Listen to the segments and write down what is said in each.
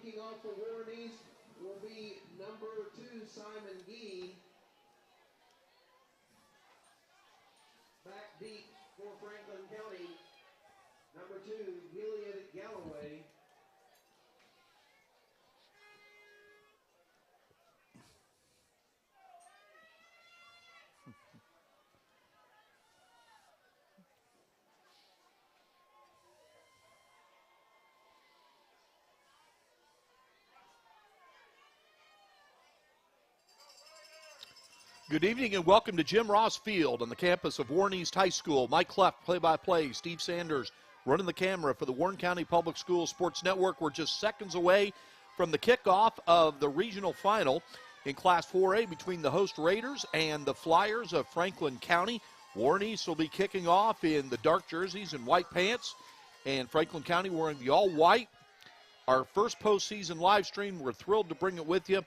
Kicking off for Warren East will be number 2, Simon Gee. Back deep for Franklin County, number 2, Gilead Galloway. Good evening and welcome to Jim Ross Field on the campus of Warren East High School. Mike Cleft, play-by-play. Steve Sanders running the camera for the Warren County Public Schools Sports Network. We're just seconds away from the kickoff of the regional final in Class 4A between the host Raiders and the Flyers of Franklin County. Warren East will be kicking off in the dark jerseys and white pants, and Franklin County wearing the all-white. Our first postseason live stream, we're thrilled to bring it with you.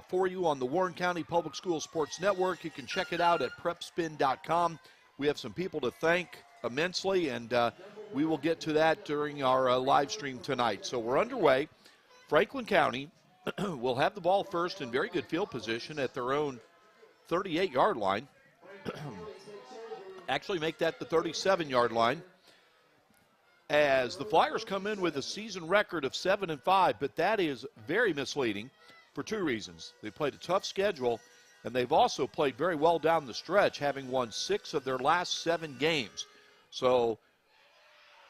For you on the Warren County Public Schools Sports Network. You can check it out at PrepSpin.com. We have some people to thank immensely, and we will get to that during our live stream tonight. So we're underway. Franklin County will have the ball first in very good field position at their own 38-yard line. Actually make that the 37-yard line, as the Flyers come in with a season record of 7-5, but that is very misleading for two reasons. They played a tough schedule, and they've also played very well down the stretch, having won 6 of their last 7 games. So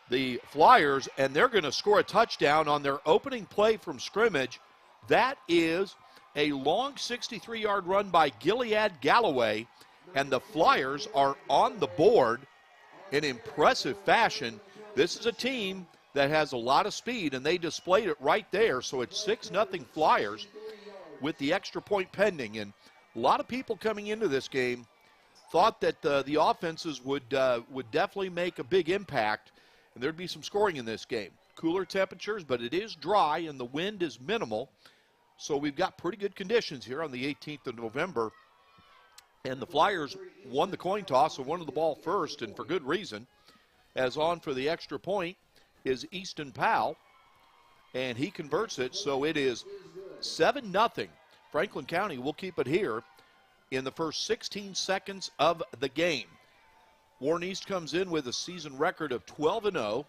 the Flyers, and they're going to score a touchdown on their opening play from scrimmage. That is a long 63-yard run by Gilead Galloway, and the Flyers are on the board in impressive fashion. This is a team that has a lot of speed, and they displayed it right there. So it's 6-0 Flyers with the extra point pending. And a lot of people coming into this game thought that the offenses would definitely make a big impact, and there'd be some scoring in this game. Cooler temperatures, but it is dry, and the wind is minimal. So we've got pretty good conditions here on the 18th of November. And the Flyers won the coin toss and won the ball first, and for good reason, as on for the extra point is Easton Powell, and he converts it, so it is 7-0. Franklin County will keep it here in the first 16 seconds of the game. Warren East comes in with a season record of 12-0.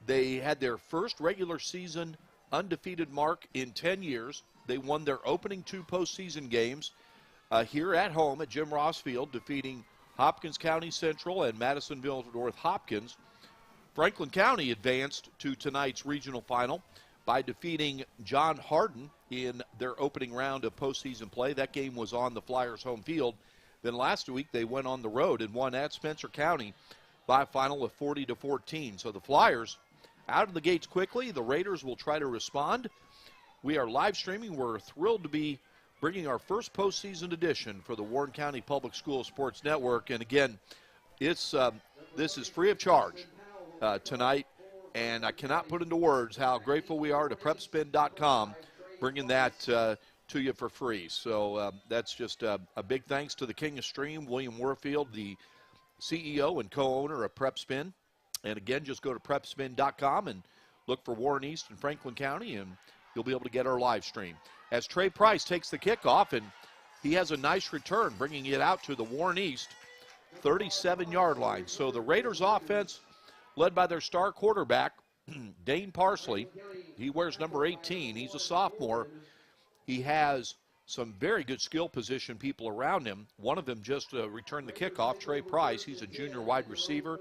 They had their first regular season undefeated mark in 10 years. They won their opening 2 postseason games here at home at Jim Ross Field, defeating Hopkins County Central and Madisonville North Hopkins. Franklin County advanced to tonight's regional final by defeating John Hardin in their opening round of postseason play. That game was on the Flyers' home field. Then last week they went on the road and won at Spencer County by a final of 40-14. So the Flyers out of the gates quickly. The Raiders will try to respond. We are live streaming. We're thrilled to be bringing our first postseason edition for the Warren County Public Schools Sports Network. And again, this is free of charge tonight, and I cannot put into words how grateful we are to PrepSpin.com bringing that to you for free. So that's just a big thanks to the King of Stream, William Warfield, the CEO and co-owner of PrepSpin. And again, just go to PrepSpin.com and look for Warren East and Franklin County, and you'll be able to get our live stream. As Trey Price takes the kickoff, and he has a nice return, bringing it out to the Warren East 37-yard line. So the Raiders offense, led by their star quarterback, Dane Parsley. He wears number 18. He's a sophomore. He has some very good skill position people around him. One of them just returned the kickoff, Trey Price. He's a junior wide receiver.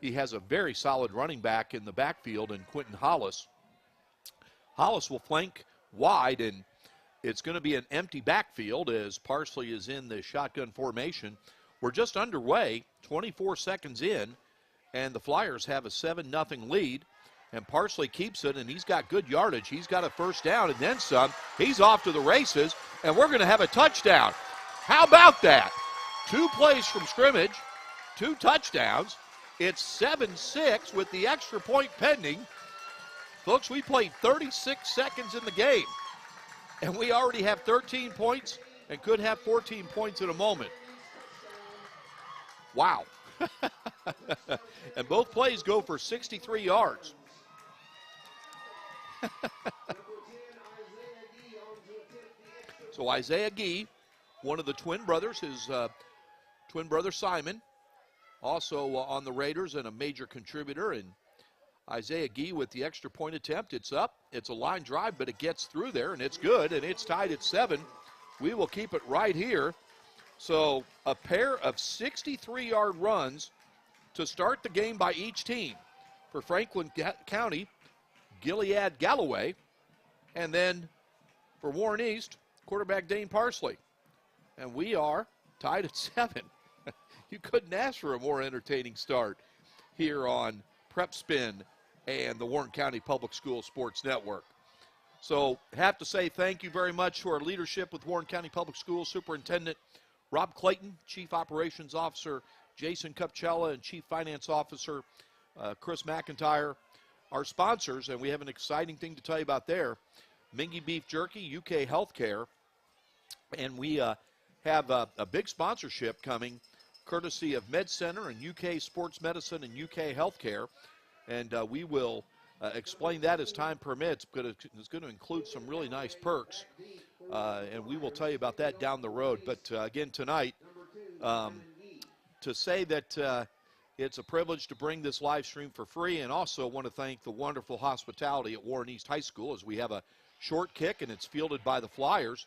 He has a very solid running back in the backfield in Quentin Hollis. Hollis will flank wide, and it's going to be an empty backfield as Parsley is in the shotgun formation. We're just underway, 24 seconds in, and the Flyers have a 7-0 lead, and Parsley keeps it, and he's got good yardage. He's got a first down and then some. He's off to the races, and we're going to have a touchdown. How about that? 2 plays from scrimmage, 2 touchdowns. It's 7-6 with the extra point pending. Folks, we played 36 seconds in the game, and we already have 13 points and could have 14 points in a moment. Wow. And both plays go for 63 yards. So Isaiah Gee, one of the twin brothers, his twin brother Simon, also on the Raiders and a major contributor. And Isaiah Gee with the extra point attempt. It's up. It's a line drive, but it gets through there, and it's good, and it's tied at 7. We will keep it right here. So a pair of 63-yard runs to start the game by each team. For Franklin County, Gilead Galloway, and then for Warren East, quarterback Dane Parsley. And we are tied at 7. You couldn't ask for a more entertaining start here on PrepSpin and the Warren County Public Schools Sports Network. So have to say thank you very much to our leadership with Warren County Public Schools, Superintendent Rob Clayton, Chief Operations Officer Jason Cupchella, and Chief Finance Officer Chris McIntyre. Our sponsors, and we have an exciting thing to tell you about there, Mingy Beef Jerky, UK Healthcare, and we have a big sponsorship coming courtesy of Med Center and UK Sports Medicine and UK Healthcare, and we will explain that as time permits, but it's going to include some really nice perks, and we will tell you about that down the road. But again, tonight, to say that it's a privilege to bring this live stream for free, and also want to thank the wonderful hospitality at Warren East High School as we have a short kick, and it's fielded by the Flyers,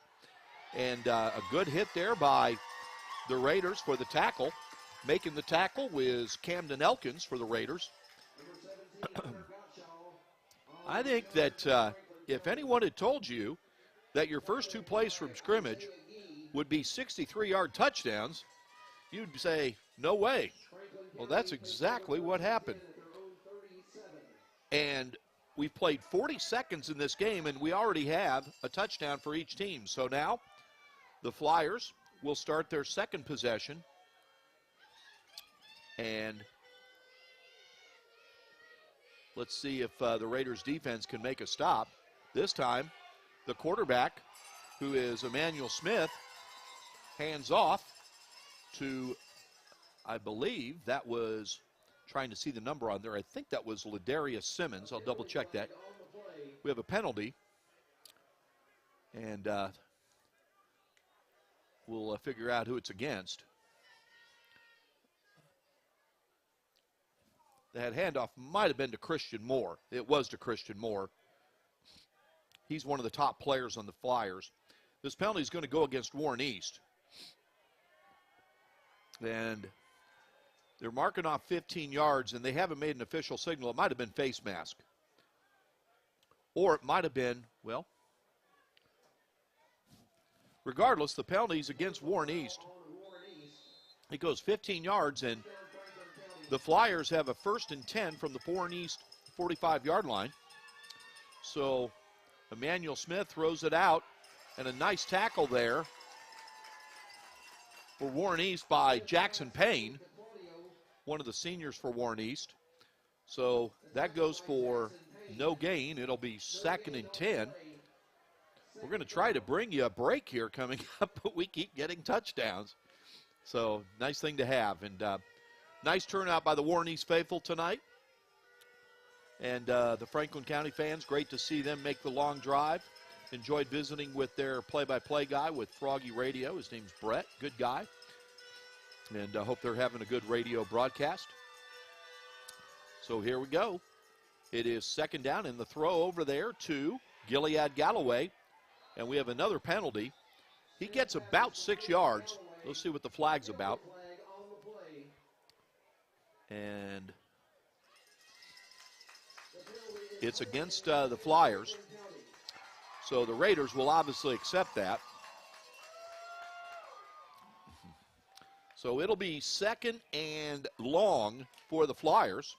and a good hit there by the Raiders for the tackle. Making the tackle was Camden Elkins for the Raiders. I think that if anyone had told you that your first 2 plays from scrimmage would be 63-yard touchdowns, you'd say, no way. Well, that's exactly what happened. And we've played 40 seconds in this game, and we already have a touchdown for each team. So now the Flyers will start their second possession. And let's see if the Raiders defense can make a stop. This time, the quarterback, who is Emmanuel Smith, hands off to, I believe that was, trying to see the number on there, I think that was Ladarius Simmons. I'll double check that. We have a penalty. And we'll figure out who it's against. That handoff might have been to Christian Moore. It was to Christian Moore. He's one of the top players on the Flyers. This penalty is going to go against Warren East. And they're marking off 15 yards, and they haven't made an official signal. It might have been face mask. Or it might have been, well, regardless, the penalty's against Warren East. It goes 15 yards, and the Flyers have a 1st and 10 from the Warren East 45-yard line. So Emmanuel Smith throws it out, and a nice tackle there for Warren East by Jackson Payne, one of the seniors for Warren East. So that goes for no gain. It'll be 2nd and 10. We're going to try to bring you a break here coming up, but we keep getting touchdowns. So nice thing to have. And nice turnout by the Warren East faithful tonight. And the Franklin County fans, great to see them make the long drive. Enjoyed visiting with their play-by-play guy with Froggy Radio. His name's Brett, good guy. And I hope they're having a good radio broadcast. So here we go. It is 2nd down, and the throw over there to Gilead Galloway. And we have another penalty. He gets about 6 yards. Let's see what the flag's about. And it's against the Flyers. So the Raiders will obviously accept that. So it'll be 2nd and long for the Flyers.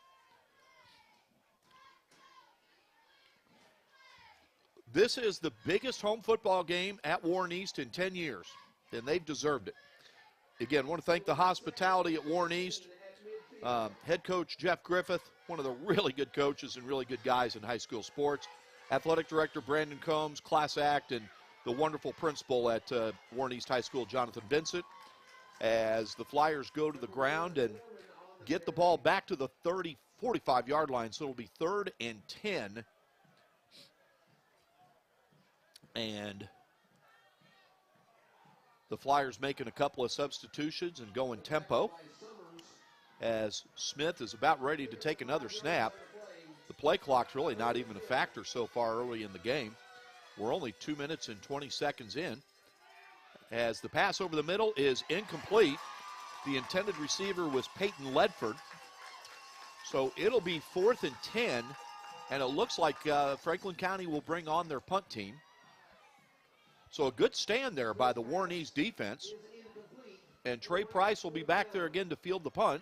This is the biggest home football game at Warren East in 10 years, and they've deserved it. Again, I want to thank the hospitality at Warren East. Head coach Jeff Griffith, one of the really good coaches and really good guys in high school sports. Athletic director Brandon Combs, class act, and the wonderful principal at Warren East High School, Jonathan Vincent, as the Flyers go to the ground and get the ball back to the 45-yard line. So it'll be 3rd and 10 And the Flyers making a couple of substitutions and going tempo as Smith is about ready to take another snap. The play clock's really not even a factor so far early in the game. We're only 2 minutes and 20 seconds in. As the pass over the middle is incomplete. The intended receiver was Peyton Ledford. So it'll be 4th and 10, and it looks like Franklin County will bring on their punt team. So a good stand there by the Warren East defense. And Trey Price will be back there again to field the punt.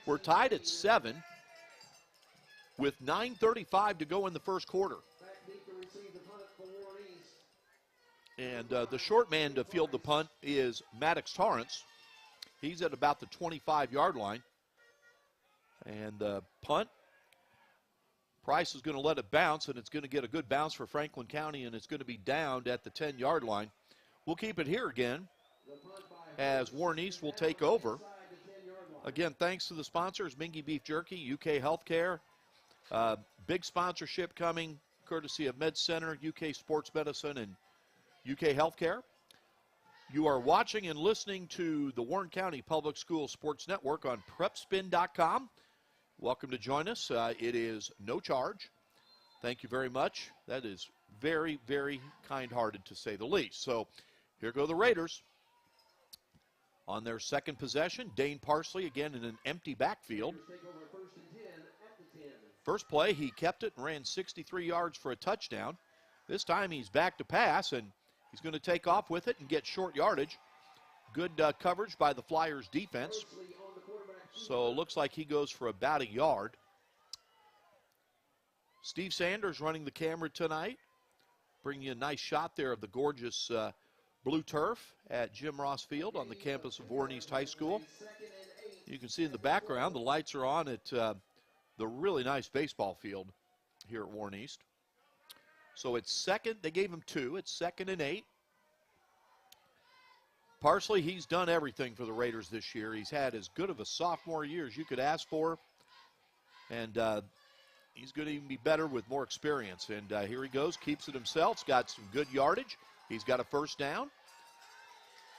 We're tied at 7 with 9:35 to go in the first quarter. And the short man to field the punt is Maddox Torrance. He's at about the 25-yard line. And the punt, Price is going to let it bounce, and it's going to get a good bounce for Franklin County, and it's going to be downed at the 10-yard line. We'll keep it here again as Warren East will take over. Again, thanks to the sponsors, Mingy Beef Jerky, UK Healthcare. Big sponsorship coming courtesy of Med Center, UK Sports Medicine, and UK Healthcare. You are watching and listening to the Warren County Public Schools Sports Network on PrepSpin.com. Welcome to join us. It is no charge. Thank you very much. That is very, very kind-hearted to say the least. So here go the Raiders. On their second possession, Dane Parsley again in an empty backfield. First play, he kept it and ran 63 yards for a touchdown. This time he's back to pass, and he's going to take off with it and get short yardage. Good coverage by the Flyers defense. So it looks like he goes for about a yard. Steve Sanders running the camera tonight. Bringing you a nice shot there of the gorgeous blue turf at Jim Ross Field on the campus of Warren East High School. You can see in the background the lights are on at the really nice baseball field here at Warren East. So it's second. They gave him 2. It's 2nd and 8. Parsley, he's done everything for the Raiders this year. He's had as good of a sophomore year as you could ask for. And he's going to even be better with more experience. And here he goes, keeps it himself. He's got some good yardage. He's got a first down.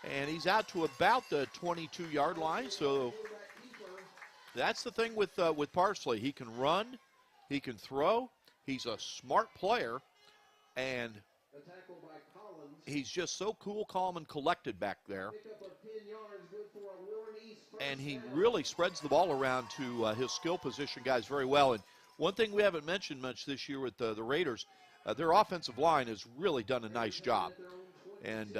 And he's out to about the 22-yard line. So that's the thing with Parsley. He can run. He can throw. He's a smart player. And he's just so cool, calm, and collected back there. And he really spreads the ball around to his skill position guys very well. And one thing we haven't mentioned much this year with the Raiders, their offensive line has really done a nice job. And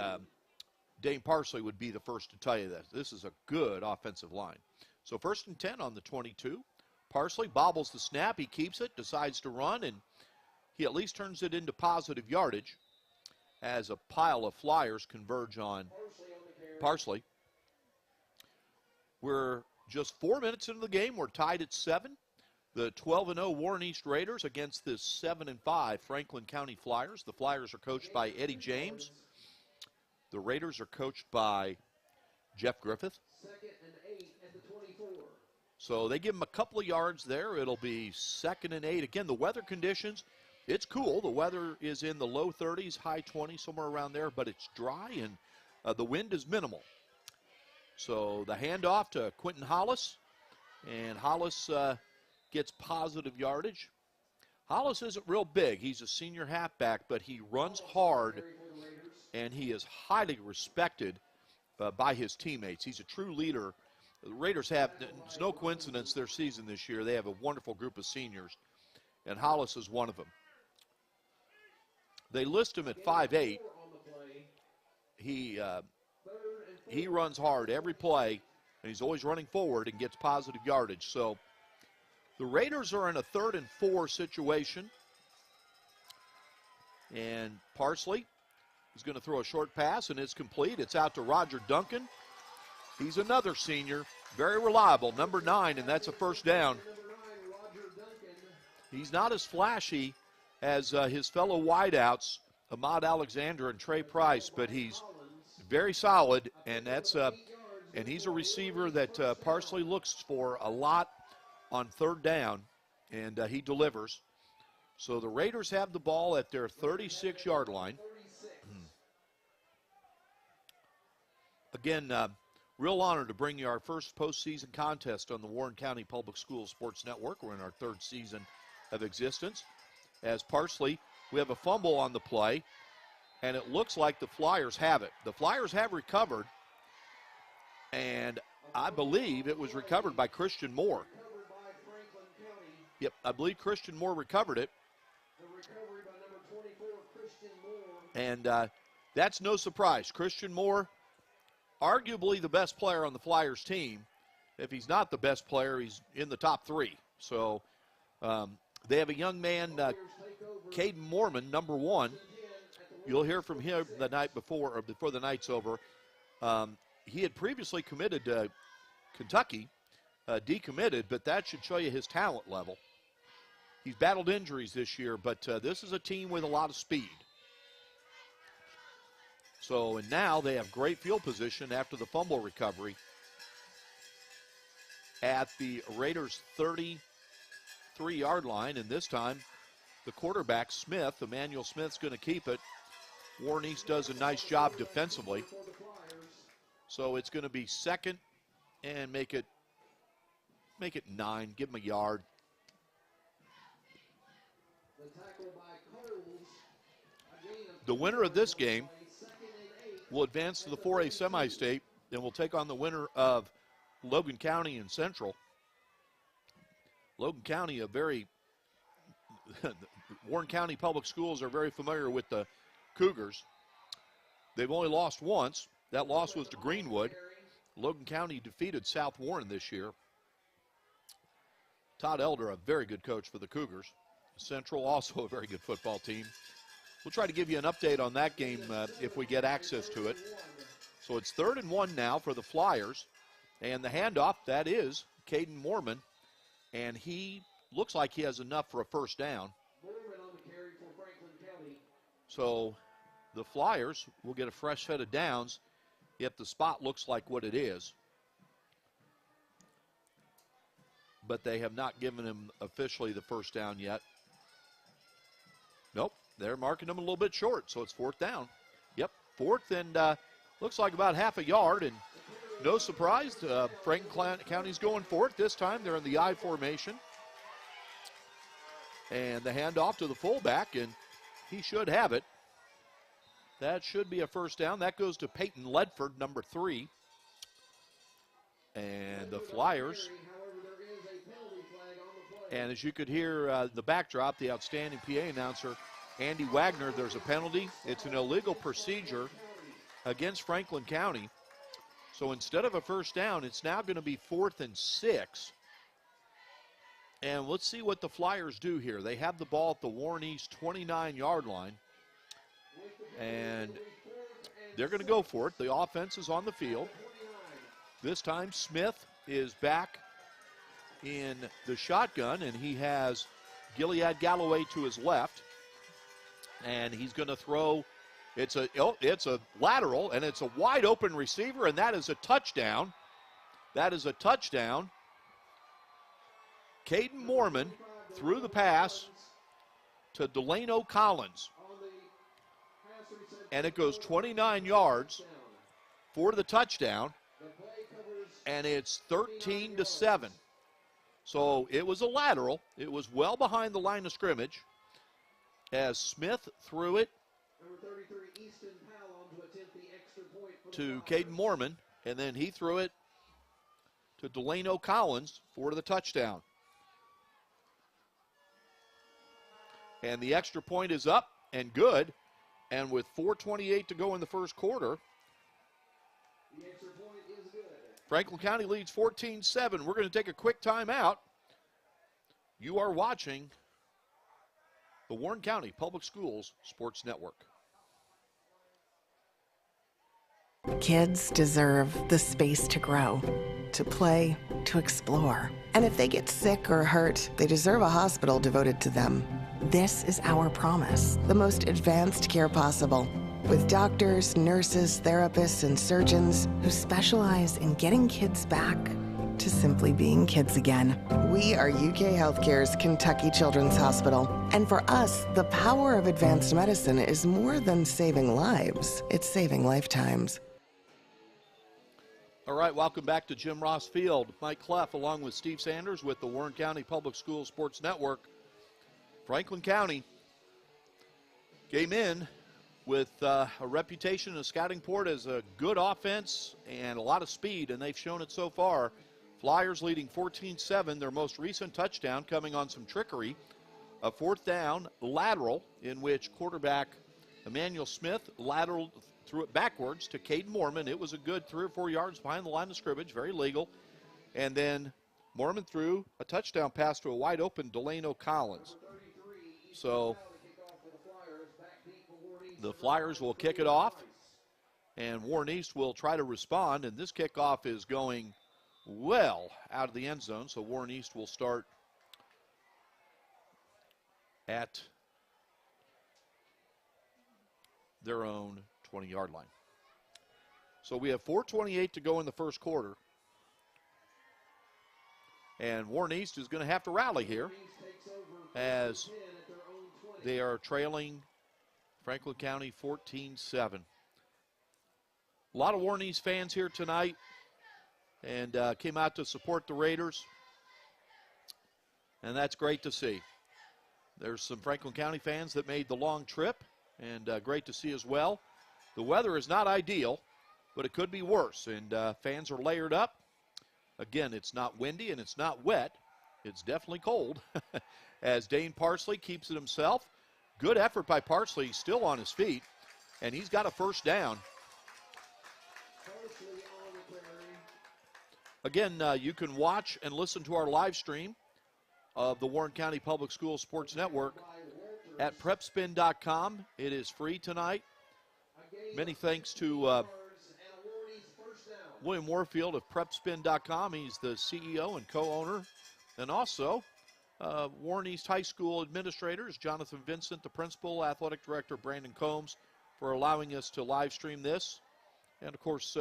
Dane Parsley would be the first to tell you that. This is a good offensive line. So 1st and 10 on the 22. Parsley bobbles the snap. He keeps it, decides to run, and he at least turns it into positive yardage as a pile of Flyers converge on Parsley. We're just 4 minutes into the game. We're tied at 7. The 12-0 Warren East Raiders against the 7-5 Franklin County Flyers. The Flyers are coached by Eddie James. The Raiders are coached by Jeff Griffith. 2nd and 8 at the 24. So they give him a couple of yards there. It'll be 2nd and 8. Again, the weather conditions, it's cool. The weather is in the low 30s, high 20s, somewhere around there, but it's dry and the wind is minimal. So the handoff to Quentin Hollis, and Hollis gets positive yardage. Hollis isn't real big. He's a senior halfback, but he runs hard, and he is highly respected by his teammates. He's a true leader. The Raiders have, it's no coincidence their season this year. They have a wonderful group of seniors, and Hollis is one of them. They list him at 5'8". He runs hard every play, and he's always running forward and gets positive yardage. So the Raiders are in a 3rd and 4 situation. And Parsley is going to throw a short pass, and it's complete. It's out to Roger Duncan. He's another senior, very reliable, number 9, and that's a first down. He's not as flashy as his fellow wideouts, Ahmad Alexander and Trey Price, but he's very solid, and that's and he's a receiver that Parsley looks for a lot on 3rd down. and he delivers. So the Raiders have the ball at their 36-yard line. Again, real honor to bring you our first postseason contest on the Warren County Public Schools Sports Network. We're in our third season of existence. As Parsley, we have a fumble on the play, and it looks like the Flyers have it. The Flyers have recovered, and I believe it was recovered by Christian Moore. Yep, I believe Christian Moore recovered it. And that's no surprise. Christian Moore, arguably the best player on the Flyers team. If he's not the best player, he's in the top three. So they have a young man, Caden Mormon, number 1. You'll hear from him the night before, or before the night's over. He had previously committed to Kentucky, decommitted, but that should show you his talent level. He's battled injuries this year, but this is a team with a lot of speed. So, and now they have great field position after the fumble recovery at the Raiders' 33-yard line, and this time the quarterback, Smith, Emmanuel Smith's going to keep it. Warren East does a nice job defensively. So it's going to be second and make it 9. Give him a yard. The winner of this game will advance to the 4A semi-state, and will take on the winner of Logan County and Central. Logan County, Warren County Public Schools are very familiar with the Cougars. They've only lost once. That loss was to Greenwood. Logan County defeated South Warren this year. Todd Elder, a very good coach for the Cougars. Central, also a very good football team. We'll try to give you an update on that game if we get access to it. So it's 3rd and 1 now for the Flyers. And the handoff, that is Caden Mormon. And he looks like he has enough for a first down. So the Flyers will get a fresh set of downs if the spot looks like what it is. But they have not given him officially the first down yet. Nope, they're marking him a little bit short, so it's 4th down. Yep, 4th, and looks like about half a yard, and no surprise, Franklin County's going for it. This time they're in the I formation. And the handoff to the fullback, and he should have it. That should be a first down. That goes to Peyton Ledford, number 3. And the Flyers. And as you could hear the backdrop, the outstanding PA announcer, Andy Wagner, there's a penalty. It's an illegal procedure against Franklin County. So instead of a first down, it's now going to be 4th and 6. And let's see what the Flyers do here. They have the ball at the Warren East 29-yard line. And they're going to go for it. The offense is on the field. This time Smith is back in the shotgun, and he has Gilead Galloway to his left. And he's going to throw. It's a lateral, and it's a wide open receiver, and that is a touchdown. That is a touchdown. Caden Mormon threw the pass to Delano Collins. And it goes 29 yards for the touchdown. And it's 13-7. So it was a lateral. It was well behind the line of scrimmage as Smith threw it to Caden Mormon, and then he threw it to Delano Collins for the touchdown. And the extra point is up and good. And with 4:28 to go in the first quarter, Franklin County leads 14-7. We're going to take a quick timeout. You are watching the Warren County Public Schools Sports Network. Kids deserve the space to grow, to play, to explore. And if they get sick or hurt, they deserve a hospital devoted to them. This is our promise, the most advanced care possible, with doctors, nurses, therapists, and surgeons who specialize in getting kids back to simply being kids again. We are UK Healthcare's Kentucky Children's Hospital. And for us, the power of advanced medicine is more than saving lives. It's saving lifetimes. All right, welcome back to Jim Ross Field. Mike Cleff along with Steve Sanders with the Warren County Public Schools Sports Network. Franklin County came in with a reputation in the scouting port as a good offense and a lot of speed, and they've shown it so far. Flyers leading 14-7, their most recent touchdown coming on some trickery. A fourth down lateral in which quarterback Emmanuel Smith lateraled, threw it backwards to Caden Mormon. It was a good 3 or 4 yards behind the line of scrimmage, very legal. And then Mormon threw a touchdown pass to a wide open Delano Collins. So the Flyers will kick it off, and Warren East will try to respond. And this kickoff is going well out of the end zone, so Warren East will start at their own 20-yard line. So we have 4:28 to go in the first quarter. And Warren East is going to have to rally here as they are trailing Franklin County 14-7. A lot of Warren East fans here tonight and came out to support the Raiders. And that's great to see. There's some Franklin County fans that made the long trip, and great to see as well. The weather is not ideal, but it could be worse, and fans are layered up. Again, it's not windy and it's not wet. It's definitely cold as Dane Parsley keeps it himself. Good effort by Parsley, still on his feet, and he's got a first down. Again, you can watch and listen to our live stream of the Warren County Public Schools Sports Network at PrepSpin.com. It is free tonight. Many thanks to William Warfield of PrepSpin.com. He's the CEO and co-owner. And also, Warren East High School administrators, Jonathan Vincent, the principal, athletic director Brandon Combs, for allowing us to live stream this. And, of course,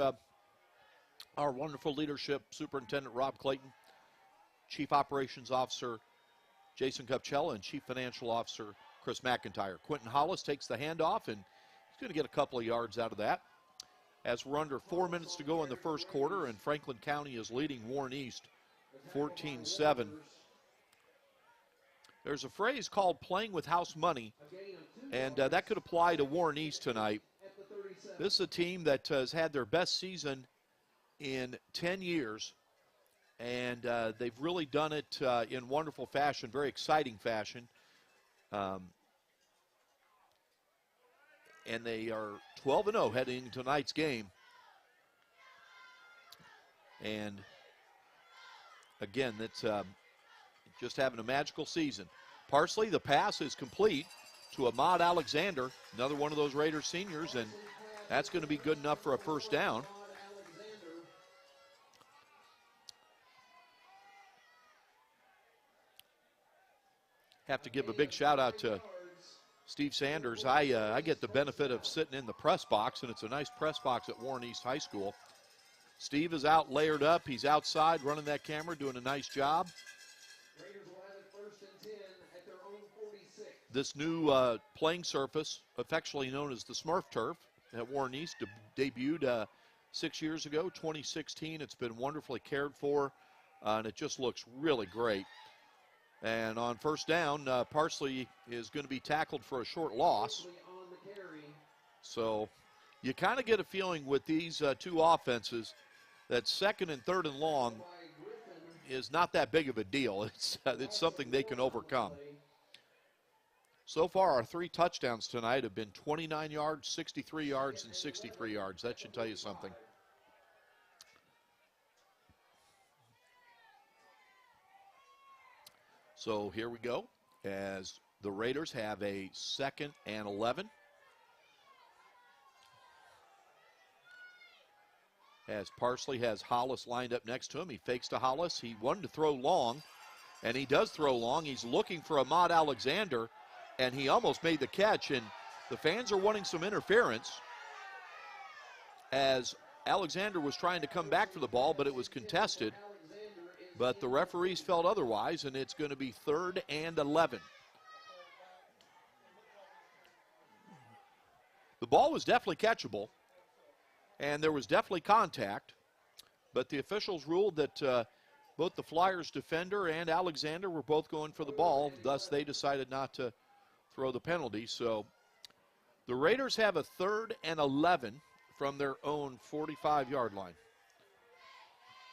our wonderful leadership, Superintendent Rob Clayton, Chief Operations Officer Jason Kupchella, and Chief Financial Officer Chris McIntyre. Quentin Hollis takes the handoff, and he's going to get a couple of yards out of that. As we're under 4 minutes to go in the first quarter, and Franklin County is leading Warren East 14-7. There's a phrase called playing with house money, and that could apply to Warren East tonight. This is a team that has had their best season in 10 years, and they've really done it in wonderful fashion, very exciting fashion. And they are 12-0 heading into tonight's game. And again, that's just having a magical season. Parsley, the pass is complete to Ahmad Alexander, another one of those Raiders seniors, and that's going to be good enough for a first down. Have to give a big shout out to Steve Sanders. I get the benefit of sitting in the press box, and it's a nice press box at Warren East High School. Steve is out layered up. He's outside running that camera, doing a nice job. This new playing surface, affectionately known as the Smurf Turf at Warren East, debuted 6 years ago, 2016. It's been wonderfully cared for, and it just looks really great. And on first down, Parsley is going to be tackled for a short loss. So you kind of get a feeling with these two offenses that second and third and long is not that big of a deal. It's something they can overcome. So far, our 3 touchdowns tonight have been 29 yards, 63 yards, and 63 yards. That should tell you something. So here we go as the Raiders have a 2nd and 11. As Parsley has Hollis lined up next to him. He fakes to Hollis. He wanted to throw long, and he does throw long. He's looking for Ahmad Alexander, and he almost made the catch, and the fans are wanting some interference as Alexander was trying to come back for the ball, but it was contested. but the referees felt otherwise, and it's going to be 3rd and 11. The ball was definitely catchable, and there was definitely contact, but the officials ruled that both the Flyers defender and Alexander were both going for the ball, thus they decided not to throw the penalty. So the Raiders have a 3rd and 11 from their own 45-yard line.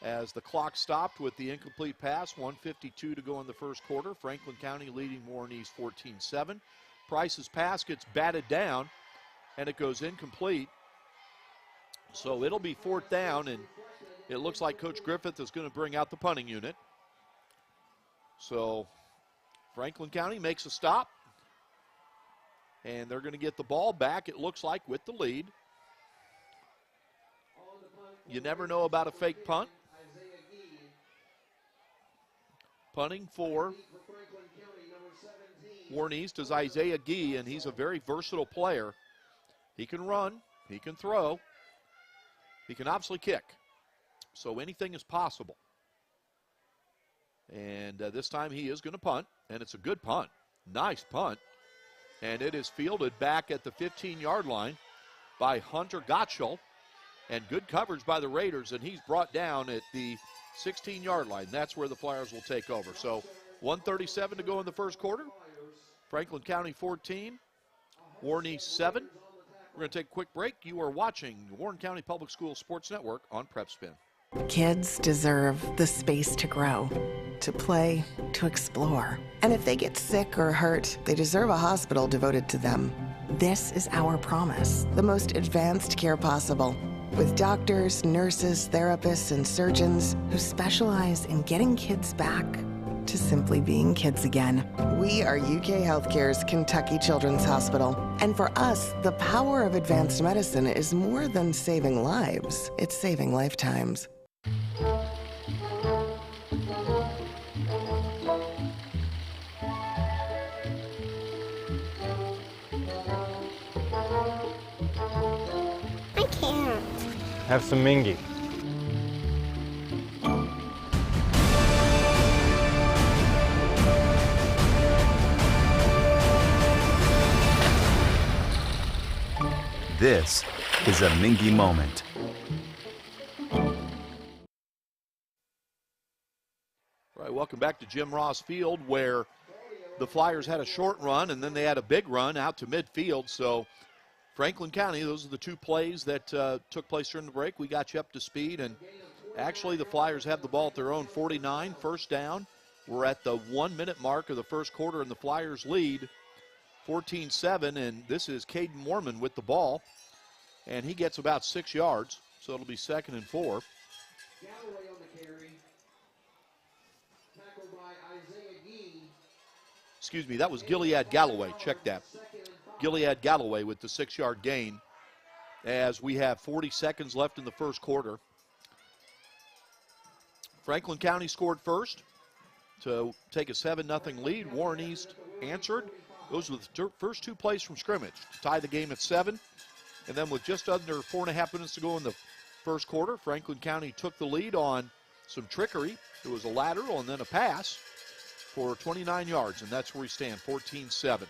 As the clock stopped with the incomplete pass, 1:52 to go in the first quarter. Franklin County leading Warren East 14-7. Price's pass gets batted down, and it goes incomplete. So it'll be 4th down, and it looks like Coach Griffith is going to bring out the punting unit. So Franklin County makes a stop, and they're going to get the ball back, it looks like, with the lead. You never know about a fake punt. Punting for Warren East is Isaiah Gee, and he's a very versatile player. He can run, he can throw, he can obviously kick. So anything is possible. And this time he is going to punt, and it's a good punt. Nice punt. And it is fielded back at the 15-yard line by Hunter Gottschall. And good coverage by the Raiders, and he's brought down at the 16-yard line. That's where the Flyers will take over. So 1:37 to go in the first quarter. Franklin County 14, Warren East 7. We're going to take a quick break. You are watching Warren County Public Schools Sports Network on PrepSpin. Kids deserve the space to grow, to play, to explore. And if they get sick or hurt, they deserve a hospital devoted to them. This is our promise, the most advanced care possible, with doctors, nurses, therapists, and surgeons who specialize in getting kids back to simply being kids again. We are UK Healthcare's Kentucky Children's Hospital. And for us, the power of advanced medicine is more than saving lives. It's saving lifetimes. I can't. Have some Mingy. This is a Mingy moment. All right, welcome back to Jim Ross Field, where the Flyers had a short run and then they had a big run out to midfield. So Franklin County, those are the two plays that took place during the break. We got you up to speed, and actually the Flyers have the ball at their own 49, first down. We're at the 1-minute mark of the first quarter, and the Flyers lead 14-7, and this is Caden Mormon with the ball, and he gets about 6 yards, so it'll be 2nd and 4. Galloway on the carry. Tackled by Isaiah Gee. Excuse me, that was Gilead Galloway. Check that. Gilead Galloway with the 6-yard gain as we have 40 seconds left in the first quarter. Franklin County scored first to take a 7-0 lead. Warren East answered. Those were the first two plays from scrimmage to tie the game at 7. And then with just under 4.5 minutes to go in the first quarter, Franklin County took the lead on some trickery. It was a lateral and then a pass for 29 yards, and that's where we stand, 14-7.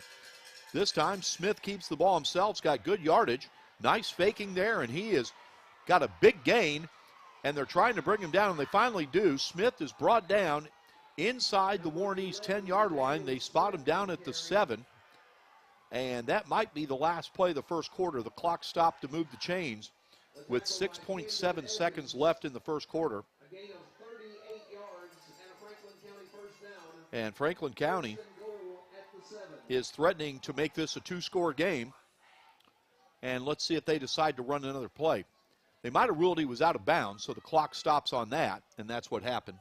This time, Smith keeps the ball himself. He's got good yardage. Nice faking there, and he has got a big gain, and they're trying to bring him down, and they finally do. Smith is brought down inside the Warren East 10-yard line. They spot him down at the 7, and that might be the last play of the first quarter. The clock stopped to move the chains with 6.7 seconds left in the first quarter. A gain of 38 yards and a Franklin County first down. And Franklin County Goal at the 7. is threatening to make this a 2-score game. And let's see if they decide to run another play. They might have ruled he was out of bounds, so the clock stops on that, and that's what happened.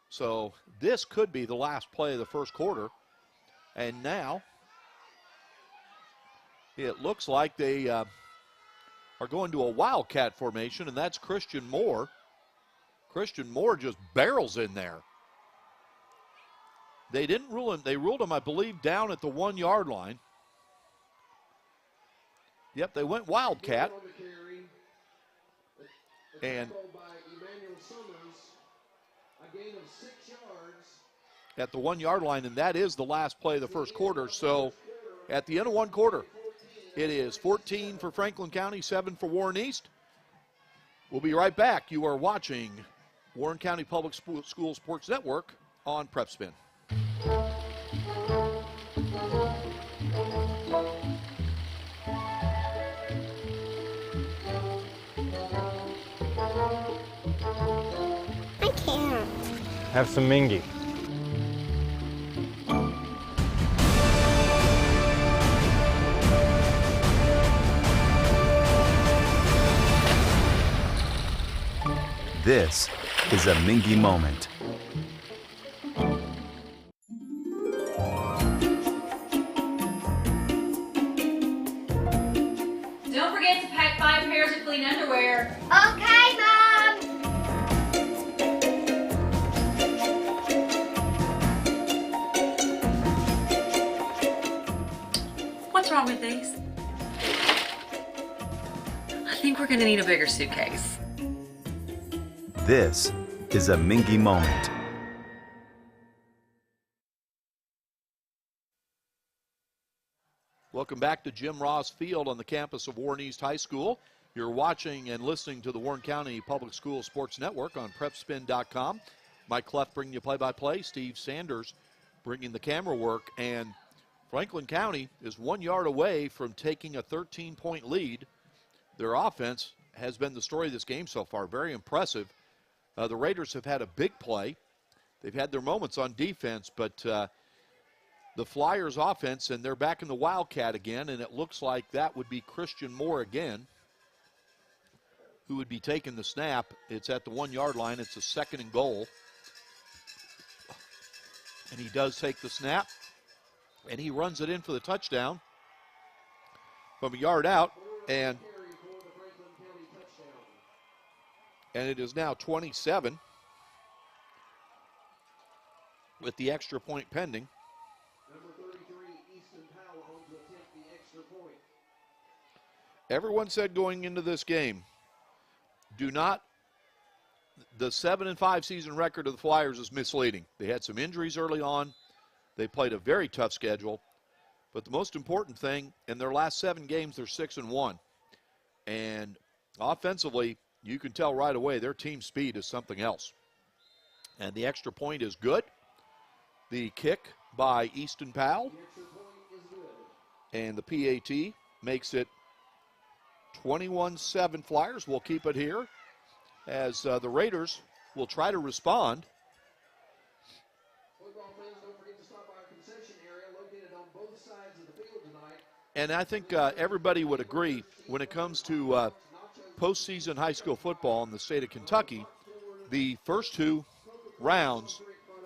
So this could be the last play of the first quarter. And now it looks like they are going to a wildcat formation, and that's Christian Moore. Christian Moore just barrels in there. They didn't rule him. They ruled him, I believe, down at the 1-yard line. Yep, they went wildcat. And gain of 6 yards. At the 1 yard line, and that is the last play of the first quarter. So at the end of one quarter, it is 14 for Franklin County, 7 for Warren East. We'll be right back. You are watching Warren County Public School Sports Network on PrepSpin. I can't. Have some Mingy. This is a Mingy moment. Don't forget to pack 5 pairs of clean underwear. Okay, Mom. What's wrong with these? I think we're gonna need a bigger suitcase. This is a Mingy moment. Welcome back to Jim Ross Field on the campus of Warren East High School. You're watching and listening to the Warren County Public School Sports Network on PrepSpin.com. Mike Cleft bringing you play-by-play. Steve Sanders bringing the camera work. And Franklin County is 1 yard away from taking a 13-point lead. Their offense has been the story of this game so far. Very impressive. The Raiders have had a big play. They've had their moments on defense, but the Flyers offense, and they're back in the Wildcat again, and it looks like that would be Christian Moore again who would be taking the snap. It's at the 1 yard line. It's a 2nd and goal. And he does take the snap, and he runs it in for the touchdown from a yard out, and it is now 27 with the extra point pending. Number 33, Easton Powell, home to attempt the extra point. Everyone said going into this game, the 7-5 season record of the Flyers is misleading. They had some injuries early on. They played a very tough schedule. But the most important thing, in their last 7 games, they're 6-1. And offensively, you can tell right away their team speed is something else. And the extra point is good. The kick by Easton Powell. And the PAT makes it 21-7 Flyers. We'll keep it here as the Raiders will try to respond. Football fans, don't forget to stop by our concession area located on both sides of the field tonight. And I think everybody would agree when it comes to postseason high school football in the state of Kentucky, the first 2 rounds,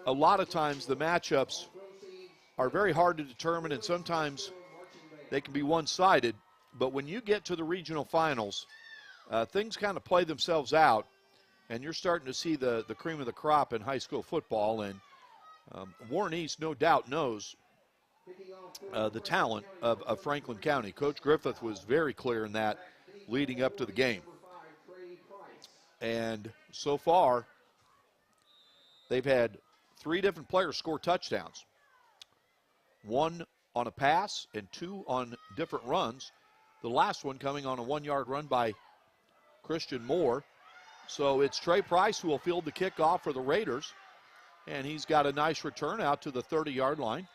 a lot of times the matchups are very hard to determine, and sometimes they can be one-sided. But when you get to the regional finals, things kind of play themselves out, and you're starting to see the cream of the crop in high school football. And Warren East, no doubt, knows the talent of Franklin County. Coach Griffith was very clear in that leading up to the game. And so far, they've had 3 different players score touchdowns. 1 on a pass and 2 on different runs. The last one coming on a 1 yard run by Christian Moore. So it's Trey Price who will field the kickoff for the Raiders. And he's got a nice return out to the 30-yard line.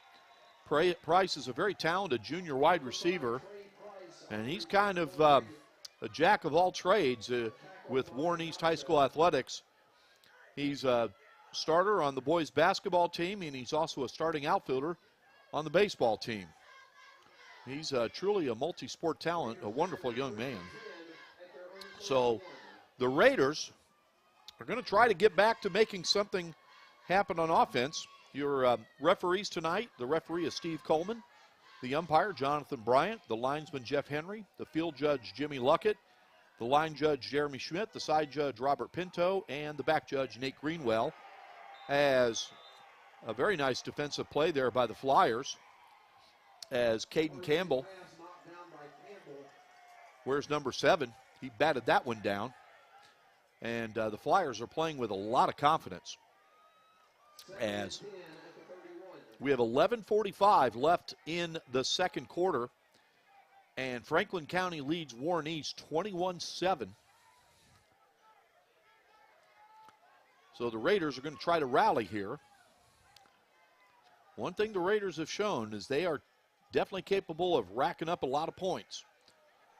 Price is a very talented junior wide receiver. And he's kind of a jack of all trades with Warren East High School Athletics. He's a starter on the boys basketball team, and he's also a starting outfielder on the baseball team. He's truly a multi-sport talent, a wonderful young man. So the Raiders are going to try to get back to making something happen on offense. Your referees tonight, the referee is Steve Coleman, the umpire Jonathan Bryant, the linesman Jeff Henry, the field judge Jimmy Luckett, the line judge Jeremy Schmidt, the side judge Robert Pinto, and the back judge Nate Greenwell. As a very nice defensive play there by the Flyers, as Caden Campbell, where's number 7? He batted that one down. And the Flyers are playing with a lot of confidence. as we have 11:45 left in the second quarter, and Franklin County leads Warren East 21-7. So the Raiders are going to try to rally here. One thing the Raiders have shown is they are definitely capable of racking up a lot of points.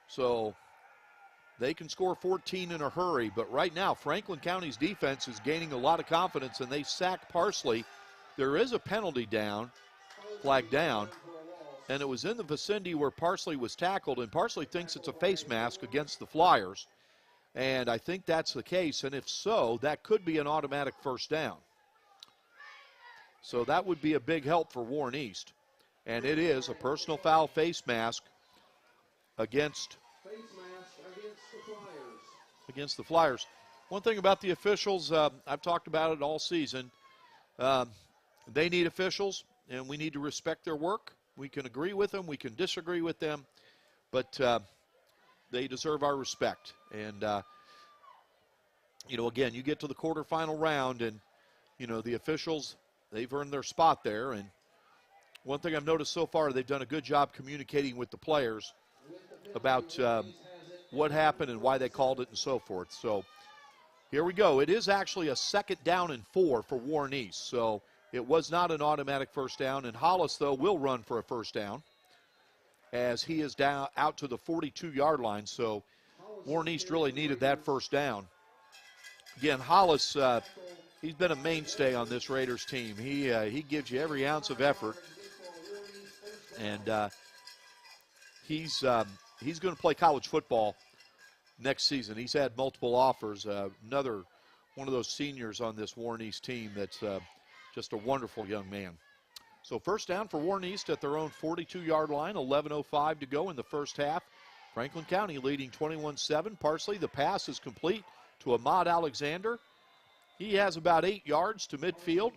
So they can score 14 in a hurry, but right now Franklin County's defense is gaining a lot of confidence, and they sack Parsley. There is a penalty flag down, and it was in the vicinity where Parsley was tackled, and Parsley thinks it's a face mask against the Flyers, and I think that's the case, and if so, that could be an automatic first down. So that would be a big help for Warren East, and it is a personal foul face mask against the Flyers. One thing about the officials, I've talked about it all season. They need officials, and we need to respect their work. We can agree with them, we can disagree with them, but they deserve our respect. And, again, you get to the quarterfinal round, and, the officials, they've earned their spot there. And one thing I've noticed so far, they've done a good job communicating with the players about what happened and why they called it and so forth. So here we go. It is actually a 2nd down and 4 for Warren East. So it was not an automatic first down. And Hollis, though, will run for a first down as he is down out to the 42-yard line. So Warren East really needed that first down. Again, Hollis, he's been a mainstay on this Raiders team. He gives you every ounce of effort. And he's going to play college football next season. He's had multiple offers. Another one of those seniors on this Warren East team that's just a wonderful young man. So first down for Warren East at their own 42-yard line, 11:05 to go in the first half. Franklin County leading 21-7. Parsley, the pass is complete to Ahmad Alexander. He has about 8 yards to midfield.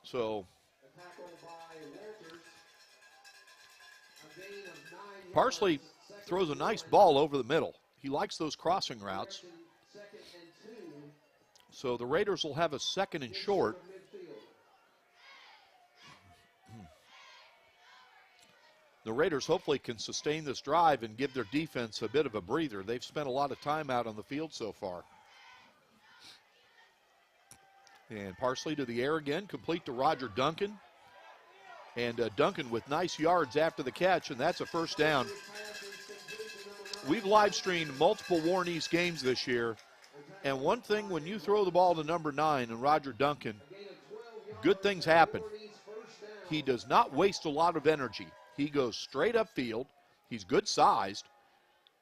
So Parsley throws a nice ball over the middle. He likes those crossing routes. So the Raiders will have a 2nd and short. The Raiders hopefully can sustain this drive and give their defense a bit of a breather. They've spent a lot of time out on the field so far. And Parsley to the air again, complete to Roger Duncan. And Duncan with nice yards after the catch, and that's a first down. We've live streamed multiple Warren East games this year, and one thing, when you throw the ball to number 9 and Roger Duncan, good things happen. He does not waste a lot of energy. He goes straight upfield. He's good sized,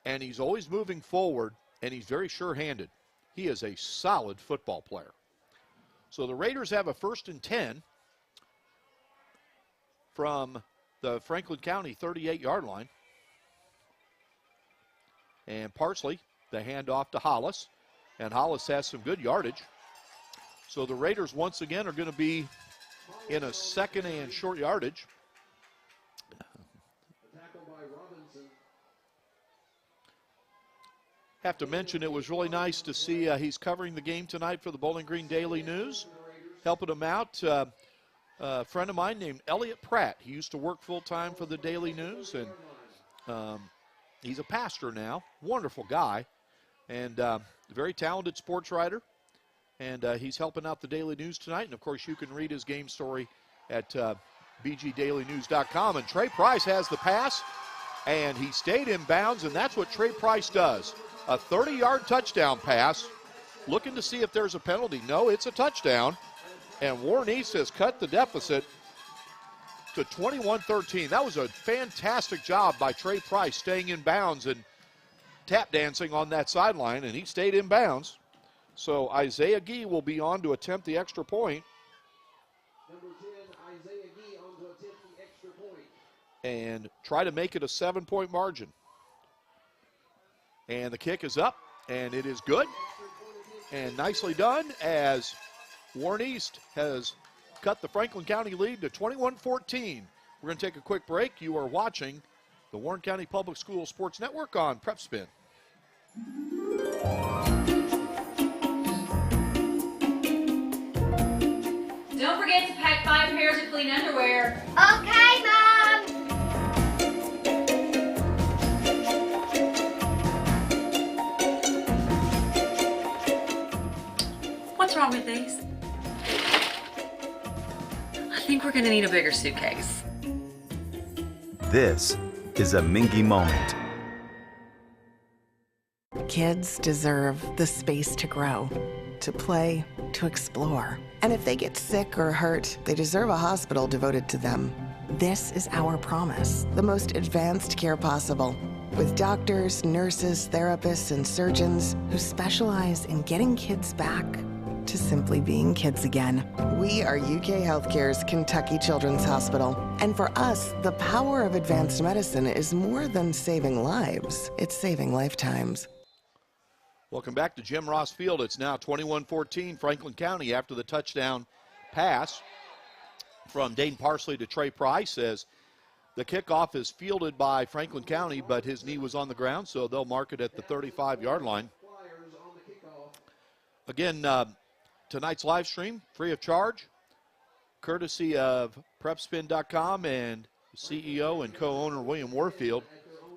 and he's always moving forward, and he's very sure-handed. He is a solid football player. So the Raiders have a 1st and 10 from the Franklin County 38-yard line. And Parsley, the handoff to Hollis. And Hollis has some good yardage. So the Raiders once again are going to be in a 2nd and short yardage. Have to mention it was really nice to see he's covering the game tonight for the Bowling Green Daily News, helping him out. A friend of mine named Elliot Pratt. He used to work full-time for the Daily News, and he's a pastor now. Wonderful guy, and very talented sports writer. And he's helping out the Daily News tonight. And, of course, you can read his game story at bgdailynews.com. And Trey Price has the pass, and he stayed in bounds, and that's what Trey Price does. A 30-yard touchdown pass, looking to see if there's a penalty. No, it's a touchdown. And Warren East has cut the deficit to 21-13. That was a fantastic job by Trey Price, staying in bounds and tap dancing on that sideline, and he stayed in bounds. So Isaiah Gee will be on to attempt the extra point. Number 10, Isaiah Gee on to attempt the extra point. And try to make it a 7-point margin. And the kick is up, and it is good. And nicely done, as Warren East has cut the Franklin County lead to 21-14. We're going to take a quick break. You are watching the Warren County Public Schools Sports Network on PrepSpin. forget to pack 5 pairs of clean underwear. Okay, Mom. What's wrong with these? I think we're gonna need a bigger suitcase. This is a Mingy moment. Kids deserve the space to grow, to play, to explore. And if they get sick or hurt, they deserve a hospital devoted to them. This is our promise, the most advanced care possible, with doctors, nurses, therapists, and surgeons who specialize in getting kids back to simply being kids again. We are UK Healthcare's Kentucky Children's Hospital. And for us, the power of advanced medicine is more than saving lives. It's saving lifetimes. Welcome back to Jim Ross Field. It's now 21-14 Franklin County after the touchdown pass from Dane Parsley to Trey Price, as the kickoff is fielded by Franklin County, but his knee was on the ground, so they'll mark it at the 35-yard line. Again, tonight's live stream, free of charge, courtesy of PrepSpin.com, and CEO and co-owner William Warfield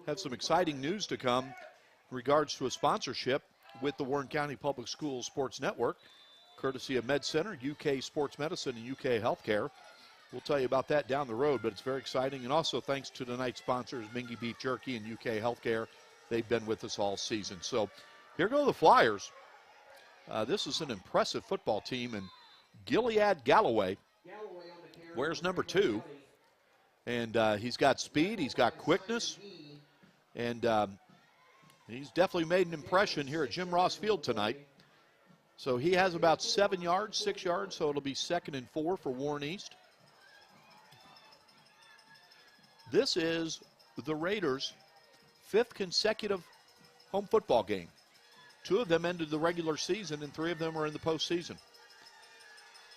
have some exciting news to come in regards to a sponsorship with the Warren County Public Schools Sports Network, courtesy of Med Center, UK Sports Medicine, and UK Healthcare. We'll tell you about that down the road, but it's very exciting. And also thanks to tonight's sponsors, Mingy Beef Jerky and UK Healthcare. They've been with us all season. So here go the Flyers. This is an impressive football team, and Gilead Galloway wears number 2. And he's got speed, he's got quickness, and he's definitely made an impression here at Jim Ross Field tonight. So he has about 7 yards, 6 yards, so it'll be 2nd and 4 for Warren East. This is the Raiders' 5th consecutive home football game. 2 of them ended the regular season, and 3 of them are in the postseason.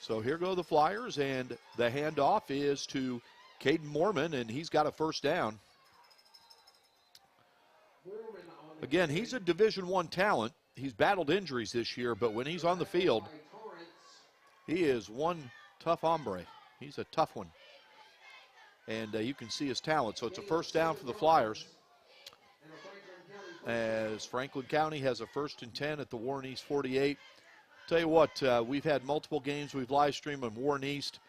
So here go the Flyers, and the handoff is to Caden Mormon, and he's got a first down. Again, he's a Division I talent. He's battled injuries this year, but when he's on the field, he is one tough hombre. He's a tough one. And you can see his talent. So it's a first down for the Flyers, as Franklin County has a 1st and 10 at the Warren East 48. Tell you what, we've had multiple games we've live streamed on Warren East,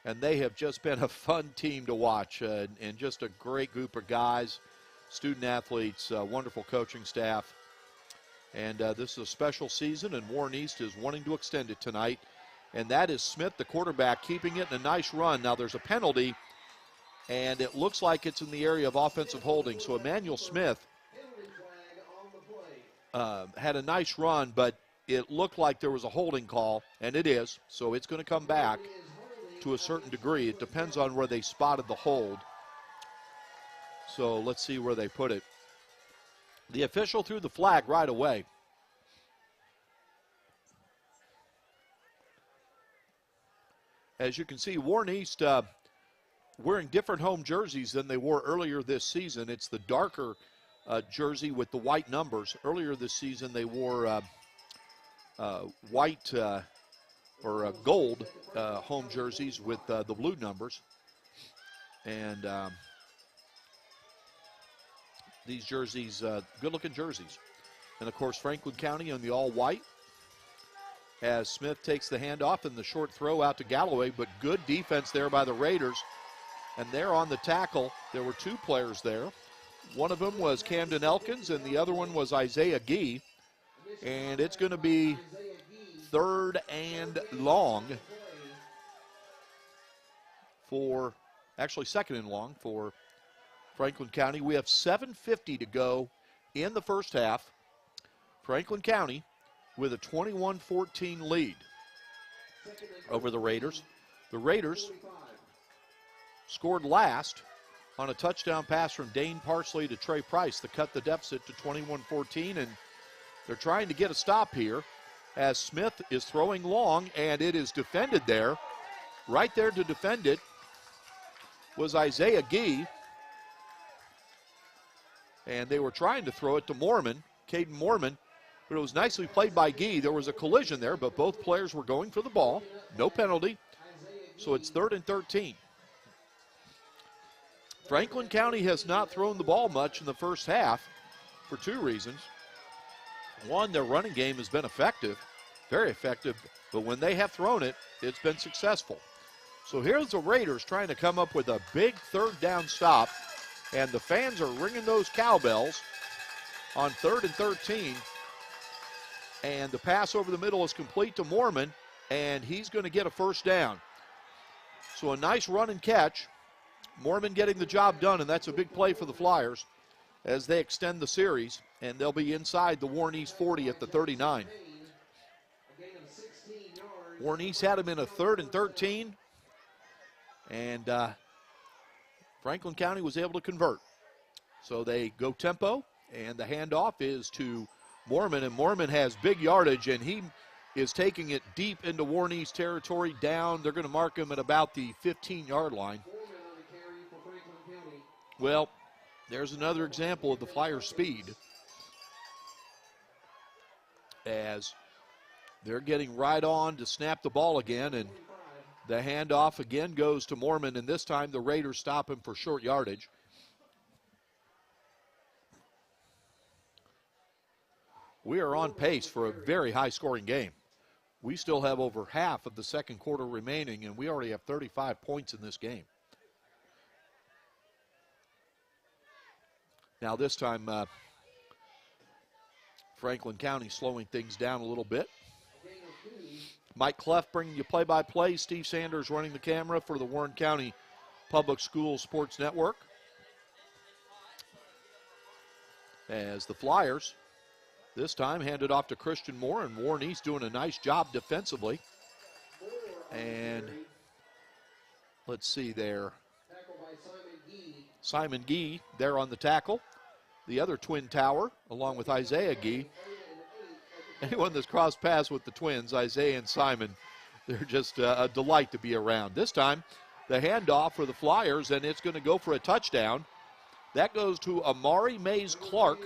and they have just been a fun team to watch, and just a great group of guys, student athletes, wonderful coaching staff. And this is a special season, and Warren East is wanting to extend it tonight. And that is Smith, the quarterback, keeping it in a nice run. Now there's a penalty, and it looks like it's in the area of offensive holding. So Emmanuel Smith had a nice run, but it looked like there was a holding call, and it is. So it's going to come back to a certain degree. It depends on where they spotted the hold. So let's see where they put it. The official threw the flag right away. As you can see, Warren East wearing different home jerseys than they wore earlier this season. It's the darker jersey with the white numbers. Earlier this season, they wore white or gold home jerseys with the blue numbers. And these jerseys, good-looking jerseys. And, of course, Franklin County on the all-white, as Smith takes the handoff and the short throw out to Galloway, but good defense there by the Raiders. And there on the tackle, there were 2 players there. One of them was Camden Elkins, and the other one was Isaiah Gee. And it's going to be 3rd and long for, actually 2nd and long for Franklin County. We have 7:50 to go in the first half. Franklin County with a 21-14 lead over the Raiders. The Raiders scored last on a touchdown pass from Dane Parsley to Trey Price to cut the deficit to 21-14, and they're trying to get a stop here as Smith is throwing long, and it is defended there. Right there to defend it was Isaiah Gee. And they were trying to throw it to Mormon, Caden Mormon, but it was nicely played by Gee. There was a collision there, but both players were going for the ball. No penalty. So it's 3rd and 13. Franklin County has not thrown the ball much in the first half for two reasons. One, their running game has been effective, very effective, but when they have thrown it, it's been successful. So here's the Raiders trying to come up with a big 3rd down stop, and the fans are ringing those cowbells on 3rd and 13. And the pass over the middle is complete to Mormon, and he's going to get a 1st down. So a nice run and catch. Mormon getting the job done, and that's a big play for the Flyers as they extend the series, and they'll be inside the Warren East 40 at the 39. Warren East had him in a 3rd and 13, and Franklin County was able to convert. So they go tempo, and the handoff is to Mormon, and Mormon has big yardage, and he is taking it deep into Warren East territory down. They're going to mark him at about the 15-yard line. Well, there's another example of the Flyers' speed as they're getting right on to snap the ball again, and the handoff again goes to Mormon, and this time the Raiders stop him for short yardage. We are on pace for a very high-scoring game. We still have over half of the second quarter remaining, and we already have 35 points in this game. Now this time, Franklin County slowing things down a little bit. Mike Clough bringing you play-by-play. Steve Sanders running the camera for the Warren County Public Schools Sports Network. As the Flyers, this time handed off to Christian Moore, and Warren East doing a nice job defensively. And let's see there. Simon Gee there on the tackle. The other twin tower, along with Isaiah Gee. Anyone that's crossed paths with the twins, Isaiah and Simon, they're just a delight to be around. This time, the handoff for the Flyers, and it's going to go for a touchdown. That goes to Amari Mays Clark.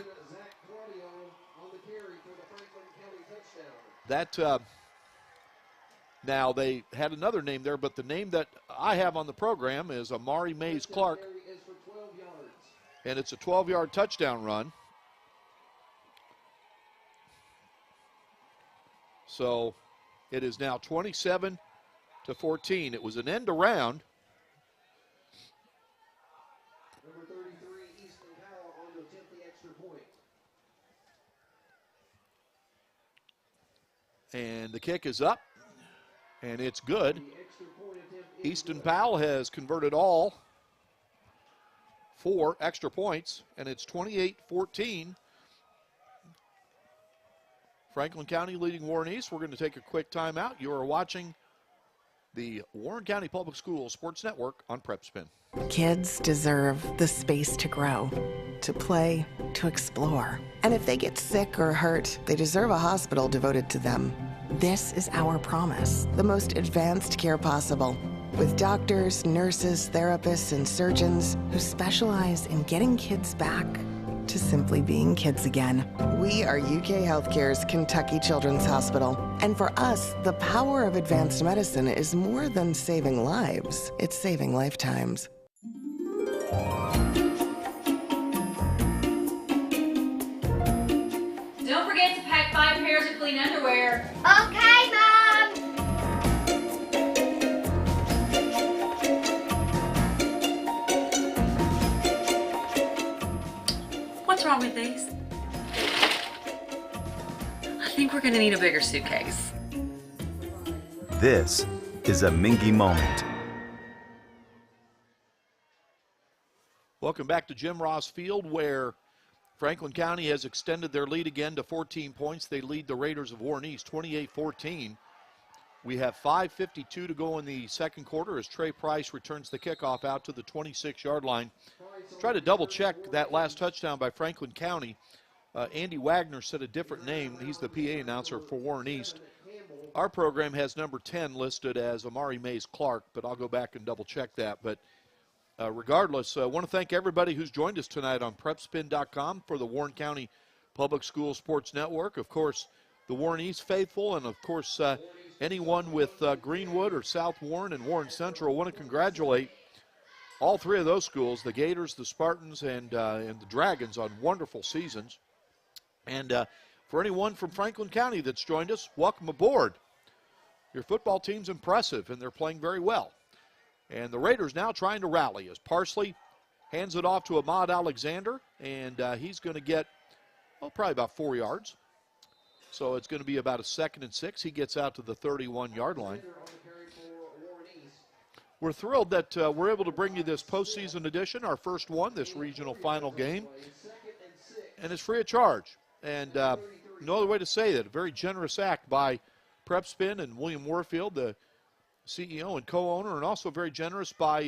That now they had another name there, but the name that I have on the program is Amari Mays Clark. And it's a 12-yard touchdown run. So it is now 27-14. It was an end around. Number 33, Easton Powell on to attempt the extra point. And the kick is up, and it's good. Easton Powell has converted all 4 extra points, and it's 28-14. Franklin County leading Warren East. We're going to take a quick timeout. You are watching the Warren County Public Schools Sports Network on PrepSpin. Kids deserve the space to grow, to play, to explore. And if they get sick or hurt, they deserve a hospital devoted to them. This is our promise, the most advanced care possible, with doctors, nurses, therapists, and surgeons who specialize in getting kids back to simply being kids again. We are UK Healthcare's Kentucky Children's Hospital. And for us, the power of advanced medicine is more than saving lives. It's saving lifetimes. Don't forget to pack 5 pairs of clean underwear. Okay, Mom. What's wrong with these? I think we're gonna need a bigger suitcase. This is a Mingy moment. Welcome back to Jim Ross Field, where Franklin County has extended their lead again to 14 points. They lead the Raiders of Warren East 28-14. We have 5:52 to go in the second quarter as Trey Price returns the kickoff out to the 26-yard line. Try to double-check that last touchdown by Franklin County. Andy Wagner said a different name. He's the PA announcer for Warren East. Our program has number 10 listed as Amari Mays Clark, but I'll go back and double-check that. But regardless, I want to thank everybody who's joined us tonight on PrepSpin.com for the Warren County Public Schools Sports Network. Of course, the Warren East faithful, and of course, anyone with Greenwood or South Warren and Warren Central. I want to congratulate all three of those schools, the Gators, the Spartans, and the Dragons, on wonderful seasons. And for anyone from Franklin County that's joined us, welcome aboard. Your football team's impressive, and they're playing very well. And the Raiders now trying to rally as Parsley hands it off to Ahmad Alexander, and he's going to get, probably about 4 yards. So it's going to be about a 2nd and 6. He gets out to the 31-yard line. We're thrilled that we're able to bring you this postseason edition, our first one, this regional final game. And it's free of charge. And no other way to say that. A very generous act by PrepSpin and William Warfield, the CEO and co-owner, and also very generous by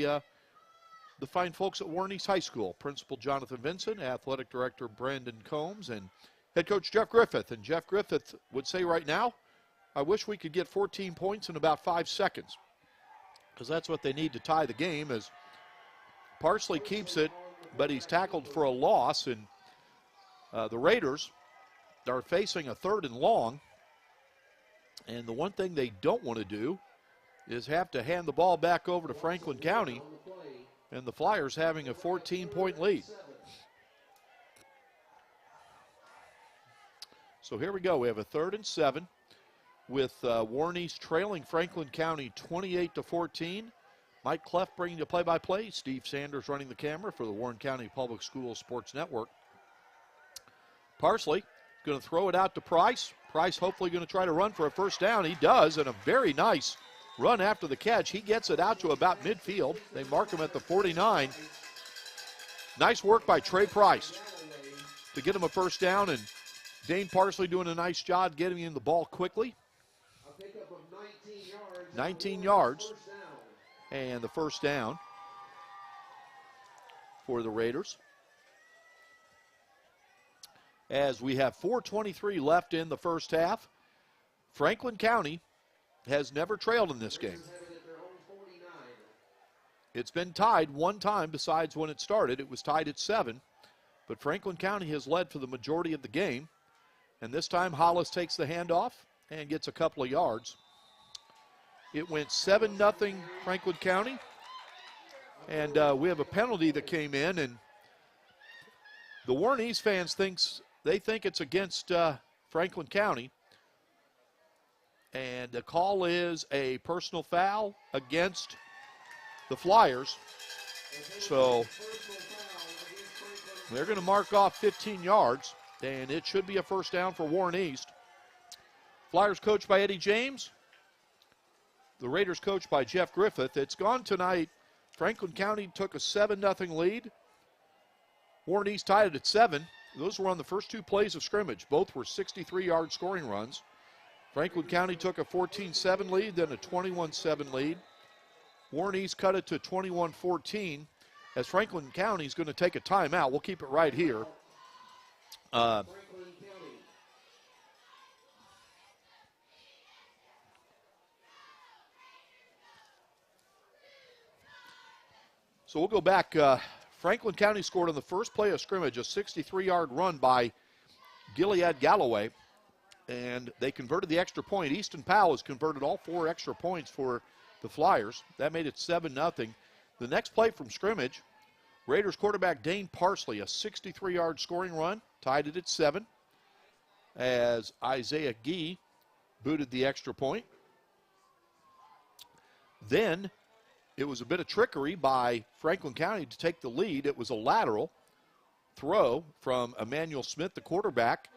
the fine folks at Warren East High School, Principal Jonathan Vincent, Athletic Director Brandon Combs, and Head Coach Jeff Griffith. And Jeff Griffith would say right now, I wish we could get 14 points in about 5 seconds, because that's what they need to tie the game, as Parsley keeps it, but he's tackled for a loss, and the Raiders are facing a 3rd and long. And the one thing they don't want to do is have to hand the ball back over to Franklin County, and the Flyers having a 14-point lead. So here we go. We have a 3rd and 7 with Warren East trailing Franklin County 28-14. Mike Cleft bringing you play-by-play. Steve Sanders running the camera for the Warren County Public Schools Sports Network. Parsley going to throw it out to Price. Price hopefully going to try to run for a first down. He does, and a very nice run after the catch. He gets it out to about midfield. They mark him at the 49. Nice work by Trey Price to get him a first down, and Dane Parsley doing a nice job getting him the ball quickly. 19 yards, and the first down for the Raiders. As we have 4:23 left in the first half, Franklin County has never trailed in this game. It's been tied one time besides when it started. It was tied at 7, but Franklin County has led for the majority of the game. And this time Hollis takes the handoff and gets a couple of yards. It went 7-0 Franklin County. And we have a penalty that came in, and the Warren East fans think it's against Franklin County. And the call is a personal foul against the Flyers. So they're going to mark off 15 yards, and it should be a first down for Warren East. Flyers coached by Eddie James. The Raiders coached by Jeff Griffith. It's gone tonight. Franklin County took a 7-0 lead. Warren East tied it at 7. Those were on the first 2 plays of scrimmage. Both were 63-yard scoring runs. Franklin County took a 14-7 lead, then a 21-7 lead. Warren East cut it to 21-14, as Franklin County is going to take a timeout. We'll keep it right here. So we'll go back. Franklin County scored on the first play of scrimmage, a 63-yard run by Gilead Galloway, and they converted the extra point. Easton Powell has converted all 4 extra points for the Flyers. That made it 7-0. The next play from scrimmage, Raiders quarterback Dane Parsley, a 63-yard scoring run, tied it at 7, as Isaiah Gee booted the extra point. Then it was a bit of trickery by Franklin County to take the lead. It was a lateral throw from Emmanuel Smith, the quarterback,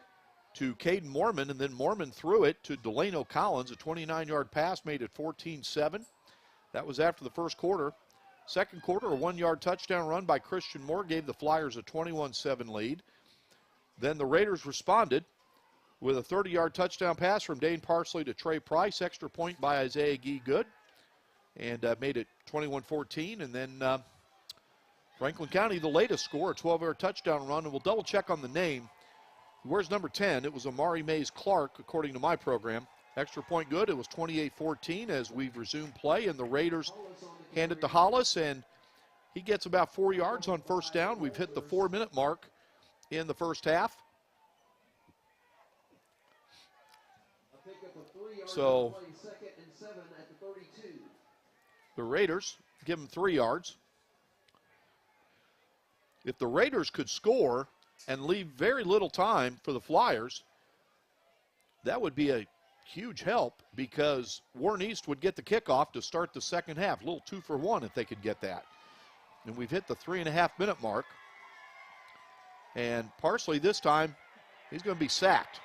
to Caden Mormon, and then Mormon threw it to Delano Collins. A 29-yard pass made it 14-7. That was after the first quarter. Second quarter, a 1-yard touchdown run by Christian Moore gave the Flyers a 21-7 lead. Then the Raiders responded with a 30-yard touchdown pass from Dane Parsley to Trey Price. Extra point by Isaiah Gee good, and made it 21-14. And then Franklin County, the latest score, a 12-yard touchdown run. And we'll double-check on the name. Where's number 10? It was Amari Mays Clark, according to my program. Extra point good. It was 28-14 as we've resumed play, and the Raiders hand it to Hollis, and he gets about 4 yards on first down. We've hit the 4-minute mark in the first half. So The Raiders give them 3 yards. If the Raiders could score and leave very little time for the Flyers, that would be a huge help because Warren East would get the kickoff to start the second half. A little 2-for-1 if they could get that. And we've hit the 3.5-minute mark. And Parsley this time, he's going to be sacked.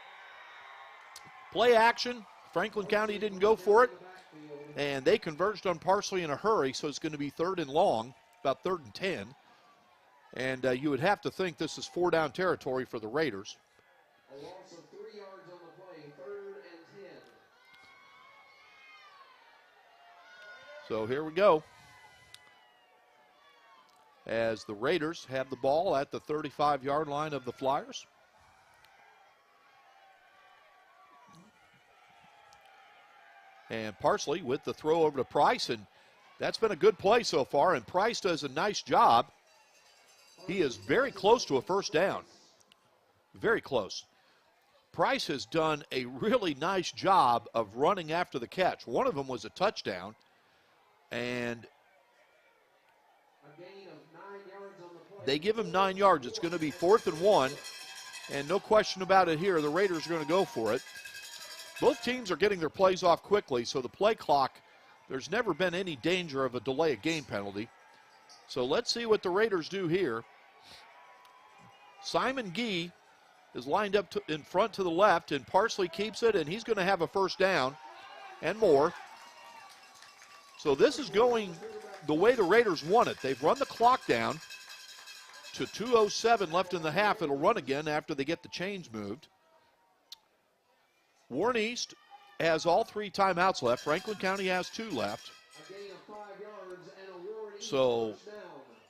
Play action. Franklin County didn't go for it. And they converged on Parsley in a hurry, so it's going to be 3rd and long, about 3rd and 10. And you would have to think this is 4-down territory for the Raiders. A loss of 3 yards on the play, 3rd and 10. So here we go. As the Raiders have the ball at the 35-yard line of the Flyers. And Parsley with the throw over to Price, and that's been a good play so far, and Price does a nice job. He is very close to a first down. Very close. Price has done a really nice job of running after the catch. One of them was a touchdown, and A gain of 9 yards on the play. they give him 9 yards. It's going to be 4th and 1, and no question about it here, the Raiders are going to go for it. Both teams are getting their plays off quickly, so the play clock, there's never been any danger of a delay of game penalty. So let's see what the Raiders do here. Simon Gee is lined up in front to the left, and Parsley keeps it, and he's going to have a first down and more. So this is going the way the Raiders want it. They've run the clock down to 2:07 left in the half. It'll run again after they get the chains moved. Warren East has all 3 timeouts left. Franklin County has 2 left. A gain of 5 yards and a Warren East So touchdown.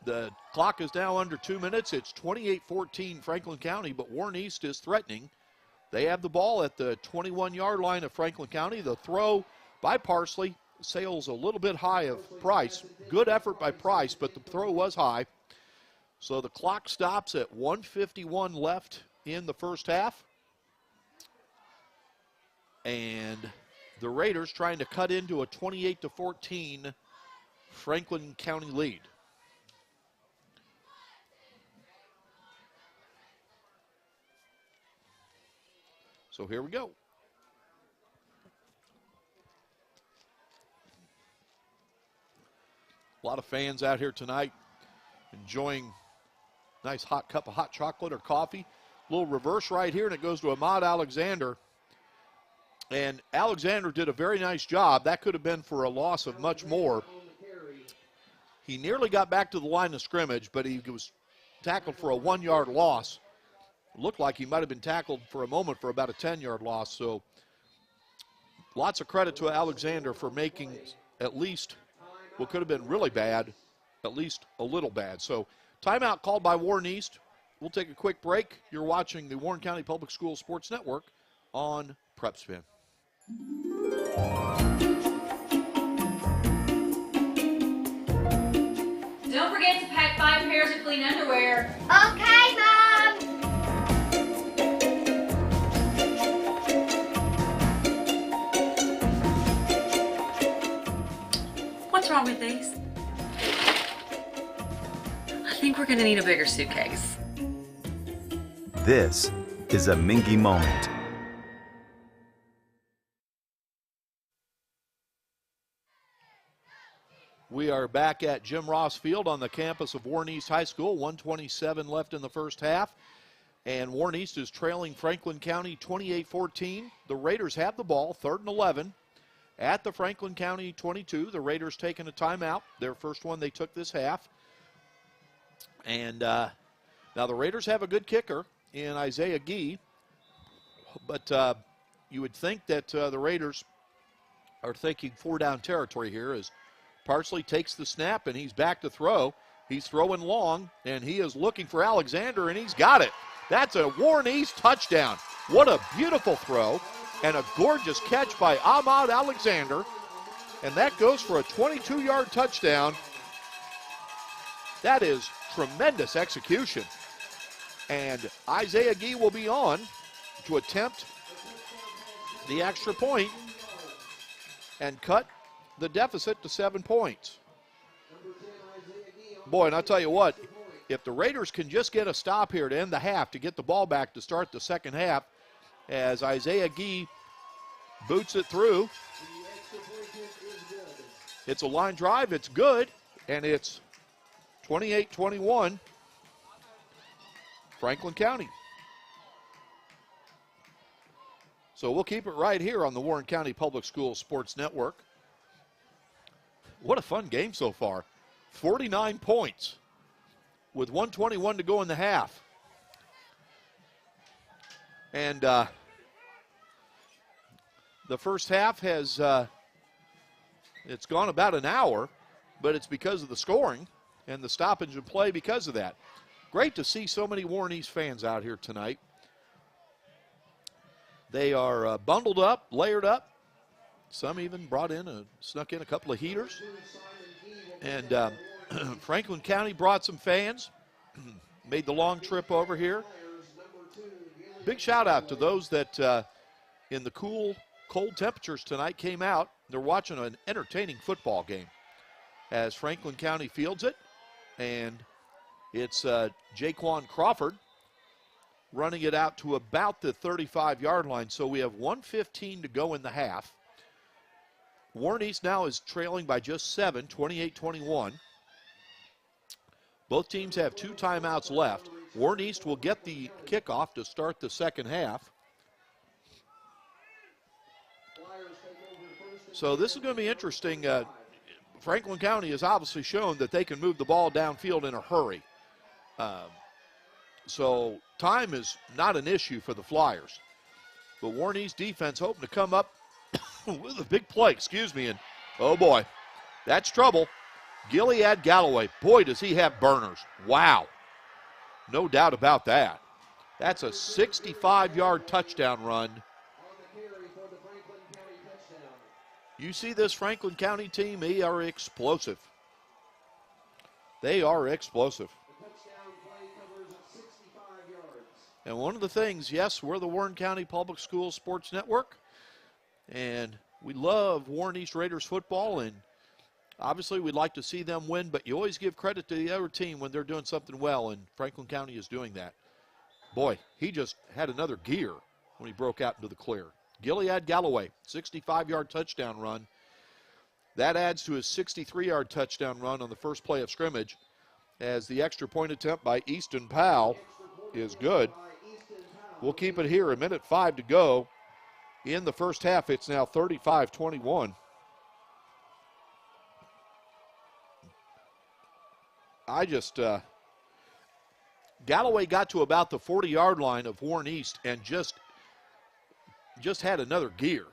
the clock is now under 2 minutes. It's 28-14 Franklin County, but Warren East is threatening. They have the ball at the 21-yard line of Franklin County. The throw by Parsley sails a little bit high of Price. Good effort by Price, but the throw was high. So the clock stops at 1:51 left in the first half. And the Raiders trying to cut into a 28-14 Franklin County lead. So here we go. A lot of fans out here tonight enjoying a nice hot cup of hot chocolate or coffee. A little reverse right here, and it goes to Ahmad Alexander. And Alexander did a very nice job. That could have been for a loss of much more. He nearly got back to the line of scrimmage, but he was tackled for a 1-yard loss. It looked like he might have been tackled for a moment for about a 10-yard loss. So lots of credit to Alexander for making at least what could have been really bad, at least a little bad. So timeout called by Warren East. We'll take a quick break. You're watching the Warren County Public Schools Sports Network on PrepSpin. Don't forget to pack 5 pairs of clean underwear. Okay, Mom. What's wrong with these? I think we're gonna need a bigger suitcase. This is a Mingy moment. We are back at Jim Ross Field on the campus of Warren East High School. 1:27 left in the first half. And Warren East is trailing Franklin County 28-14. The Raiders have the ball, 3rd and 11. At the Franklin County 22, the Raiders taking a timeout. Their first one they took this half. And now the Raiders have a good kicker in Isaiah Gee. But you would think that the Raiders are thinking 4-down territory here as Parsley takes the snap, and he's back to throw. He's throwing long, and he is looking for Alexander, and he's got it. That's a Warren East touchdown. What a beautiful throw, and a gorgeous catch by Ahmad Alexander. And that goes for a 22-yard touchdown. That is tremendous execution. And Isaiah Gee will be on to attempt the extra point and cut the deficit to 7 points. Boy, and I'll tell you what, if the Raiders can just get a stop here to end the half, to get the ball back to start the second half, as Isaiah Gee boots it through. It's a line drive, it's good, and it's 28-21, Franklin County. So we'll keep it right here on the Warren County Public Schools Sports Network. What a fun game so far. 49 points with 1:21 to go in the half. And the first half has, it's gone about an hour, but it's because of the scoring and the stoppage in play because of that. Great to see so many Warren East fans out here tonight. They are bundled up, layered up. Some even snuck in a couple of heaters. And Franklin County brought some fans, made the long trip over here. Big shout out to those that in the cool, cold temperatures tonight came out. They're watching an entertaining football game as Franklin County fields it. And it's Jaquan Crawford running it out to about the 35-yard line. So we have 1:15 to go in the half. Warren East now is trailing by just 7, 28-21. Both teams have 2 timeouts left. Warren East will get the kickoff to start the second half. So this is going to be interesting. Franklin County has obviously shown that they can move the ball downfield in a hurry. So time is not an issue for the Flyers. But Warren East defense hoping to come up with a big play, and oh boy, that's trouble. Gilead Galloway, boy, does he have burners. Wow, no doubt about that. That's a 65-yard touchdown run. You see this Franklin County team, they are explosive. They are explosive. And one of the things, yes, we're the Warren County Public Schools Sports Network, and we love Warren East Raiders football, and obviously we'd like to see them win, but you always give credit to the other team when they're doing something well, and Franklin County is doing that. Boy, he just had another gear when he broke out into the clear. Gilead Galloway, 65-yard touchdown run. That adds to his 63-yard touchdown run on the first play of scrimmage, as the extra point attempt by Easton Powell is good. We'll keep it here, 1:05 to go. In the first half, it's now 35-21. Galloway got to about the 40-yard line of Warren East and just had another gear.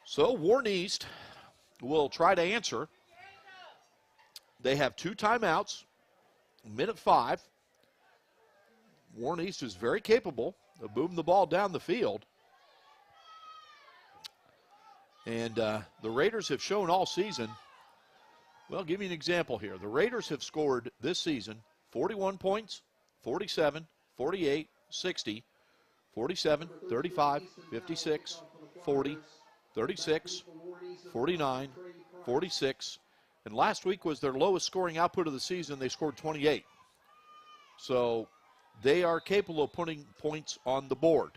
So Warren East will try to answer. They have 2 timeouts. 1:05. Warren East is very capable of moving the ball down the field. And the Raiders have shown all season. Well, give me an example here. The Raiders have scored this season 41 points, 47, 48, 60, 47, 35, 56, 40, 36, 49, 46. And last week was their lowest scoring output of the season. They scored 28. So they are capable of putting points on the board.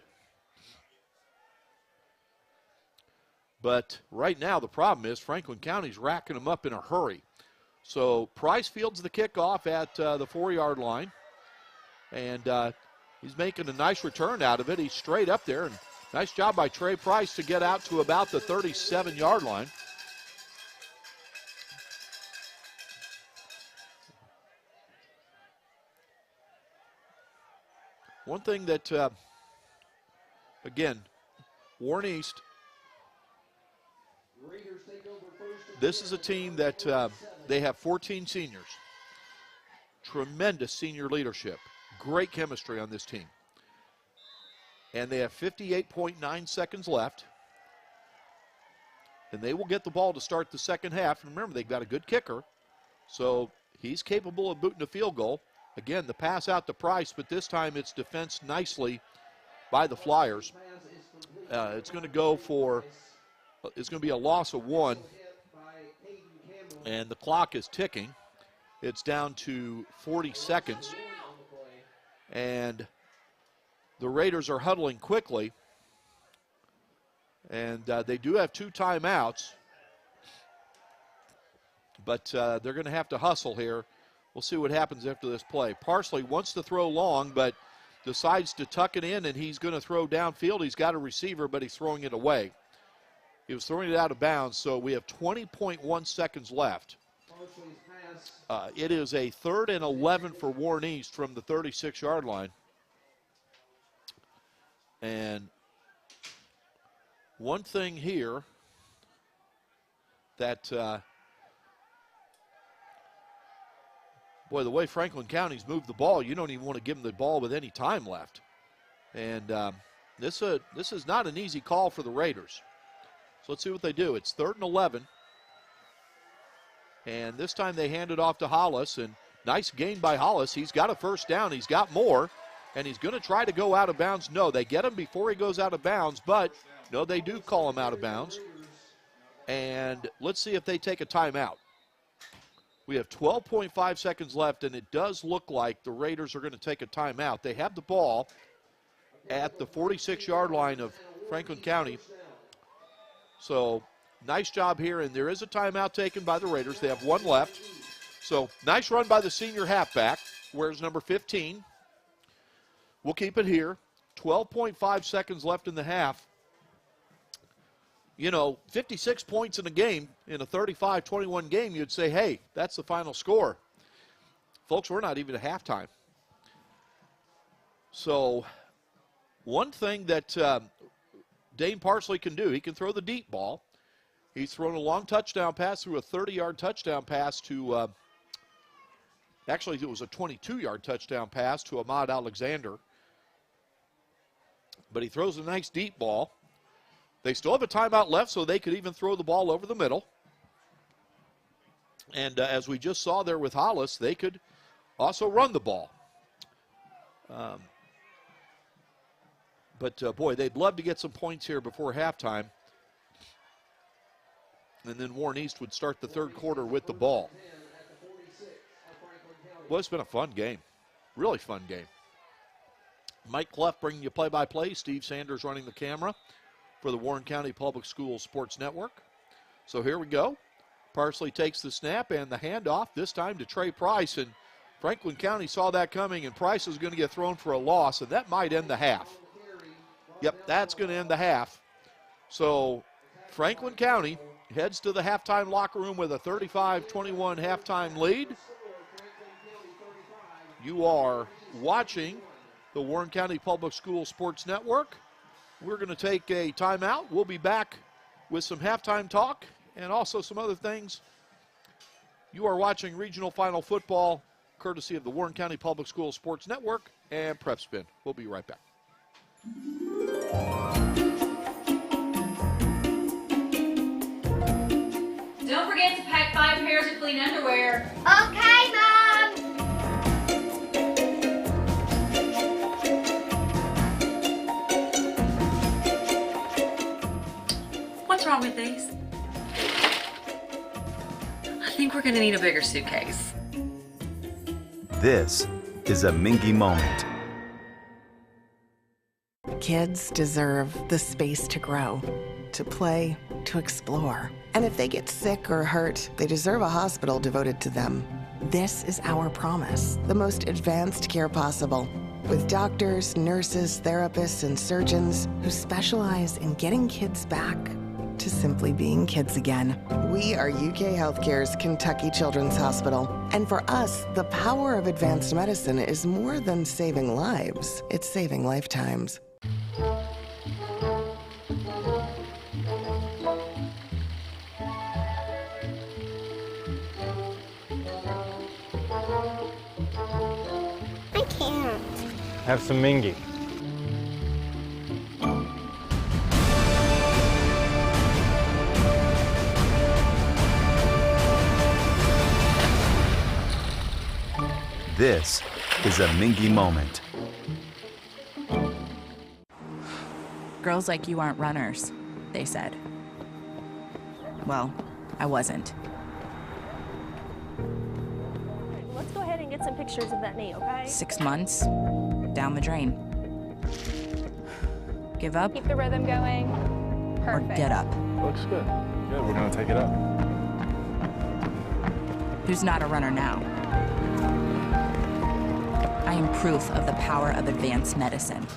But right now the problem is Franklin County's racking them up in a hurry. So Price fields the kickoff at the 4-yard line. And he's making a nice return out of it. He's straight up there. And nice job by Trey Price to get out to about the 37-yard line. One thing that, again, Warren East, this is a team that they have 14 seniors. Tremendous senior leadership. Great chemistry on this team. And they have 58.9 seconds left. And they will get the ball to start the second half. And remember, they've got a good kicker. So he's capable of booting a field goal. Again, the pass out to Price, but this time it's defensed nicely by the Flyers. It's going to go for, it's going to be a loss of 1, and the clock is ticking. It's down to 40 seconds, and the Raiders are huddling quickly, and they do have 2 timeouts, but they're going to have to hustle here. We'll see what happens after this play. Parsley wants to throw long, but decides to tuck it in, and he's going to throw downfield. He's got a receiver, but he's throwing it away. He was throwing it out of bounds, so we have 20.1 seconds left. It is a 3rd and 11 for Warren East from the 36-yard line. And one thing here that, boy, the way Franklin County's moved the ball, you don't even want to give them the ball with any time left. And this is not an easy call for the Raiders. So let's see what they do. It's 3rd and 11. And this time they hand it off to Hollis, and nice gain by Hollis. He's got a first down. He's got more, and he's going to try to go out of bounds. No, they get him before he goes out of bounds, but no, they do call him out of bounds. And let's see if they take a timeout. We have 12.5 seconds left, and it does look like the Raiders are going to take a timeout. They have the ball at the 46-yard line of Franklin County. So nice job here, and there is a timeout taken by the Raiders. They have 1 left. So nice run by the senior halfback. Where's number 15? We'll keep it here. 12.5 seconds left in the half. You know, 56 points in a game, in a 35-21 game, you'd say, hey, that's the final score. Folks, we're not even at halftime. So one thing that Dane Parsley can do, he can throw the deep ball. He's thrown a long touchdown pass through a 30-yard touchdown pass to, actually it was a 22-yard touchdown pass to Ahmad Alexander. But he throws a nice deep ball. They still have a timeout left, so they could even throw the ball over the middle. And as we just saw there with Hollis, they could also run the ball. But boy, they'd love to get some points here before halftime. And then Warren East would start the 3rd quarter with the ball. Well, it's been a fun game. Really fun game. Mike Clough bringing you play-by-play. Steve Sanders running the camera for the Warren County Public Schools Sports Network. So here we go. Parsley takes the snap and the handoff, this time to Trey Price. And Franklin County saw that coming, and Price is going to get thrown for a loss, and that might end the half. Yep, that's going to end the half. So Franklin County heads to the halftime locker room with a 35-21 halftime lead. You are watching the Warren County Public Schools Sports Network. We're going to take a timeout. We'll be back with some halftime talk and also some other things. You are watching Regional Final Football, courtesy of the Warren County Public Schools Sports Network and PrepSpin. We'll be right back. Don't forget to pack 5 pairs of clean underwear. Okay, Mom. What's wrong with these? I think we're gonna need a bigger suitcase. This is a Mingy moment. Kids deserve the space to grow, to play, to explore. And if they get sick or hurt, they deserve a hospital devoted to them. This is our promise, the most advanced care possible, with doctors, nurses, therapists, and surgeons who specialize in getting kids back to simply being kids again. We are UK Healthcare's Kentucky Children's Hospital. And for us, the power of advanced medicine is more than saving lives. It's saving lifetimes. I can't. Have some Mingy. This is a Mingy moment. Girls like you aren't runners, they said. Well, I wasn't. Let's go ahead and get some pictures of that knee, okay? 6 months, down the drain. Give up Keep the rhythm going. or Perfect. get up. Looks good. Good, we're gonna take it up. Who's not a runner now? I am proof of the power of advanced medicine.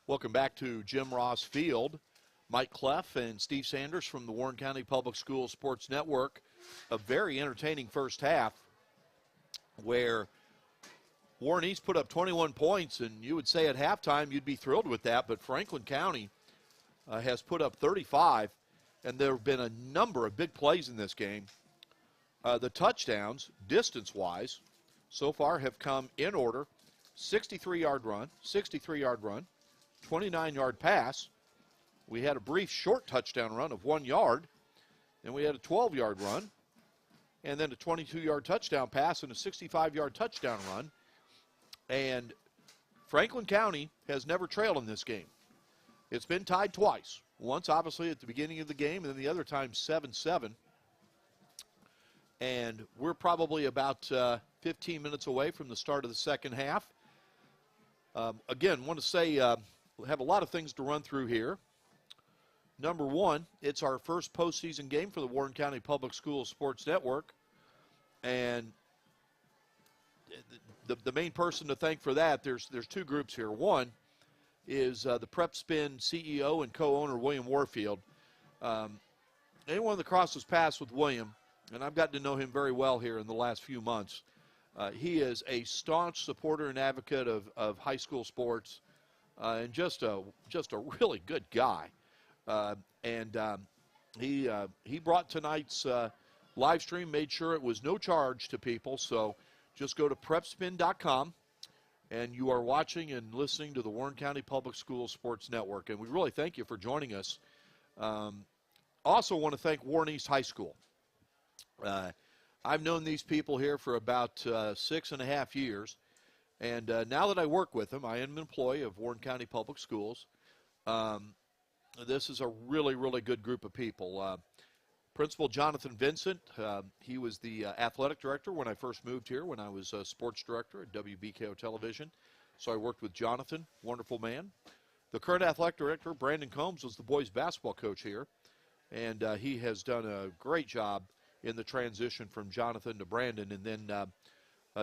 Welcome back to Jim Ross Field. Mike Cleff and Steve Sanders from the Warren County Public Schools Sports Network. A very entertaining first half where Warren East put up 21 points, and you would say at halftime you'd be thrilled with that, but Franklin County has put up 35, and there have been a number of big plays in this game. The touchdowns, distance-wise, so far have come in order. 63-yard run, 29-yard pass. We had a brief short touchdown run of 1 yard, and we had a 12-yard run, and then a 22-yard touchdown pass and a 65-yard touchdown run. And Franklin County has never trailed in this game. It's been tied twice. Once, obviously, at the beginning of the game, and then the other time 7-7. And we're probably about 15 minutes away from the start of the second half. Again, want to say we have a lot of things to run through here. Number one, it's our first postseason game for the Warren County Public Schools Sports Network. And the main person to thank for that, there's two groups here. One is the PrepSpin CEO and co-owner, William Warfield. Anyone that crosses paths with William, and I've gotten to know him very well here in the last few months, he is a staunch supporter and advocate of high school sports, and just a really good guy. He brought tonight's live stream, made sure it was no charge to people, so just go to PrepSpin.com, and you are watching and listening to the Warren County Public Schools Sports Network, and we really thank you for joining us. Also want to thank Warren East High School. I've known these people here for about 6.5 years, and now that I work with them, I am an employee of Warren County Public Schools. This is a really, really good group of people. Principal Jonathan Vincent, he was the athletic director when I first moved here, when I was sports director at WBKO Television. So I worked with Jonathan, wonderful man. The current athletic director, Brandon Combs, was the boys basketball coach here, and he has done a great job in the transition from Jonathan to Brandon. And then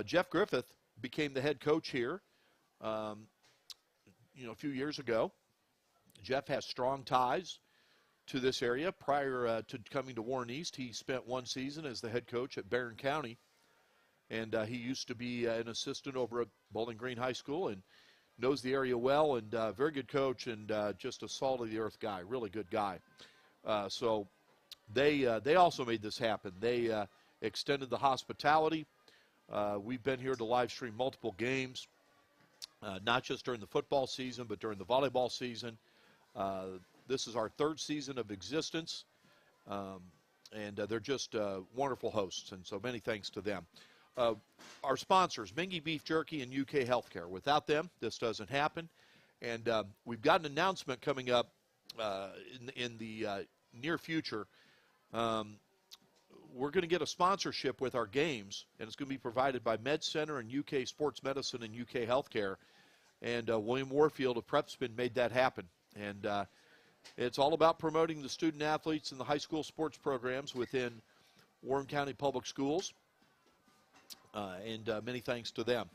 Jeff Griffith became the head coach here, a few years ago. Jeff has strong ties to this area. Prior to coming to Warren East, he spent one season as the head coach at Barron County, and he used to be an assistant over at Bowling Green High School and knows the area well, and very good coach, and just a salt-of-the-earth guy, really good guy. So they also made this happen. They extended the hospitality. We've been here to live stream multiple games, not just during the football season, but during the volleyball season. This is our third season of existence, and they're just wonderful hosts, and so many thanks to them. Our sponsors, Mingy Beef Jerky and UK Healthcare. Without them, this doesn't happen. And we've got an announcement coming up in the near future. We're going to get a sponsorship with our games, and it's going to be provided by Med Center and UK Sports Medicine and UK Healthcare. And William Warfield of PrepSpin made that happen. And it's all about promoting the student athletes and the high school sports programs within Warren County Public Schools. And many thanks to them.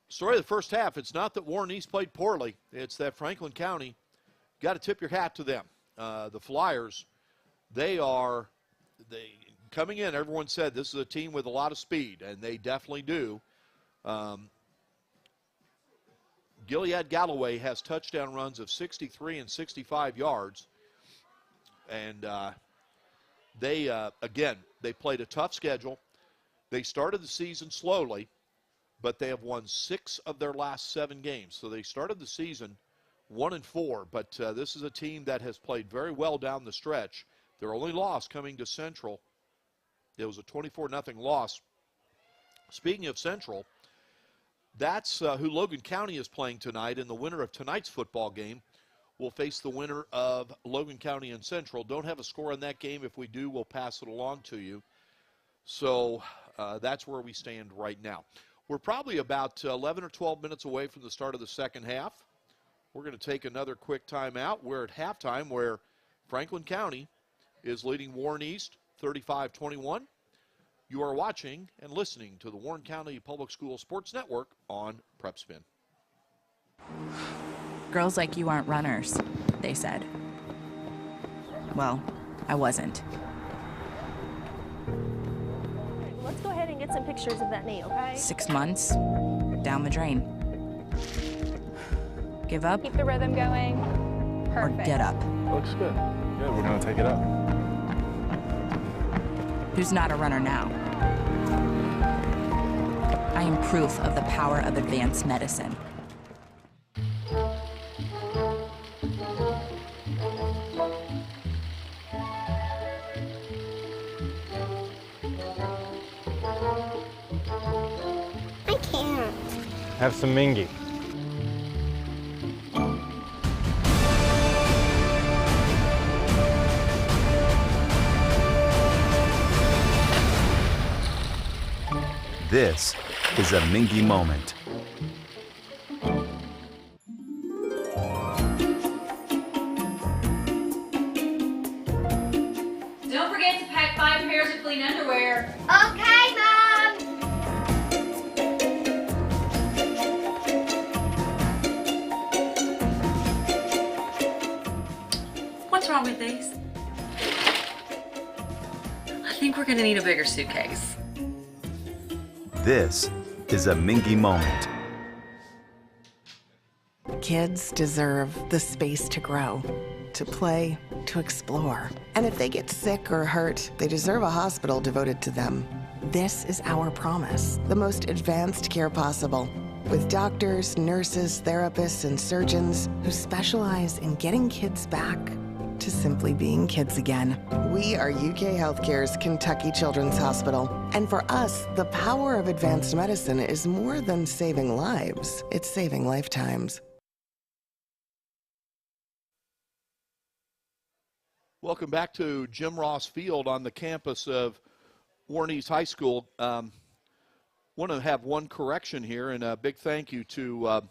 Story of the first half, it's not that Warren East played poorly. It's that Franklin County, got to tip your hat to them. The Flyers, they coming in, everyone said this is a team with a lot of speed, and they definitely do. Gilead Galloway has touchdown runs of 63 and 65 yards. And they played a tough schedule. They started the season slowly, but they have won 6 of their last 7 games. So they started the season 1-4, but this is a team that has played very well down the stretch. Their only loss coming to Central, it was a 24-0 loss Speaking of Central, that's who Logan County is playing tonight, and the winner of tonight's football game will face the winner of Logan County and Central. Don't have a score on that game. If we do, we'll pass it along to you. So that's where we stand right now. We're probably about 11 or 12 minutes away from the start of the second half. We're going to take another quick timeout. We're at halftime where Franklin County is leading Warren East 35-21. You are watching and listening to the Warren County Public School Sports Network on PrepSpin. Girls like you aren't runners, they said. Well, I wasn't. Let's go ahead and get some pictures of that knee, okay? 6 months, down the drain. Give up Keep the rhythm going. or Perfect. get up. Looks good. Good, we're gonna take it up. Who's not a runner now? I am proof of the power of advanced medicine. I can't. Have some mingy. This is a Mingy moment. Don't forget to pack 5 pairs of clean underwear. Okay, Mom. What's wrong with these? I think we're gonna need a bigger suitcase. This is a Mingy moment. Kids deserve the space to grow, to play, to explore. And if they get sick or hurt, they deserve a hospital devoted to them. This is our promise, the most advanced care possible, with doctors, nurses, therapists, and surgeons who specialize in getting kids back to simply being kids again. We are UK Healthcare's Kentucky Children's Hospital. And for us, the power of advanced medicine is more than saving lives, it's saving lifetimes. Welcome back to Jim Ross Field on the campus of Warren East High School. Want to have one correction here, and a big thank you to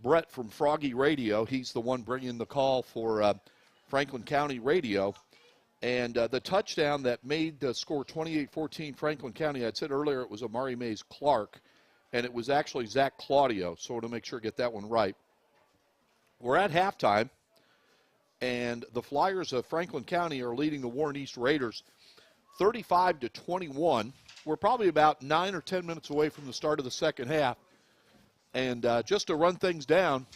Brett from Froggy Radio. He's the one bringing the call for Franklin County Radio. And the touchdown that made the score 28-14 Franklin County, I said earlier it was Amari Mays Clark, and it was actually Zach Claudio, so to make sure I get that one right. We're at halftime, and the Flyers of Franklin County are leading the Warren East Raiders 35-21. We're probably about 9 or 10 minutes away from the start of the second half. And just to run things down,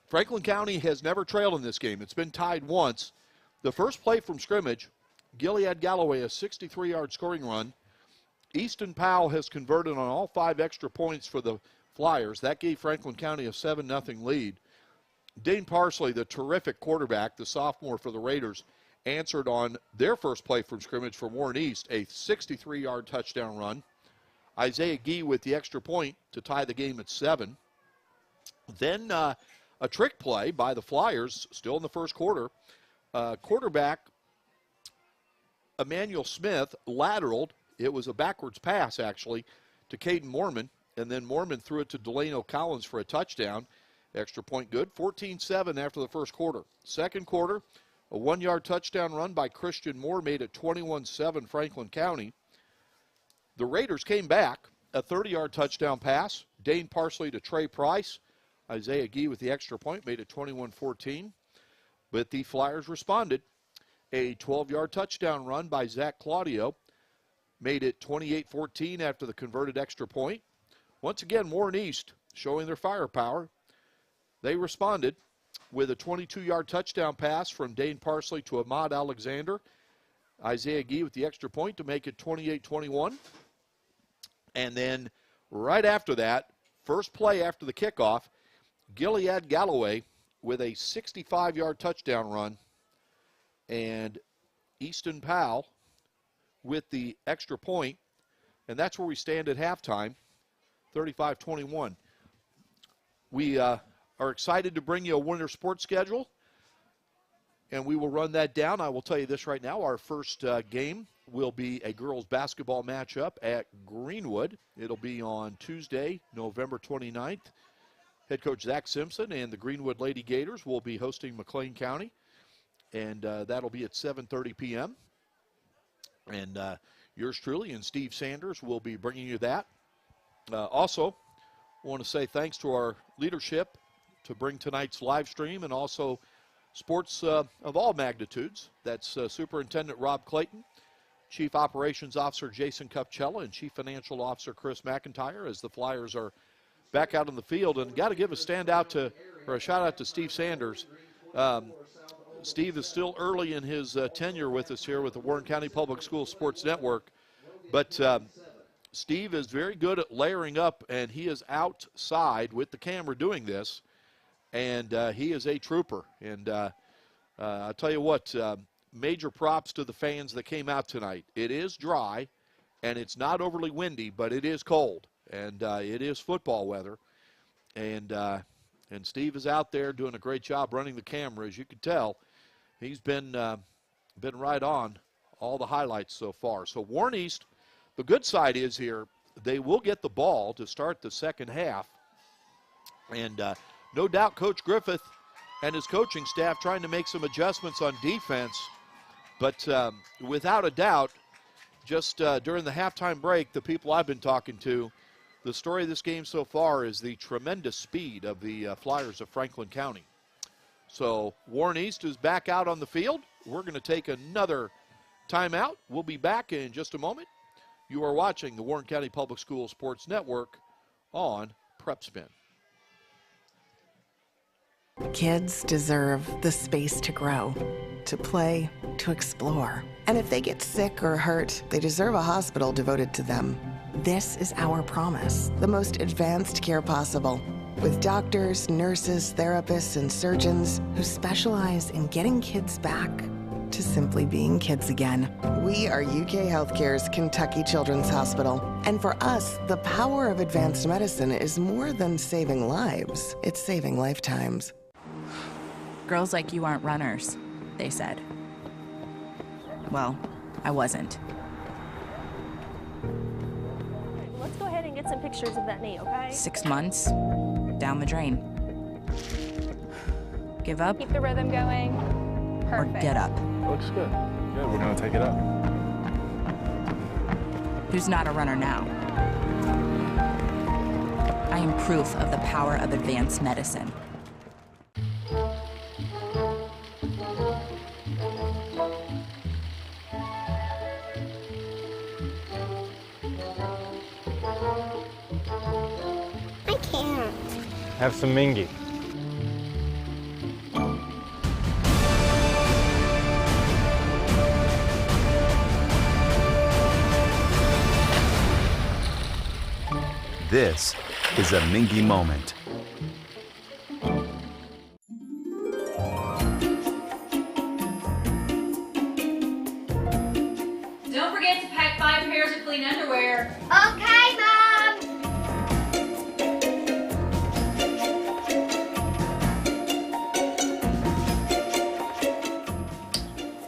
Franklin County has never trailed in this game. It's been tied once. The first play from scrimmage, Gilead Galloway, a 63-yard scoring run. Easton Powell has converted on all 5 extra points for the Flyers. That gave Franklin County a 7-0 lead. Dane Parsley, the terrific quarterback, the sophomore for the Raiders, answered on their first play from scrimmage from Warren East, a 63-yard touchdown run. Isaiah Gee with the extra point to tie the game at 7. Then a trick play by the Flyers, still in the first quarter. Quarterback Emmanuel Smith lateraled. It was a backwards pass, actually, to Caden Mormon, and then Mormon threw it to Delano Collins for a touchdown. Extra point good. 14-7 after the first quarter. Second quarter, a 1-yard touchdown run by Christian Moore made it 21-7 Franklin County. The Raiders came back. A 30-yard touchdown pass. Dane Parsley to Trey Price. Isaiah Gee with the extra point made it 21-14. But the Flyers responded. A 12-yard touchdown run by Zach Claudio made it 28-14 after the converted extra point. Once again, Warren East showing their firepower. They responded with a 22-yard touchdown pass from Dane Parsley to Ahmad Alexander. Isaiah Gee with the extra point to make it 28-21. And then right after that, first play after the kickoff, Gilead Galloway with a 65-yard touchdown run. And Easton Powell with the extra point And that's where we stand at halftime, 35-21. We are excited to bring you a winter sports schedule, and we will run that down. I will tell you this right now. Our first game will be a girls basketball matchup at Greenwood. It'll be on Tuesday, November 29th. Head coach Zach Simpson and the Greenwood Lady Gators will be hosting McLean County, and that'll be at 7:30 p.m. And yours truly and Steve Sanders will be bringing you that. Also, I want to say thanks to our leadership to bring tonight's live stream and also sports of all magnitudes. That's Superintendent Rob Clayton, Chief Operations Officer Jason Cupcella, and Chief Financial Officer Chris McIntyre as the Flyers are back out in the field. And got to give a shout out to Steve Sanders. Steve is still early in his tenure with us here with the Warren County Public Schools Sports Network, but Steve is very good at layering up, and he is outside with the camera doing this, and he is a trooper. And I'll tell you what, major props to the fans that came out tonight. It is dry, and it's not overly windy, but it is cold, and it is football weather. And Steve is out there doing a great job running the camera. As you can tell, he's been right on all the highlights so far. So Warren East, the good side is here, they will get the ball to start the second half. And no doubt Coach Griffith and his coaching staff trying to make some adjustments on defense. But without a doubt, just during the halftime break, the people I've been talking to, the story of this game so far is the tremendous speed of the Flyers of Franklin County. So Warren East is back out on the field. We're going to take another timeout. We'll be back in just a moment. You are watching the Warren County Public Schools Sports Network on PrepSpin. Kids deserve the space to grow, to play, to explore. And if they get sick or hurt, they deserve a hospital devoted to them. This is our promise, the most advanced care possible, with doctors, nurses, therapists, and surgeons who specialize in getting kids back to simply being kids again. We are UK Healthcare's Kentucky Children's Hospital. And for us, the power of advanced medicine is more than saving lives. It's saving lifetimes. Girls like you aren't runners, they said. Well, I wasn't. Let's go ahead and get some pictures of that knee, okay? 6 months, down the drain. Give up Keep the rhythm going. or Perfect. get up. Looks good. Good, we're gonna take it up. Who's not a runner now? I am proof of the power of advanced medicine. I can't. Have some Mingy. This is a Mingy moment. Don't forget to pack 5 pairs of clean underwear. Okay, Mom.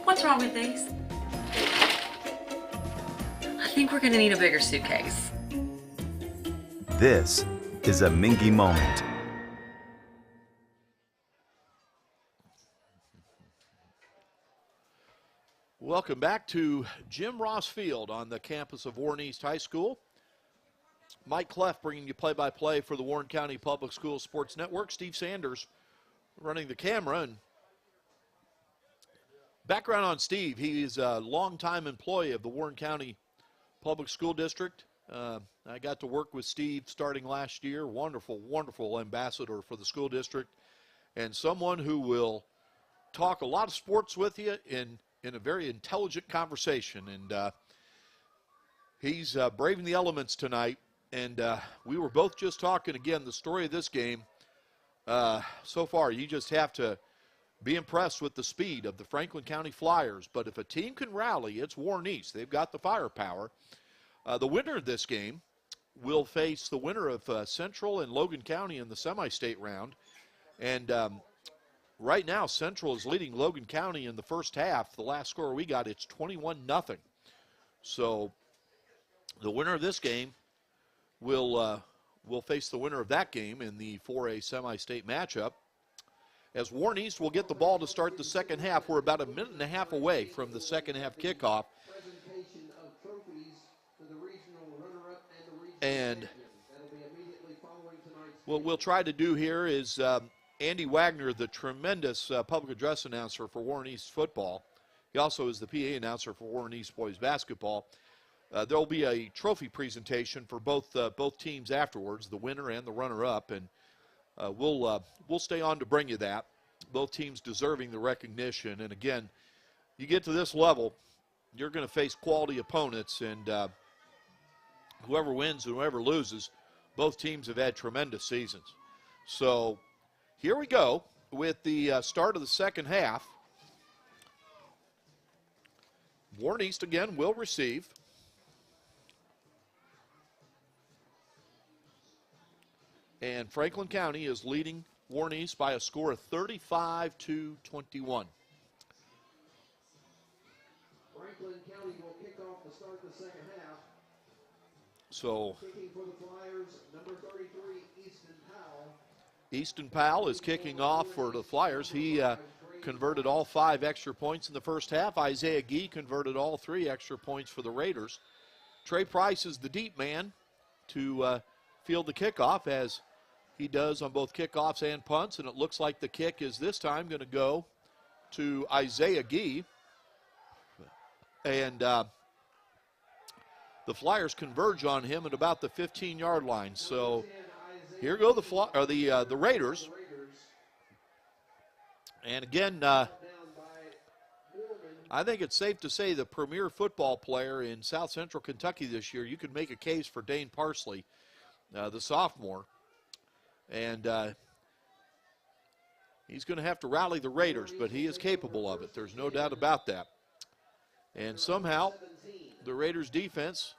What's wrong with these? I think we're gonna need a bigger suitcase. This is a Mingy moment. Welcome back to Jim Ross Field on the campus of Warren East High School. Mike Clef bringing you play-by-play for the Warren County Public Schools Sports Network. Steve Sanders running the camera. And background on Steve, he's a longtime employee of the Warren County Public School District. I got to work with Steve starting last year. Wonderful, wonderful ambassador for the school district, and someone who will talk a lot of sports with you in a very intelligent conversation. And he's braving the elements tonight. And we were both just talking, again, the story of this game. So far, you just have to be impressed with the speed of the Franklin County Flyers. But if a team can rally, it's Warren East. They've got the firepower. The winner of this game will face the winner of Central and Logan County in the semi-state round. And right now, Central is leading Logan County in the first half. The last score we got, it's 21-0. So the winner of this game will face the winner of that game in the 4A semi-state matchup. As Warren East will get the ball to start the second half, we're about a minute and a half away from the second half kickoff. And what we'll try to do here is Andy Wagner, the tremendous public address announcer for Warren East football. He also is the PA announcer for Warren East boys basketball. There will be a trophy presentation for both teams afterwards, the winner and the runner-up, and we'll stay on to bring you that. Both teams deserving the recognition. And again, you get to this level, you're going to face quality opponents, and whoever wins and whoever loses, both teams have had tremendous seasons. So here we go with the start of the second half. Warren East again will receive. And Franklin County is leading Warren East by a score of 35-21. Franklin County will kick off to start the second half. So Kicking for the Flyers, number 33, Easton Powell. Easton Powell is kicking off for the Flyers. He converted all 5 extra points in the first half. Isaiah Gee converted all 3 extra points for the Raiders. Trey Price is the deep man to field the kickoff, as he does on both kickoffs and punts, and it looks like the kick is this time going to go to Isaiah Gee. And the Flyers converge on him at about the 15-yard line. So here go the Raiders. And again, I think it's safe to say the premier football player in South Central Kentucky this year, you could make a case for Dane Parsley, the sophomore. And he's going to have to rally the Raiders, but he is capable of it. There's no doubt about that. And somehow the Raiders defense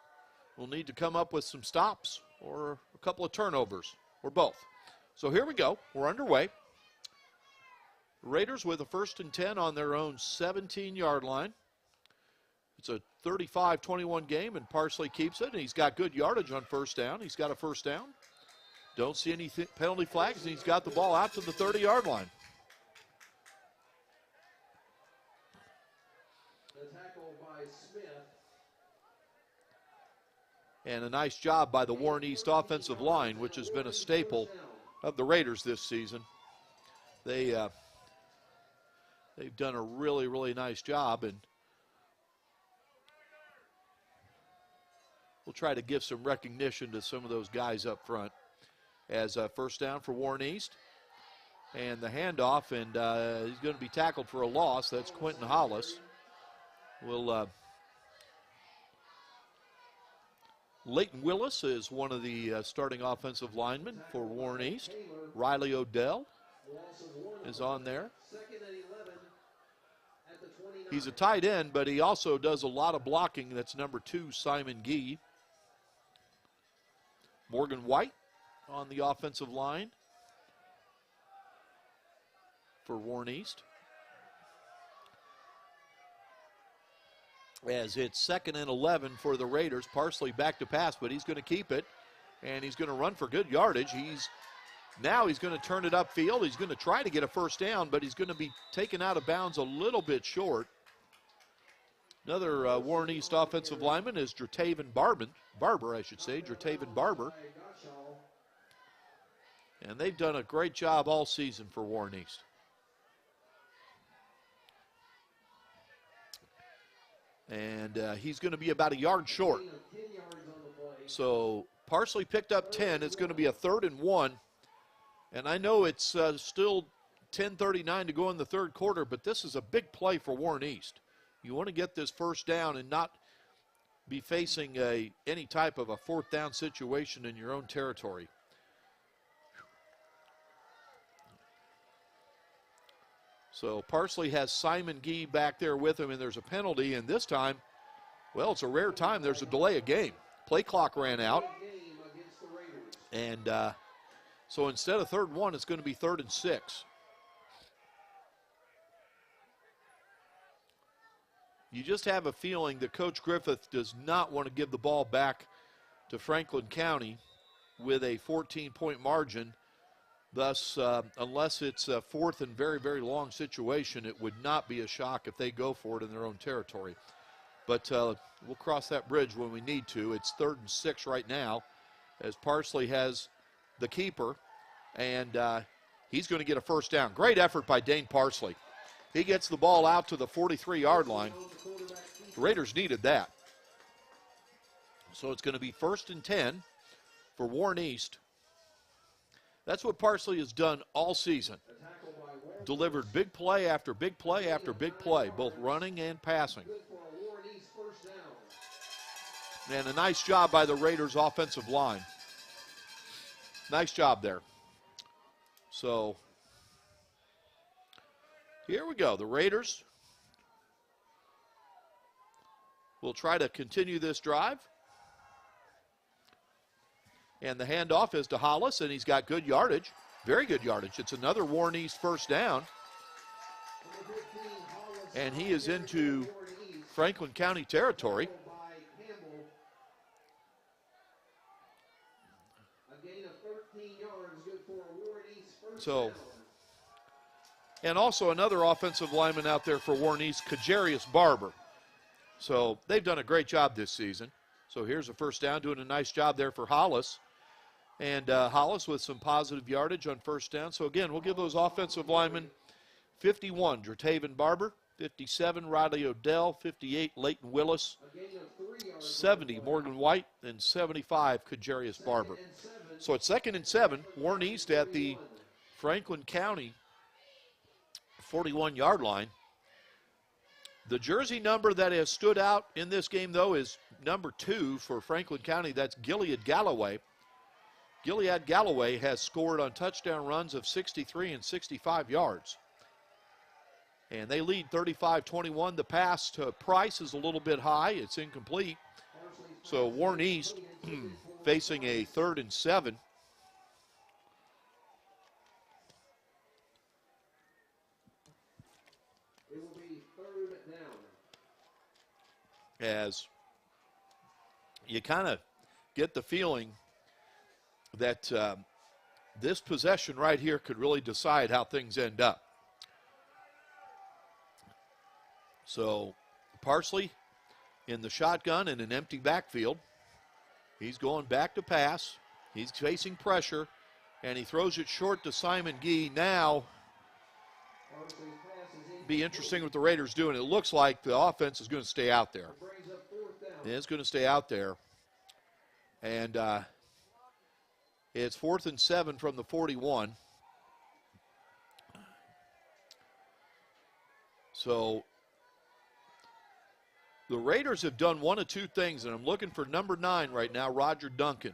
will need to come up with some stops or a couple of turnovers or both. So here we go. We're underway. Raiders with a 1st and 10 on their own 17-yard line. It's a 35-21 game, and Parsley keeps it, and he's got good yardage on first down. He's got a first down. Don't see any penalty flags, and he's got the ball out to the 30-yard line. The tackle by Smith. And a nice job by the Warren East offensive line, which has been a staple of the Raiders this season. They've done a really, really nice job, and we'll try to give some recognition to some of those guys up front. As a first down for Warren East. And the handoff, and he's going to be tackled for a loss. That's Quentin Hollis. Leighton Willis is one of the starting offensive linemen for Warren East. Riley Odell is on there. He's a tight end, but he also does a lot of blocking. That's number 2, Simon Gee. Morgan White on the offensive line for Warren East. As it's 2nd and 11 for the Raiders. Parsley back to pass, but he's going to keep it, and he's going to run for good yardage. Now he's going to turn it upfield. He's going to try to get a first down, but he's going to be taken out of bounds a little bit short. Another Warren East offensive lineman is Jertaven Barber, Jertaven Barber. And they've done a great job all season for Warren East. And he's going to be about a yard short. So Parsley picked up 10. It's going to be a 3rd and 1. And I know it's still 10:39 to go in the third quarter, but this is a big play for Warren East. You want to get this first down and not be facing any type of a 4th down situation in your own territory. So Parsley has Simon Gee back there with him, and there's a penalty, and this time, well, it's a rare time. There's a delay of game. Play clock ran out. And so instead of 3rd and 1, it's going to be 3rd and 6. You just have a feeling that Coach Griffith does not want to give the ball back to Franklin County with a 14-point margin. Thus, unless it's a 4th and very, very long situation, it would not be a shock if they go for it in their own territory. But we'll cross that bridge when we need to. It's 3rd and 6 right now as Parsley has the keeper, and he's going to get a first down. Great effort by Dane Parsley. He gets the ball out to the 43-yard line. The Raiders needed that. So it's going to be 1st and 10 for Warren East. That's what Parsley has done all season. Delivered big play after big play after big play, both running and passing. And a nice job by the Raiders' offensive line. Nice job there. So here we go. The Raiders will try to continue this drive. And the handoff is to Hollis, and he's got good yardage. Very good yardage. It's another Warren East first down. And he is into Franklin County territory. So, and also another offensive lineman out there for Warren East, Kajarius Barber. So they've done a great job this season. So here's a first down, doing a nice job there for Hollis. And Hollis with some positive yardage on first down. So again, we'll give those offensive linemen 51, Drataven Barber, 57, Riley Odell, 58, Leighton Willis, 70, Morgan White, and 75, Kajarius Barber. So it's 2nd and 7, Warren East at the Franklin County 41-yard line. The jersey number that has stood out in this game, though, is number 2 for Franklin County. That's Gilead Galloway. Gilead Galloway has scored on touchdown runs of 63 and 65 yards. And they lead 35-21. The pass to Price is a little bit high. It's incomplete. So Warren East facing a 3rd and 7. It will be 3rd down. As you kind of get the feeling that this possession right here could really decide how things end up. So Parsley in the shotgun in an empty backfield. He's going back to pass. He's facing pressure, and he throws it short to Simon Gee. Now, be interesting what the Raiders do, and it looks like the offense is going to stay out there. It's going to stay out there. And it's 4th and 7 from the 41. So the Raiders have done one of two things, and I'm looking for number 9 right now, Roger Duncan.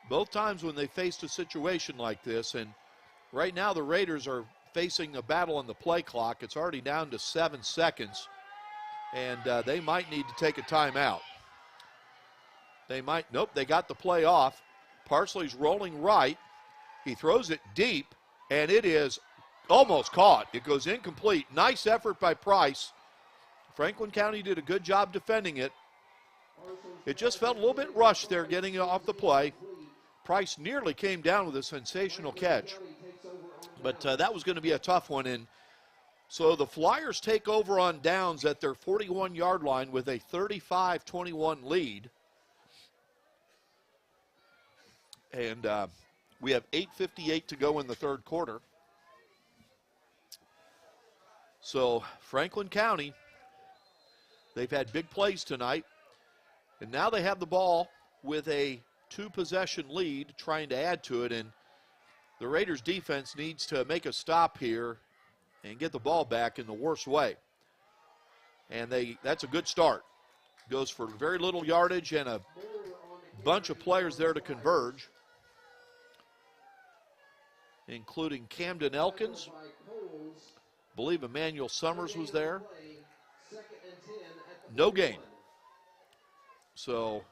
Both times when they faced a situation like this, and right now the Raiders are facing a battle on the play clock. It's already down to 7 seconds, and they might need to take a timeout. They might, nope, they got the play off. Parsley's rolling right. He throws it deep, and it is almost caught. It goes incomplete. Nice effort by Price. Franklin County did a good job defending it. It just felt a little bit rushed there getting it off the play. Price nearly came down with a sensational catch. But that was going to be a tough one. And so the Flyers take over on downs at their 41-yard line with a 35-21 lead. And we have 8:58 to go in the third quarter. So Franklin County, they've had big plays tonight. And now they have the ball with a 2-possession lead, trying to add to it. And the Raiders defense needs to make a stop here and get the ball back in the worst way. And that's a good start. Goes for very little yardage and a bunch of players there to converge, including Camden Elkins. I believe Emmanuel Summers was there. No gain. So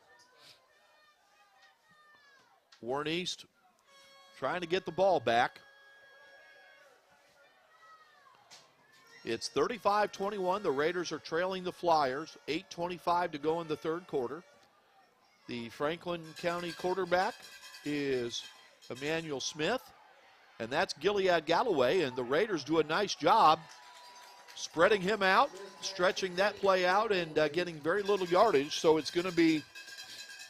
Warren East trying to get the ball back. It's 35-21. The Raiders are trailing the Flyers. 8:25 to go in the third quarter. The Franklin County quarterback is Emmanuel Smith, and that's Gilead Galloway, and the Raiders do a nice job spreading him out, stretching that play out, and getting very little yardage, so it's going to be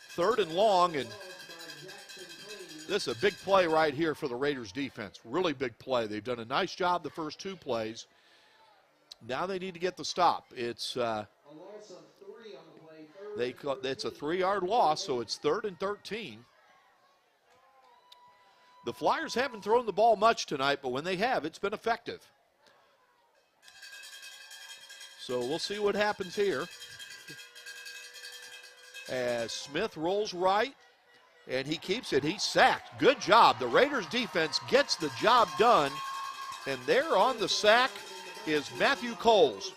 third and long, and this is a big play right here for the Raiders defense. Really big play. They've done a nice job the first two plays. Now they need to get the stop. It's it's a 3-yard loss, so it's 3rd and 13. The Flyers haven't thrown the ball much tonight, but when they have, it's been effective. So we'll see what happens here. As Smith rolls right, and he keeps it. He's sacked. Good job. The Raiders defense gets the job done, and there on the sack is Matthew Coles.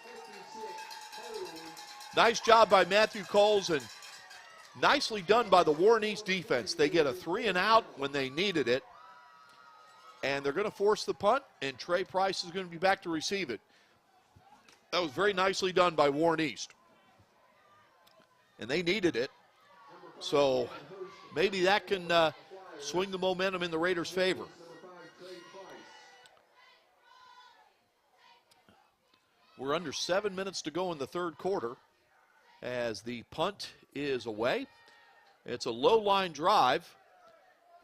Nice job by Matthew Coles, and nicely done by the Warren East defense. They get a 3-and-out when they needed it, and they're going to force the punt, and Trey Price is going to be back to receive it. That was very nicely done by Warren East, and they needed it, so maybe that can swing the momentum in the Raiders' favor. We're under 7 minutes to go in the third quarter as the punt is away. It's a low-line drive,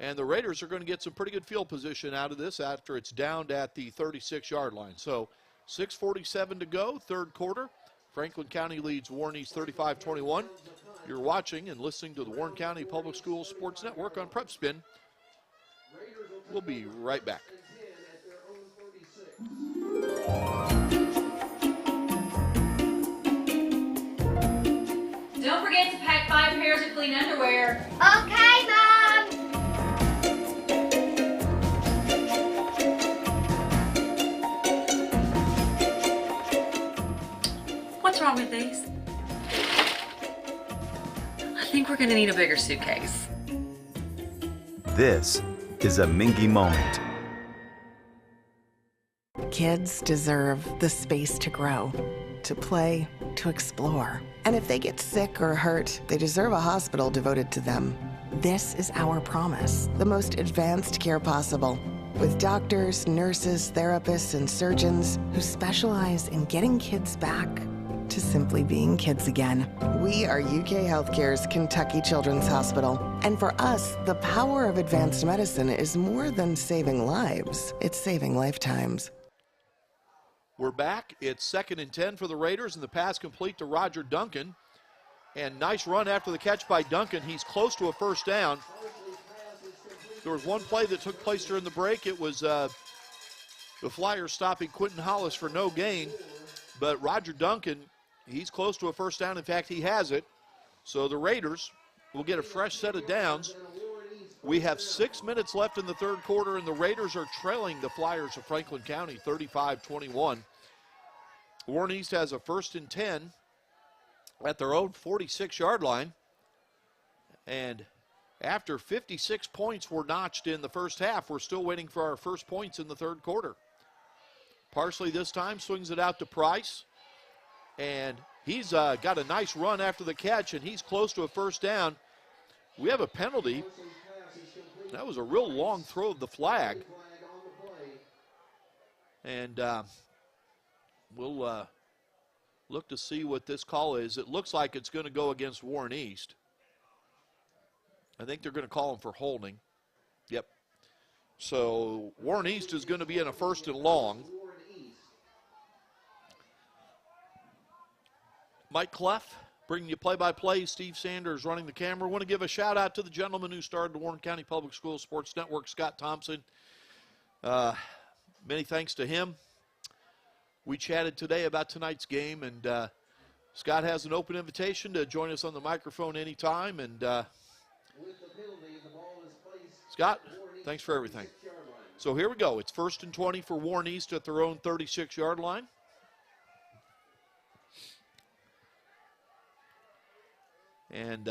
and the Raiders are going to get some pretty good field position out of this after it's downed at the 36-yard line. So 6:47 to go, third quarter. Franklin County leads Warren East 35-21. You're watching and listening to the Warren County Public Schools Sports Network on PrepSpin. We'll be right back. Don't forget to pack 5 pairs of clean underwear. Okay, Mom. What's wrong with these? I think we're gonna need a bigger suitcase. This is a Mingy moment. Kids deserve the space to grow, to play, to explore. And if they get sick or hurt, they deserve a hospital devoted to them. This is our promise, the most advanced care possible, with doctors, nurses, therapists, and surgeons who specialize in getting kids back to simply being kids again. We are UK Healthcare's Kentucky Children's Hospital. And for us, the power of advanced medicine is more than saving lives. It's saving lifetimes. We're back. It's 2nd and 10 for the Raiders, and the pass complete to Roger Duncan. And nice run after the catch by Duncan. He's close to a first down. There was one play that took place during the break. It was the Flyers stopping Quentin Hollis for no gain. But Roger Duncan, he's close to a first down. In fact, he has it. So the Raiders will get a fresh set of downs. We have 6 minutes left in the third quarter, and the Raiders are trailing the Flyers of Franklin County 35-21. Warren East has a 1st and 10 at their own 46-yard line. And after 56 points were notched in the first half, we're still waiting for our first points in the third quarter. Parsley this time swings it out to Price, and he's got a nice run after the catch, and he's close to a first down. We have a penalty. That was a real long throw of the flag. And we'll look to see what this call is. It looks like it's going to go against Warren East. I think they're going to call him for holding. Yep. So Warren East is going to be in a 1st and long. Mike Cleff bringing you play-by-play. Steve Sanders running the camera. I want to give a shout-out to the gentleman who started the Warren County Public Schools Sports Network, Scott Thompson. Many thanks to him. We chatted today about tonight's game, and Scott has an open invitation to join us on the microphone anytime. And Scott, thanks for everything. So here we go. It's 1st and 20 for Warren East at their own 36-yard line. And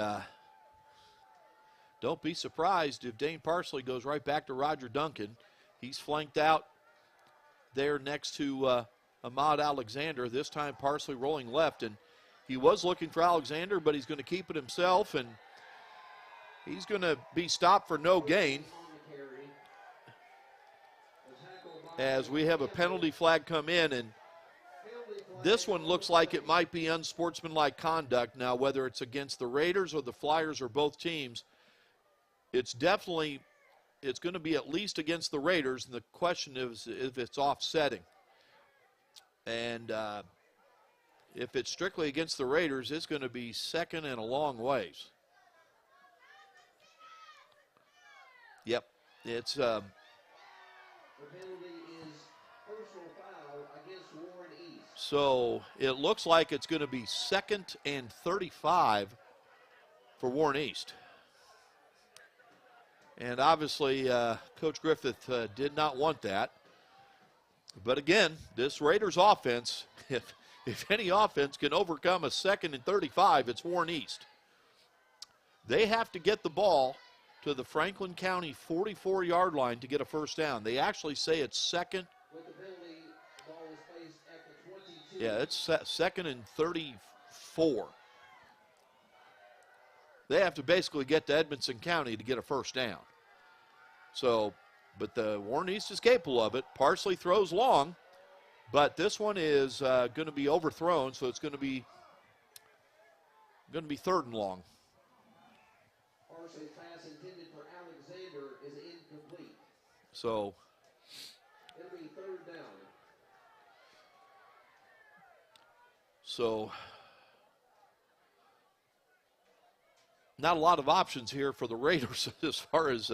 don't be surprised if Dane Parsley goes right back to Roger Duncan. He's flanked out there next to Ahmad Alexander. This time Parsley rolling left, and he was looking for Alexander, but he's going to keep it himself, and he's going to be stopped for no gain as we have a penalty flag come in, and this one looks like it might be unsportsmanlike conduct. Now, whether it's against the Raiders or the Flyers or both teams, it's going to be at least against the Raiders, and the question is if it's offsetting. And if it's strictly against the Raiders, it's going to be second and a long ways. Yep, it's The penalty is personal foul against Warren East. so it looks like it's going to be 2nd and 35 for Warren East. And obviously, Coach Griffith did not want that. But again, this Raiders offense, if any offense can overcome a 2nd and 35, it's Warren East. They have to get the ball to the Franklin County 44-yard line to get a first down. They actually say it's second. With the penalty, the ball is placed at the 22. Yeah, it's 2nd and 34. They have to basically get to Edmonson County to get a first down. So, but the Warren East is capable of it. Parsley throws long, but this one is going to be overthrown, so it's going to be 3rd and long. Parsley's pass intended for Alexander is incomplete. So It'll be 3rd down. So not a lot of options here for the Raiders as far as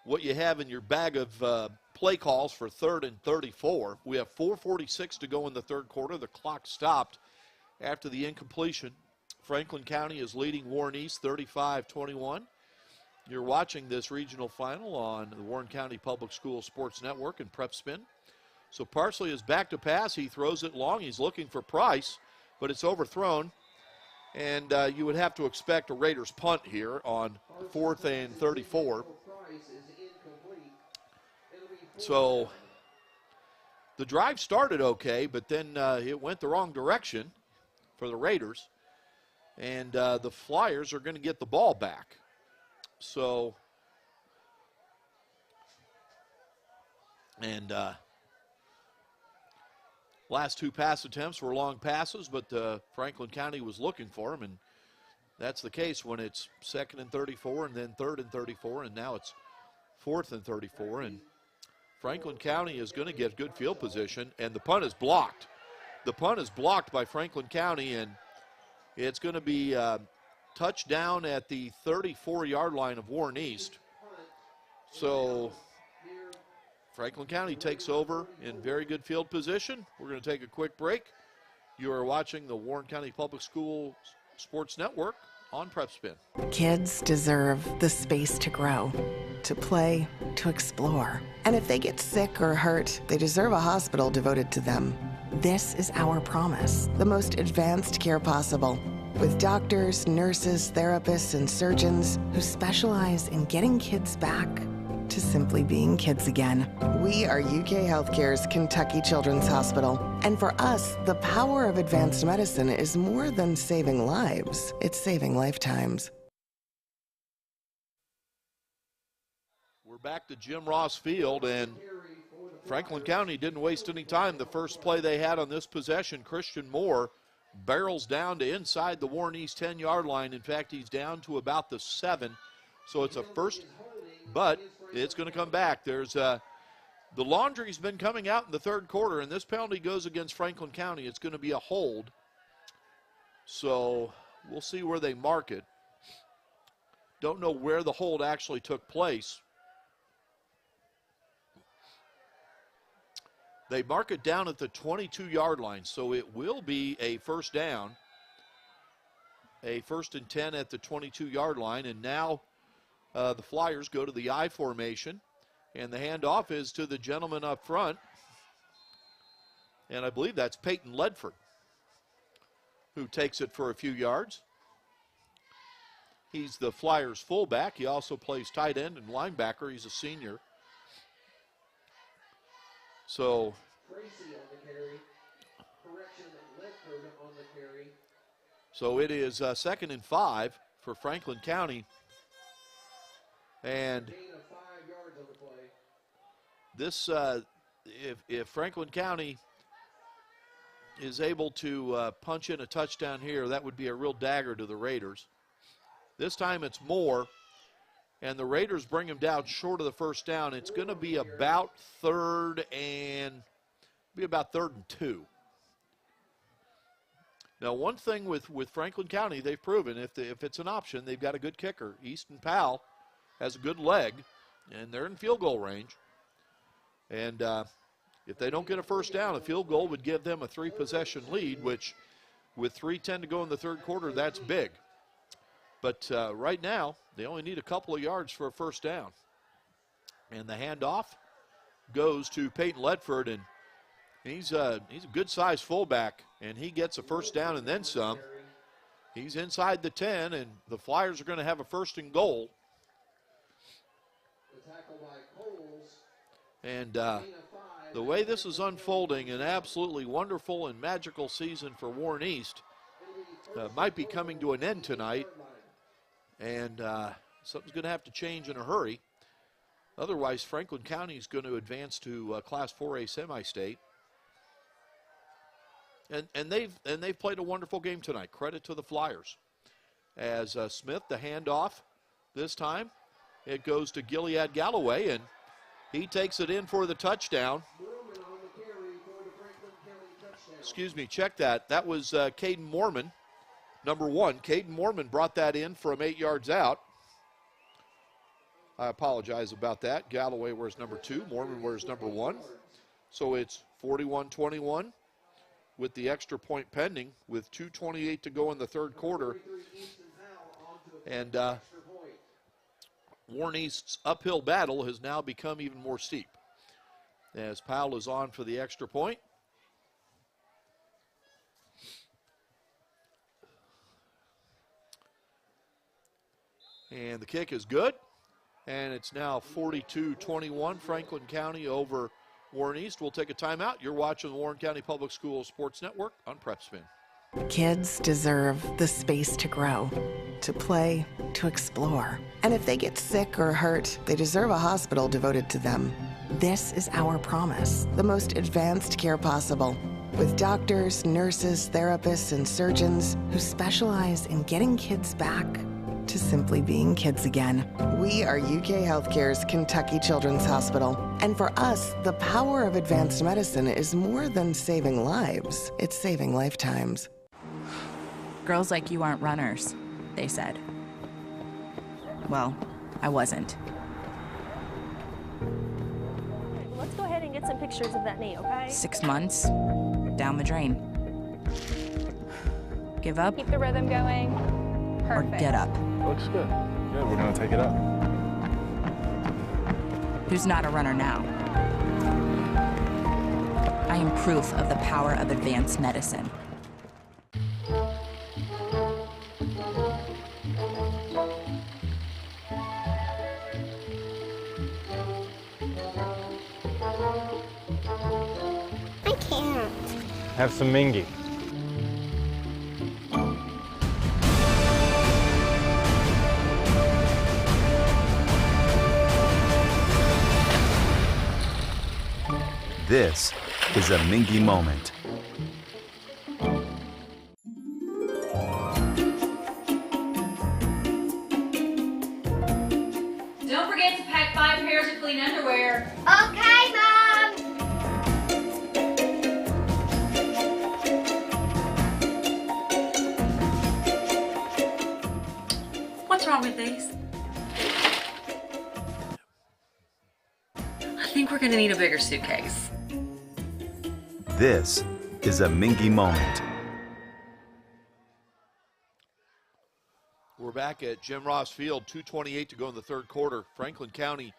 what you have in your bag of play calls for 3rd and 34. We have 4:46 to go in the 3rd quarter. The clock stopped after the incompletion. Franklin County is leading Warren East 35-21. You're watching this regional final on the Warren County Public Schools Sports Network and PrepSpin. So Parsley is back to pass. He throws it long. He's looking for Price, but it's overthrown. And you would have to expect a Raiders punt here on 4th and 34. So the drive started okay, but then it went the wrong direction for the Raiders. And the Flyers are going to get the ball back. So, and last 2 pass attempts were long passes, but Franklin County was looking for them, and that's the case when it's 2nd and 34 and then 3rd and 34, and now it's 4th and 34, and Franklin County is going to get good field position, and the punt is blocked. The punt is blocked by Franklin County, and it's going to be touchdown at the 34-yard line of Warren East. So Franklin County takes over in very good field position. We're going to take a quick break. You are watching the Warren County Public Schools Sports Network on PrepSpin. Kids deserve the space to grow, to play, to explore. And if they get sick or hurt, they deserve a hospital devoted to them. This is our promise, the most advanced care possible, with doctors, nurses, therapists, and surgeons who specialize in getting kids back to simply being kids again. We are UK Healthcare's Kentucky Children's Hospital. And for us, the power of advanced medicine is more than saving lives. It's saving lifetimes. We're back to Jim Ross Field, and Franklin County didn't waste any time. The first play they had on this possession, Christian Moore barrels down to inside the Warren East 10-yard line. In fact, he's down to about the 7. So it's a first, but it's going to come back. There's the laundry's been coming out in the 3rd quarter, and this penalty goes against Franklin County. It's going to be a hold. So we'll see where they mark it. Don't know where the hold actually took place. They mark it down at the 22-yard line, so it will be a first down, a 1st and 10 at the 22-yard line, and now the Flyers go to the I formation, and the handoff is to the gentleman up front, and I believe that's Peyton Ledford, who takes it for a few yards. He's the Flyers fullback. He also plays tight end and linebacker. He's a senior. So Tracy on the carry. Correction, Ledford on the carry. So it is 2nd and 5 for Franklin County. And Gain of 5 yards on the play. this, if Franklin County is able to punch in a touchdown here, that would be a real dagger to the Raiders. This time it's more, and the Raiders bring him down short of the first down. It's going to be about 3rd and 2. Now, one thing with Franklin County, they've proven if it's an option, they've got a good kicker. Easton Powell has a good leg, and they're in field goal range. And if they don't get a first down, a field goal would give them a 3-possession lead, which with 3:10 to go in the third quarter, that's big. But right now, they only need a couple of yards for a first down. And the handoff goes to Peyton Ledford, and he's a good-sized fullback, and he gets a first down and then some. He's inside the 10, and the Flyers are going to have a 1st and goal. The tackle by Coles. And the way this is unfolding, an absolutely wonderful and magical season for Warren East might be coming to an end tonight. And something's going to have to change in a hurry. Otherwise, Franklin County is going to advance to Class 4A semi-state. And they've played a wonderful game tonight. Credit to the Flyers. As Smith, the handoff this time, it goes to Gilead Galloway, and he takes it in for the touchdown. Excuse me, check that. That was Caden Mormon, number 1. Caden Mormon brought that in from 8 yards out. I apologize about that. Galloway wears number 2. Mormon wears number 1. So it's 41-21 with the extra point pending with 2:28 to go in the third quarter. And Warren East's uphill battle has now become even more steep as Powell is on for the extra point. And the kick is good. And it's now 42-21, Franklin County over Warren East. We'll take a timeout. You're watching the Warren County Public Schools Sports Network on PrepSpin. Kids deserve the space to grow, to play, to explore. And if they get sick or hurt, they deserve a hospital devoted to them. This is our promise, the most advanced care possible, with doctors, nurses, therapists, and surgeons who specialize in getting kids back to simply being kids again. We are UK Healthcare's Kentucky Children's Hospital. And for us, the power of advanced medicine is more than saving lives. It's saving lifetimes. Girls like you aren't runners, they said. Well, I wasn't. Let's go ahead and get some pictures of that knee, okay? 6 months, down the drain. Give up Keep the rhythm going. Perfect. or get up. Looks good. Good, we're gonna take it up. Who's not a runner now? I am proof of the power of advanced medicine. I can't. Have some Mingy. This is a Mingy moment. Don't forget to pack 5 pairs of clean underwear. Okay, Mom. What's wrong with these? I think we're gonna need a bigger suitcase. This is a Mingy moment. We're back at Jim Ross Field, 2:28 to go in the third quarter. Franklin County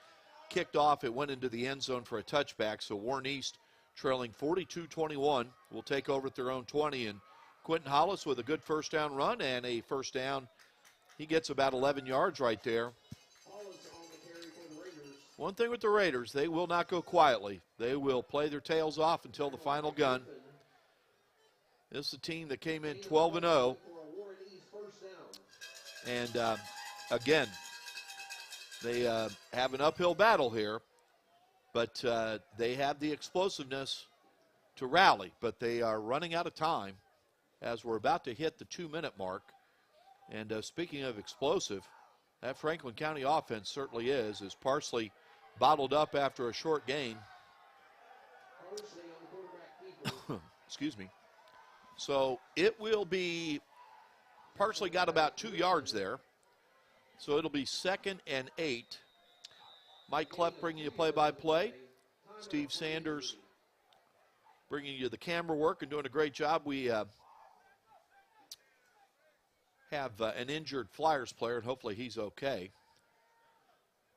kicked off. It went into the end zone for a touchback, so Warren East trailing 42-21 will take over at their own 20. And Quentin Hollis with a good first down run and a first down He gets about 11 yards right there. One thing with the Raiders, they will not go quietly. They will play their tails off until the final gun. This is a team that came in 12-0. And again, they have an uphill battle here, but they have the explosiveness to rally. But they are running out of time as we're about to hit the 2-minute mark. And speaking of explosive, that Franklin County offense certainly is Parsley bottled up after a short gain. Excuse me. So it will be, Parsley got about 2 yards there. So it'll be 2nd and 8. Mike Klepp bringing you play-by-play. Steve Sanders bringing you the camera work and doing a great job. We have an injured Flyers player, and hopefully he's okay.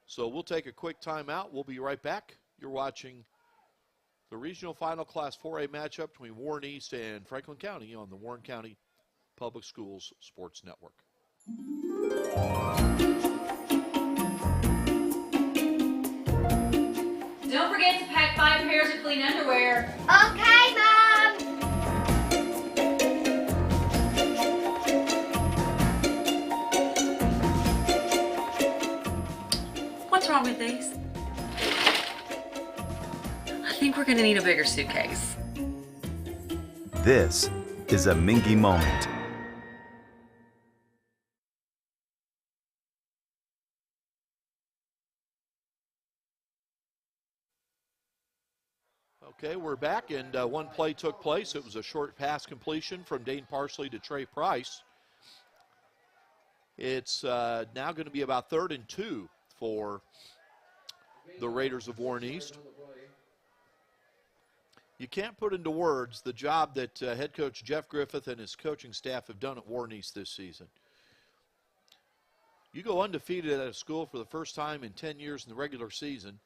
So we'll take a quick timeout. We'll be right back. You're watching the regional final Class 4A matchup between Warren East and Franklin County on the Warren County Public Schools Sports Network. Don't forget to pack 5 pairs of clean underwear. Okay, Mom. What's wrong with these? I think we're gonna need a bigger suitcase. This is a Mingy moment. Okay, we're back, and one play took place. It was a short pass completion from Dane Parsley to Trey Price. It's now going to be about 3rd and 2 for the Raiders of Warren East. You can't put into words the job that head coach Jeff Griffith and his coaching staff have done at Warren East this season. You go undefeated at a school for the first time in 10 years in the regular season,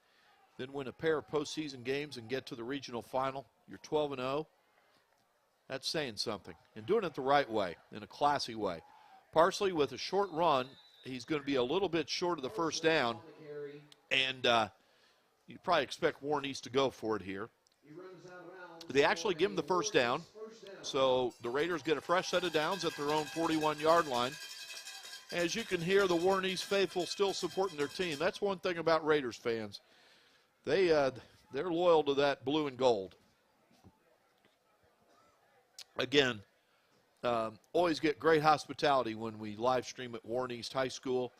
then win a pair of postseason games and get to the regional final. You're 12-0. That's saying something. And doing it the right way, in a classy way. Parsley with a short run, he's going to be a little bit short of the first down. And you probably expect Warren East to go for it here. They actually give him the first down. So the Raiders get a fresh set of downs at their own 41-yard line. As you can hear, the Warren East faithful still supporting their team. That's one thing about Raiders fans. They're loyal to that blue and gold. Again, always get great hospitality when we live stream at Warren East High School.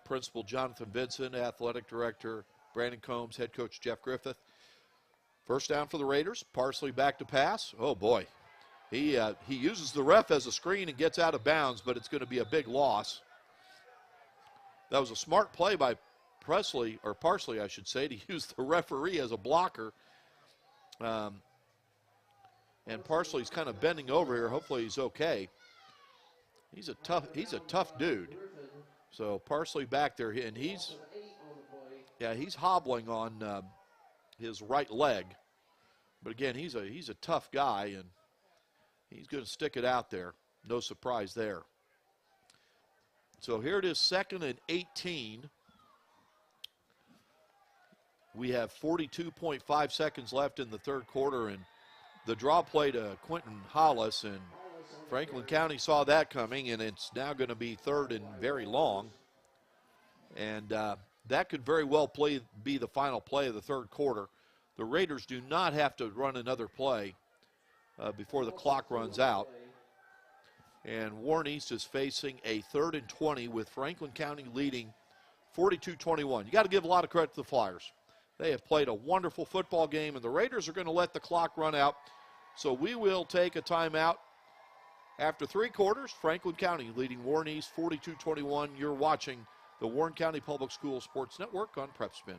Principal Jonathan Vincent, athletic director Brandon Combs, head coach Jeff Griffith. First down for the Raiders. Parsley back to pass. Oh boy, he uses the ref as a screen and gets out of bounds, but it's going to be a big loss. That was a smart play by Parsley, I should say, to use the referee as a blocker. And Parsley's kind of bending over here. Hopefully he's okay. He's a tough dude. So Parsley back there, and he's hobbling on his right leg. But again, he's a tough guy, and he's going to stick it out there. No surprise there. So here it is, 2nd and 18. We have 42.5 seconds left in the third quarter, and the draw play to Quentin Hollis, and Franklin County saw that coming, and it's now going to be 3rd and very long. And that could very well be the final play of the third quarter. The Raiders do not have to run another play before the clock runs out. And Warren East is facing a 3rd and 20 with Franklin County leading 42-21. You got to give a lot of credit to the Flyers. They have played a wonderful football game, and the Raiders are going to let the clock run out. So we will take a timeout. After 3 quarters, Franklin County leading Warren East 42-21. You're watching the Warren County Public Schools Sports Network on PrepSpin.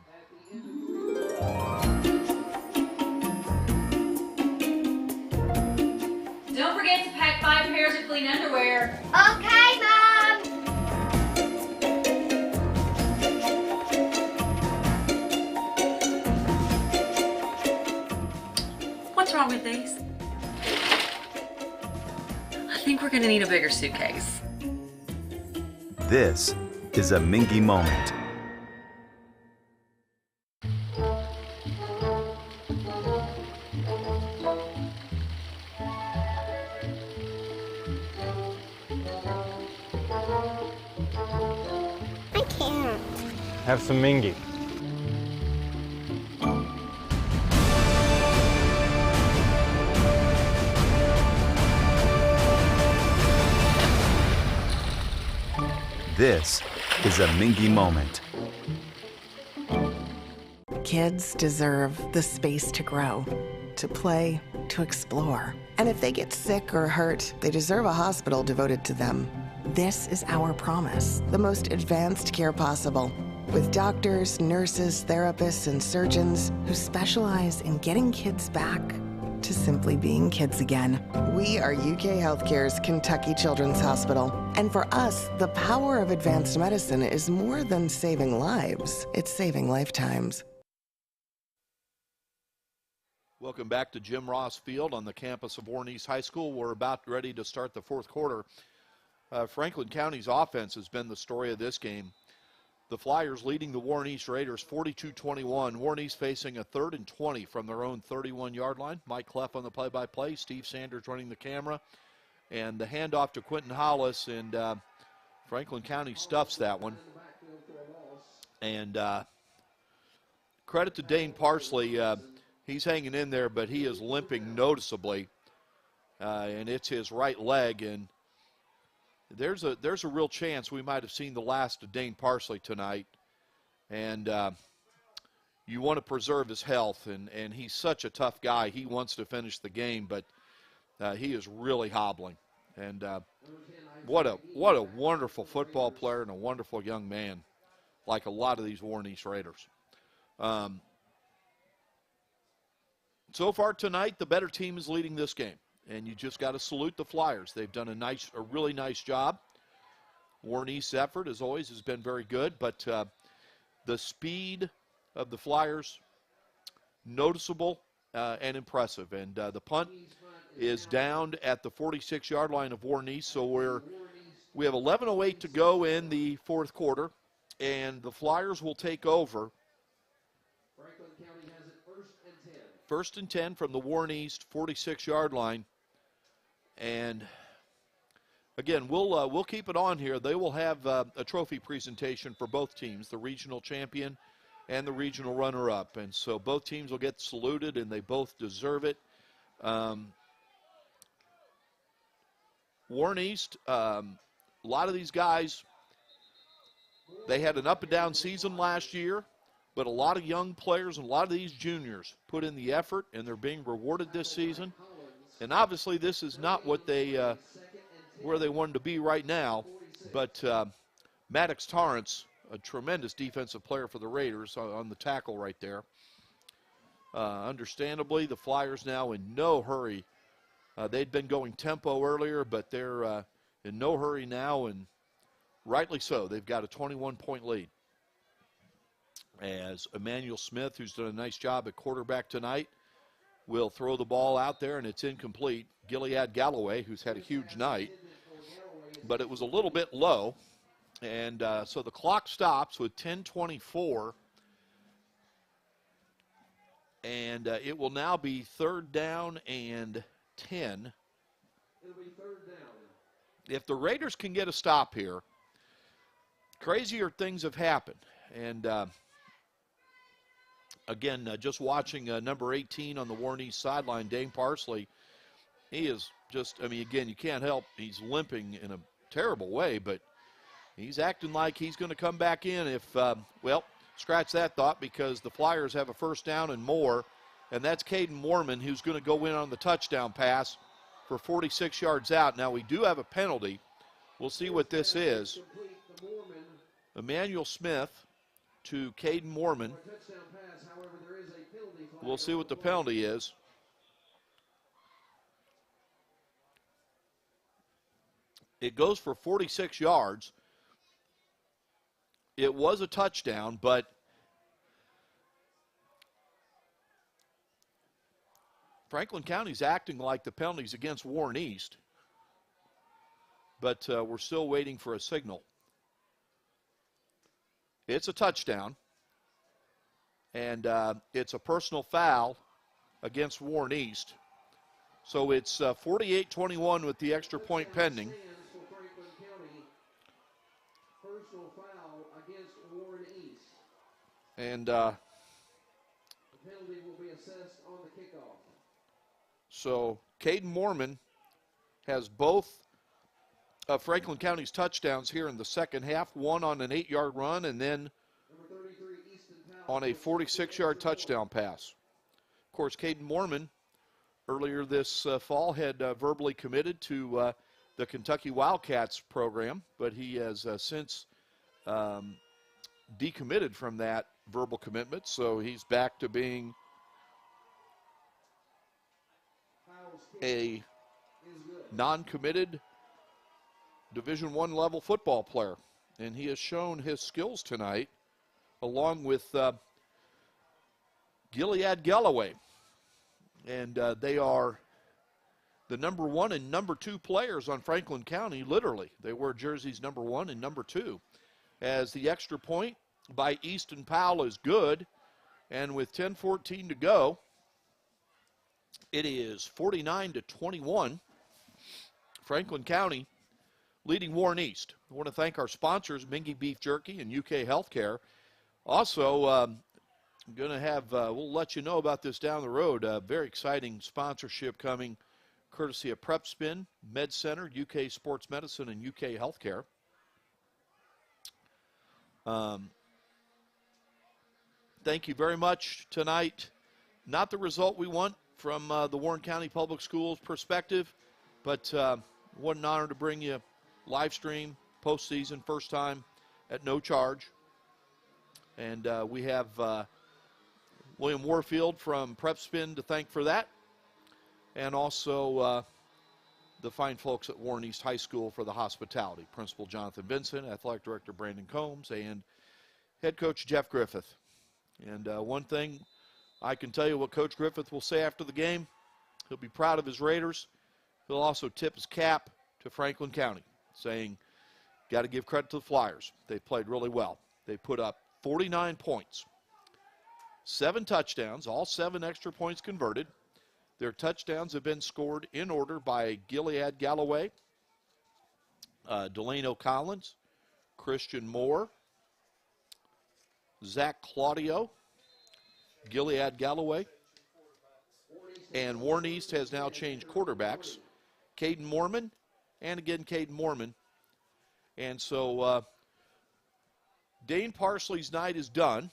Don't forget to pack 5 pairs of clean underwear. Okay, Mom. What's wrong with these? I think we're gonna need a bigger suitcase. This is a Mingy moment. I can't. Have some Mingy. This is a Mingy moment. Kids deserve the space to grow, to play, to explore. And if they get sick or hurt, they deserve a hospital devoted to them. This is our promise, the most advanced care possible, with doctors, nurses, therapists, and surgeons who specialize in getting kids back to simply being kids again. We are UK Healthcare's Kentucky Children's Hospital. And for us, the power of advanced medicine is more than saving lives, it's saving lifetimes. Welcome back to Jim Ross Field on the campus of Warren East High School. We're about ready to start the fourth quarter. Franklin County's offense has been the story of this game. The Flyers leading the Warren East Raiders 42-21. Warren East facing a 3rd and 20 from their own 31-yard line. Mike Cleff on the play-by-play. Steve Sanders running the camera. And the handoff to Quentin Hollis. And Franklin County stuffs that one. And credit to Dane Parsley. He's hanging in there, but he is limping noticeably. And it's his right leg. And there's a real chance we might have seen the last of Dane Parsley tonight. And you want to preserve his health, and he's such a tough guy. He wants to finish the game, but he is really hobbling. And what a wonderful football player and a wonderful young man, like a lot of these Warren East Raiders. So far tonight, the better team is leading this game. And you just got to salute the Flyers. They've done a really nice job. Warren East's effort, as always, has been very good, but the speed of the Flyers, noticeable and impressive. And the punt is down at the 46-yard line of Warren East, so we have 11:08 to go in the fourth quarter, and the Flyers will take over. Franklin County has it 1st and 10. 1st and 10 from the Warren East 46-yard line. And again, we'll keep it on here. They will have a trophy presentation for both teams, the regional champion and the regional runner-up. And so both teams will get saluted, and they both deserve it. Warren East, a lot of these guys, they had an up-and-down season last year, but a lot of young players and a lot of these juniors put in the effort, and they're being rewarded this season. And obviously this is not what where they wanted to be right now, but Maddox Torrance, a tremendous defensive player for the Raiders on the tackle right there. Understandably, the Flyers now in no hurry. They'd been going tempo earlier, but they're in no hurry now, and rightly so. They've got a 21-point lead. As Emmanuel Smith, who's done a nice job at quarterback tonight, will throw the ball out there, and it's incomplete. Gilead Galloway, who's had a huge night, but it was a little bit low. And so the clock stops with 10:24. And it will now be 3rd down and 10. It'll be 3rd down. If the Raiders can get a stop here, crazier things have happened. And again, just watching number 18 on the Warren East sideline, Dane Parsley, he is just, I mean, again, you can't help. He's limping in a terrible way, but he's acting like he's going to come back in if, well, scratch that thought, because the Flyers have a 1st down and more, and that's Caden Moorman, who's going to go in on the touchdown pass for 46 yards out. Now, we do have a penalty. We'll see what this is. Emmanuel Smith to Caden Moorman. We'll see what the penalty is. It goes for 46 yards. It was a touchdown, but Franklin County's acting like the penalty's against Warren East. But we're still waiting for a signal. It's a touchdown, and it's a personal foul against Warren East. So it's 48-21 with the extra point pending. Personal foul against Warren East. And the penalty will be assessed on the kickoff. So Caden Mormon has both of Franklin County's touchdowns here in the second half, one on an 8-yard run and then on a 46-yard touchdown pass. Of course, Caden Mormon earlier this fall had verbally committed to the Kentucky Wildcats program, but he has since decommitted from that verbal commitment, so he's back to being a non-committed Division I level football player, and he has shown his skills tonight along with Gilead Galloway, and they are the number 1 and number 2 players on Franklin County. Literally, they wear jerseys number 1 and number 2, as the extra point by Easton Powell is good, and with 10:14 to go, it is 49-21. Franklin County leading Warren East. I want to thank our sponsors, Mingy Beef Jerky and UK Healthcare. Also, I'm going to have, we'll let you know about this down the road, a very exciting sponsorship coming courtesy of PrepSpin, Med Center, UK Sports Medicine, and UK Healthcare. Thank you very much tonight. Not the result we want from the Warren County Public Schools perspective, but what an honor to bring you live stream, postseason, first time at no charge. And we have William Warfield from PrepSpin to thank for that, and also the fine folks at Warren East High School for the hospitality. Principal Jonathan Benson, Athletic Director Brandon Combs, and Head Coach Jeff Griffith. And one thing I can tell you what Coach Griffith will say after the game, he'll be proud of his Raiders. He'll also tip his cap to Franklin County, saying, got to give credit to the Flyers. They played really well. They put up 49 points, 7 touchdowns, all 7 extra points converted. Their touchdowns have been scored in order by Gilead Galloway, Delano Collins, Christian Moore, Zach Claudio, Gilead Galloway, and Warren East has now changed quarterbacks. Caden Mormon, and again Caden Mormon. And so Dane Parsley's night is done.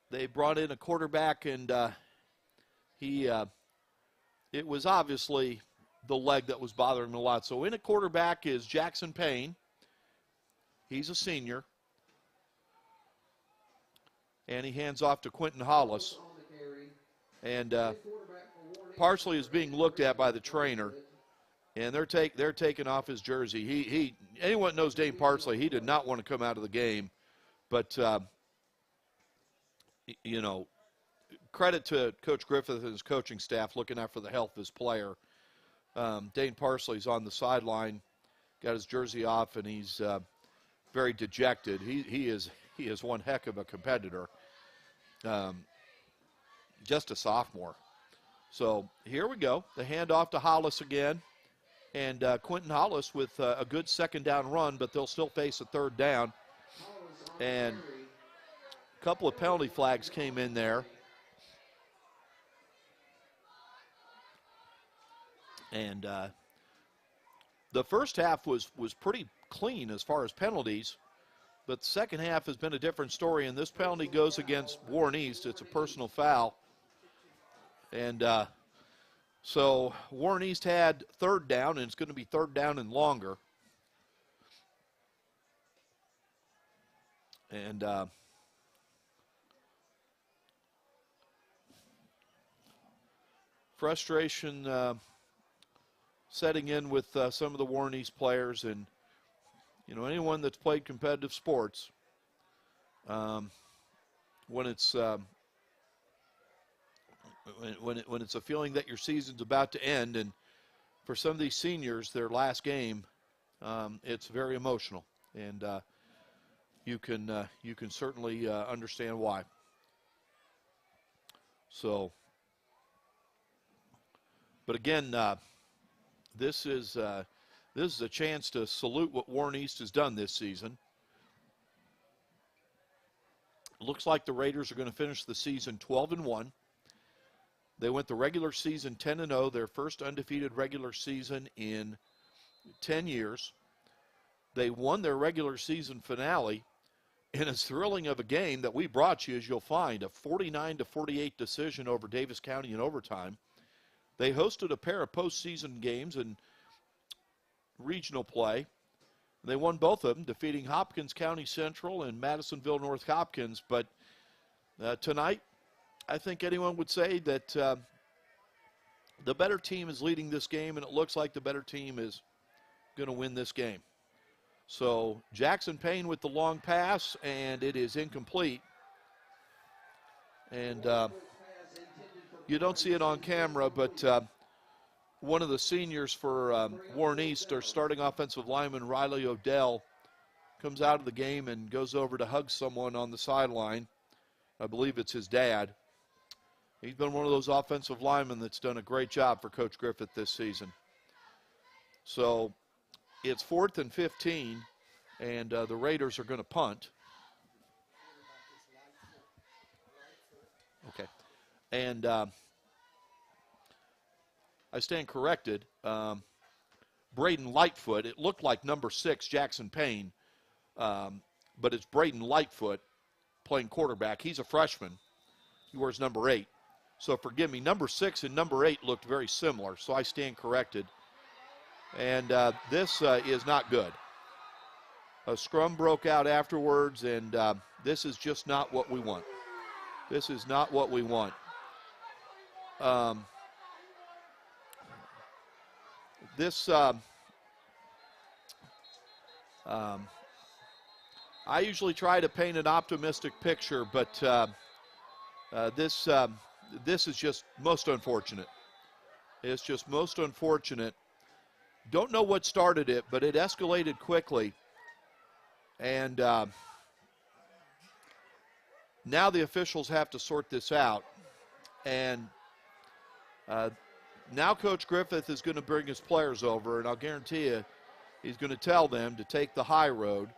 They brought in a quarterback, and it was obviously the leg that was bothering him a lot. So in a quarterback is Jackson Payne. He's a senior. And he hands off to Quentin Hollis. And Parsley is being looked at by the trainer, and they're taking off his jersey. Anyone that knows Dane Parsley, he did not want to come out of the game, but you know, credit to Coach Griffith and his coaching staff looking out for the health of his player. Dane Parsley's on the sideline, got his jersey off, and he's very dejected. He is one heck of a competitor. Just a sophomore. So here we go. The handoff to Hollis again. And Quentin Hollis with a good second down run, but they'll still face a third down. And a couple of penalty flags came in there. And the first half was pretty clean as far as penalties. But the second half has been a different story, and this penalty goes against Warren East. It's a personal foul. And so Warren East had third down, and it's going to be third down and longer. And frustration setting in with some of the Warren East players, and you know, anyone that's played competitive sports, when it's when it's a feeling that your season's about to end, and for some of these seniors, their last game, it's very emotional. And you can certainly understand why. So, but again, this is a chance to salute what Warren East has done this season. Looks like the Raiders are going to finish the season 12-1. They went the regular season 10-0, their first undefeated regular season in 10 years. They won their regular season finale in as thrilling of a game that we brought you, as you'll find, a 49-48 decision over Davis County in overtime. They hosted a pair of postseason games in regional play. They won both of them, defeating Hopkins County Central and Madisonville North Hopkins. But tonight, I think anyone would say that the better team is leading this game, and it looks like the better team is going to win this game. So Jackson Payne with the long pass, and it is incomplete. And you don't see it on camera, but one of the seniors for Warren East, our starting offensive lineman, Riley Odell, comes out of the game and goes over to hug someone on the sideline. I believe it's his dad. He's been one of those offensive linemen that's done a great job for Coach Griffith this season. So it's 4th and 15, and the Raiders are going to punt. Okay. And I stand corrected. Braden Lightfoot, it looked like number 6, Jackson Payne, but it's Braden Lightfoot playing quarterback. He's a freshman. He wears number 8. So forgive me, number 6 and number 8 looked very similar, so I stand corrected. And this is not good. A scrum broke out afterwards, and this is just not what we want. This is not what we want. I usually try to paint an optimistic picture, but this is just most unfortunate. It's just most unfortunate. Don't know what started it, but it escalated quickly. And now the officials have to sort this out. And now Coach Griffith is going to bring his players over, and I'll guarantee you he's going to tell them to take the high road.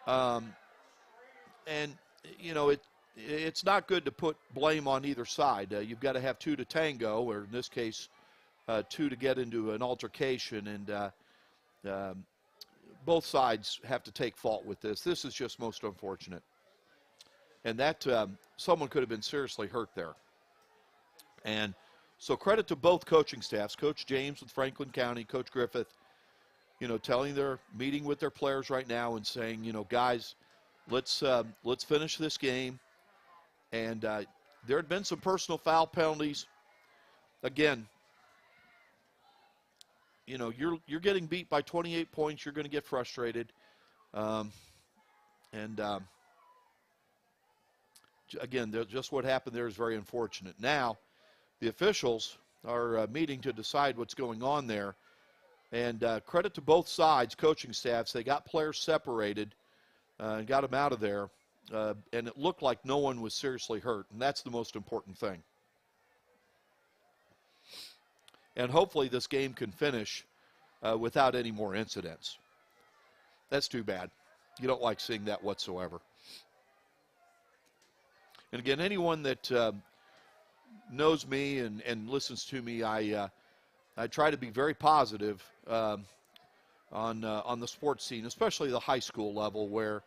And, you know, it's not good to put blame on either side. You've got to have 2 to tango, or in this case, 2 to get into an altercation, and both sides have to take fault with this. This is just most unfortunate. And that someone could have been seriously hurt there. And so credit to both coaching staffs, Coach James with Franklin County, Coach Griffith, you know, telling their meeting with their players right now and saying, you know, guys, let's finish this game. And there had been some personal foul penalties. Again, you know, you're getting beat by 28 points. You're going to get frustrated. Again, just what happened there is very unfortunate. Now, the officials are meeting to decide what's going on there. And credit to both sides, coaching staffs. They got players separated and got them out of there. And it looked like no one was seriously hurt, and that's the most important thing. And hopefully this game can finish without any more incidents. That's too bad. You don't like seeing that whatsoever. And again, anyone that knows me and listens to me, I try to be very positive on the sports scene, especially the high school level, where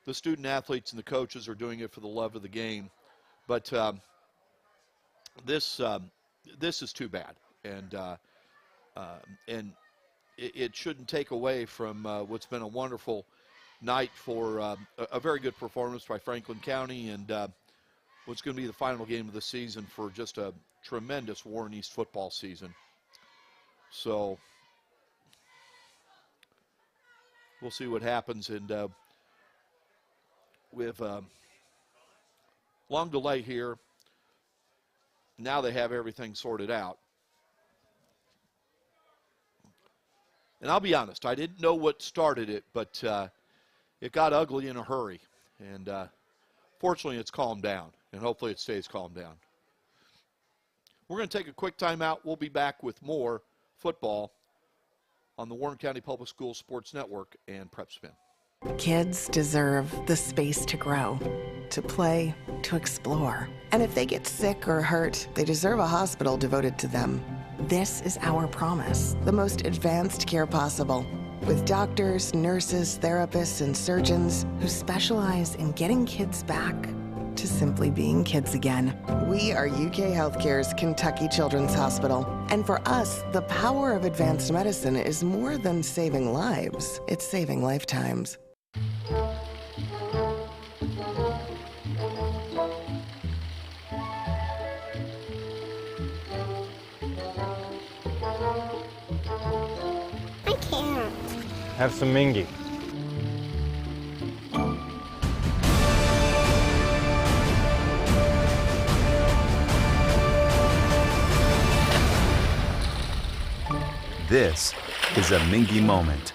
the student athletes and the coaches are doing it for the love of the game. But this is too bad, and it shouldn't take away from what's been a wonderful night for a very good performance by Franklin County, and what's going to be the final game of the season for just a tremendous Warren East football season. So we'll see what happens, and we have a long delay here. Now they have everything sorted out. And I'll be honest, I didn't know what started it, but it got ugly in a hurry. And fortunately, it's calmed down, and hopefully it stays calmed down. We're going to take a quick timeout. We'll be back with more football on the Warren County Public Schools Sports Network and PrepSpin. Kids deserve the space to grow, to play, to explore. And if they get sick or hurt, they deserve a hospital devoted to them. This is our promise, the most advanced care possible, with doctors, nurses, therapists, and surgeons who specialize in getting kids back to simply being kids again. We are UK Healthcare's Kentucky Children's Hospital. And for us, the power of advanced medicine is more than saving lives, it's saving lifetimes. I can't. Have some mingy. This is a Mingy moment.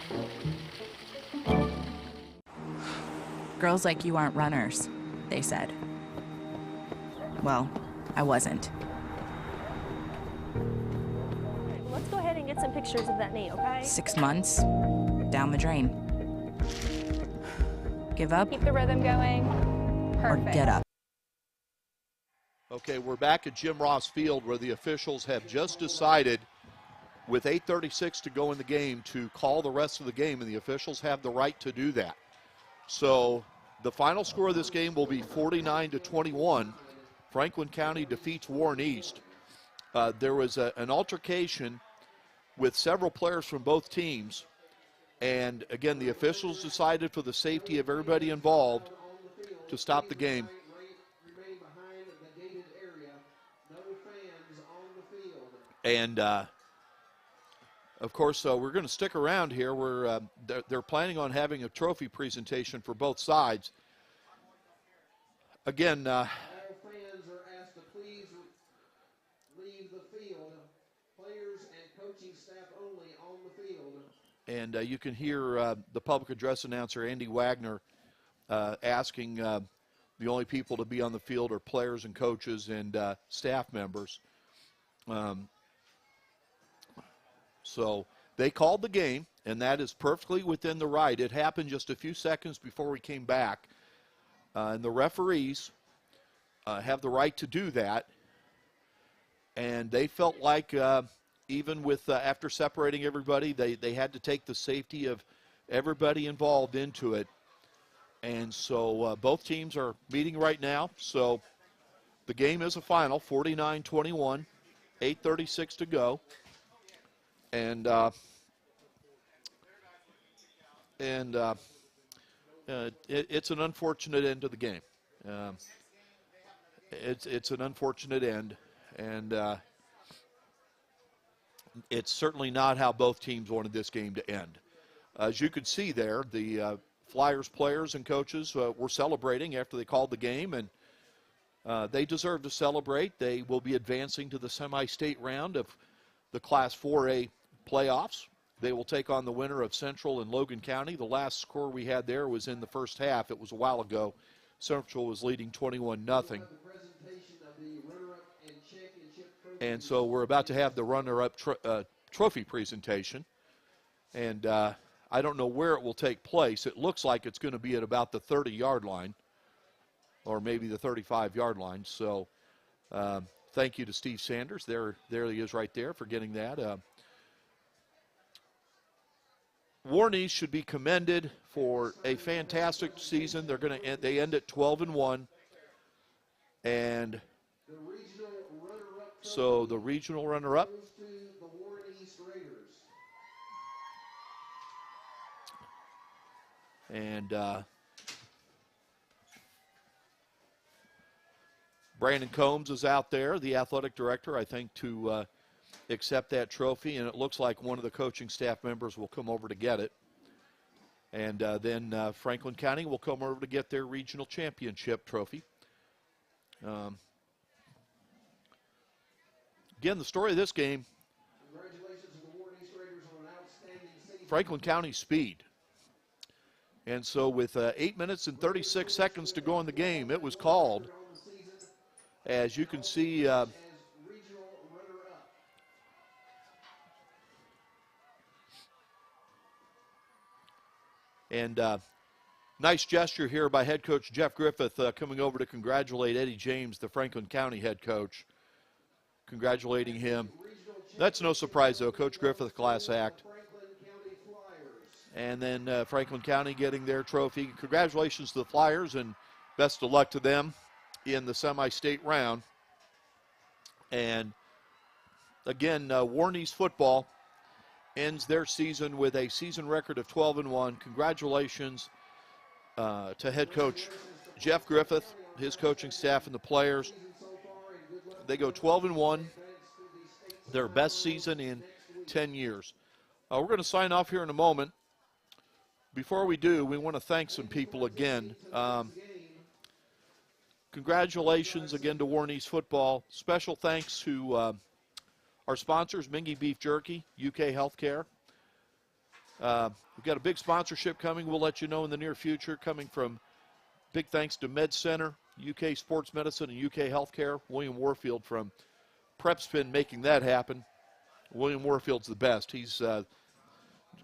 Girls like you aren't runners, they said. Well, I wasn't. Let's go ahead and get some pictures of that knee, okay? 6 months, down the drain. Give up Keep the rhythm going. or Perfect. get up. Okay, we're back at Jim Ross Field where the officials have just decided with 8:36 to go in the game to call the rest of the game, and the officials have the right to do that. So the final score of this game will be 49-21. Franklin County defeats Warren East. There was an altercation with several players from both teams, and again, the officials decided for the safety of everybody involved to stop the game. And of course, we're going to stick around here. They're planning on having a trophy presentation for both sides. Again, All fans are asked to please leave the field. Players and coaching staff only on the field. and you can hear the public address announcer, Andy Wagner, asking the only people to be on the field are players and coaches and staff members. So they called the game, and that is perfectly within the right. It happened just a few seconds before we came back. And the referees have the right to do that. And they felt like even with after separating everybody, they had to take the safety of everybody involved into it. And so both teams are meeting right now. So the game is a final, 49-21, 8:36 to go. And it's an unfortunate end to the game. It's an unfortunate end, and it's certainly not how both teams wanted this game to end. As you can see there, the Flyers players and coaches were celebrating after they called the game, and they deserve to celebrate. They will be advancing to the semi-state round of the Class 4A playoffs. They will take on the winner of Central and Logan County. The last score we had there was in the first half. It was a while ago. Central was leading 21-0. And so we're about to have the runner-up trophy presentation. And I don't know where it will take place. It looks like it's going to be at about the 30-yard line or maybe the 35-yard line. So thank you to Steve Sanders. There he is right there for getting that. Warren East should be commended for a fantastic season. They end at 12-1, and so the regional runner-up. And Brandon Combs is out there, the athletic director, I think, to accept that trophy, and it looks like one of the coaching staff members will come over to get it. And then Franklin County will come over to get their regional championship trophy. Again, the story of this game, Franklin County speed. And so with 8 minutes and 36 seconds to go in the game, it was called. As you can see, and nice gesture here by head coach Jeff Griffith coming over to congratulate Eddie James, the Franklin County head coach, congratulating him. That's no surprise, though. Coach Griffith, class act. And then Franklin County getting their trophy. Congratulations to the Flyers, and best of luck to them in the semi-state round. And again, Warren East football ends their season with a season record of 12-1. Congratulations to head coach Jeff Griffith, his coaching staff, and the players. They go 12-1, their best season in 10 years. We're going to sign off here in a moment. Before we do, we want to thank some people again. Congratulations again to Warren East football. Special thanks to our sponsors, Mingy Beef Jerky, UK Healthcare. We've got a big sponsorship coming. We'll let you know in the near future, coming from big thanks to Med Center, UK Sports Medicine, and UK Healthcare. William Warfield from PrepSpin making that happen. William Warfield's the best. He's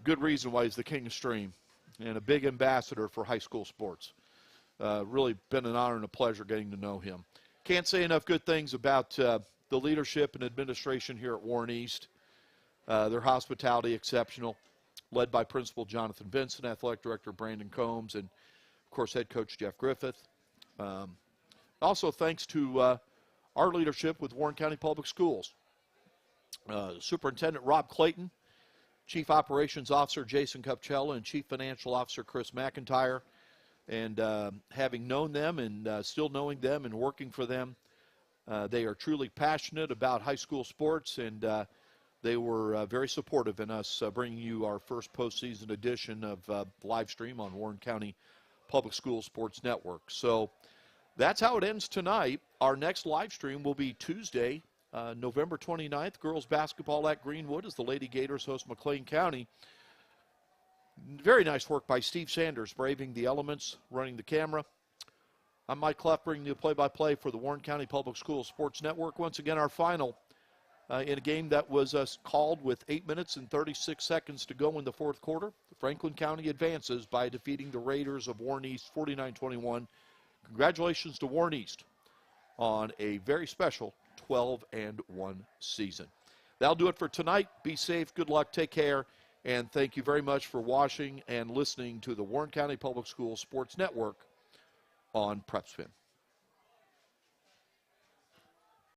good reason why he's the king of stream and a big ambassador for high school sports. Really been an honor and a pleasure getting to know him. Can't say enough good things about the leadership and administration here at Warren East. Their hospitality exceptional, led by Principal Jonathan Benson, Athletic Director Brandon Combs, and, of course, Head Coach Jeff Griffith. Also thanks to our leadership with Warren County Public Schools. Superintendent Rob Clayton, Chief Operations Officer Jason Cupchella, and Chief Financial Officer Chris McIntyre. And having known them and still knowing them and working for them, they are truly passionate about high school sports, and they were very supportive in us bringing you our first postseason edition of live stream on Warren County Public School Sports Network. So that's how it ends tonight. Our next live stream will be Tuesday, November 29th, girls basketball at Greenwood as the Lady Gators host McLean County. Very nice work by Steve Sanders, braving the elements, running the camera. I'm Mike Clough, bringing you play-by-play for the Warren County Public Schools Sports Network. Once again, our final in a game that was called with 8 minutes and 36 seconds to go in the fourth quarter. Franklin County advances by defeating the Raiders of Warren East 49-21. Congratulations to Warren East on a very special 12-1 season. That'll do it for tonight. Be safe, good luck, take care, and thank you very much for watching and listening to the Warren County Public Schools Sports Network on PrepSpin.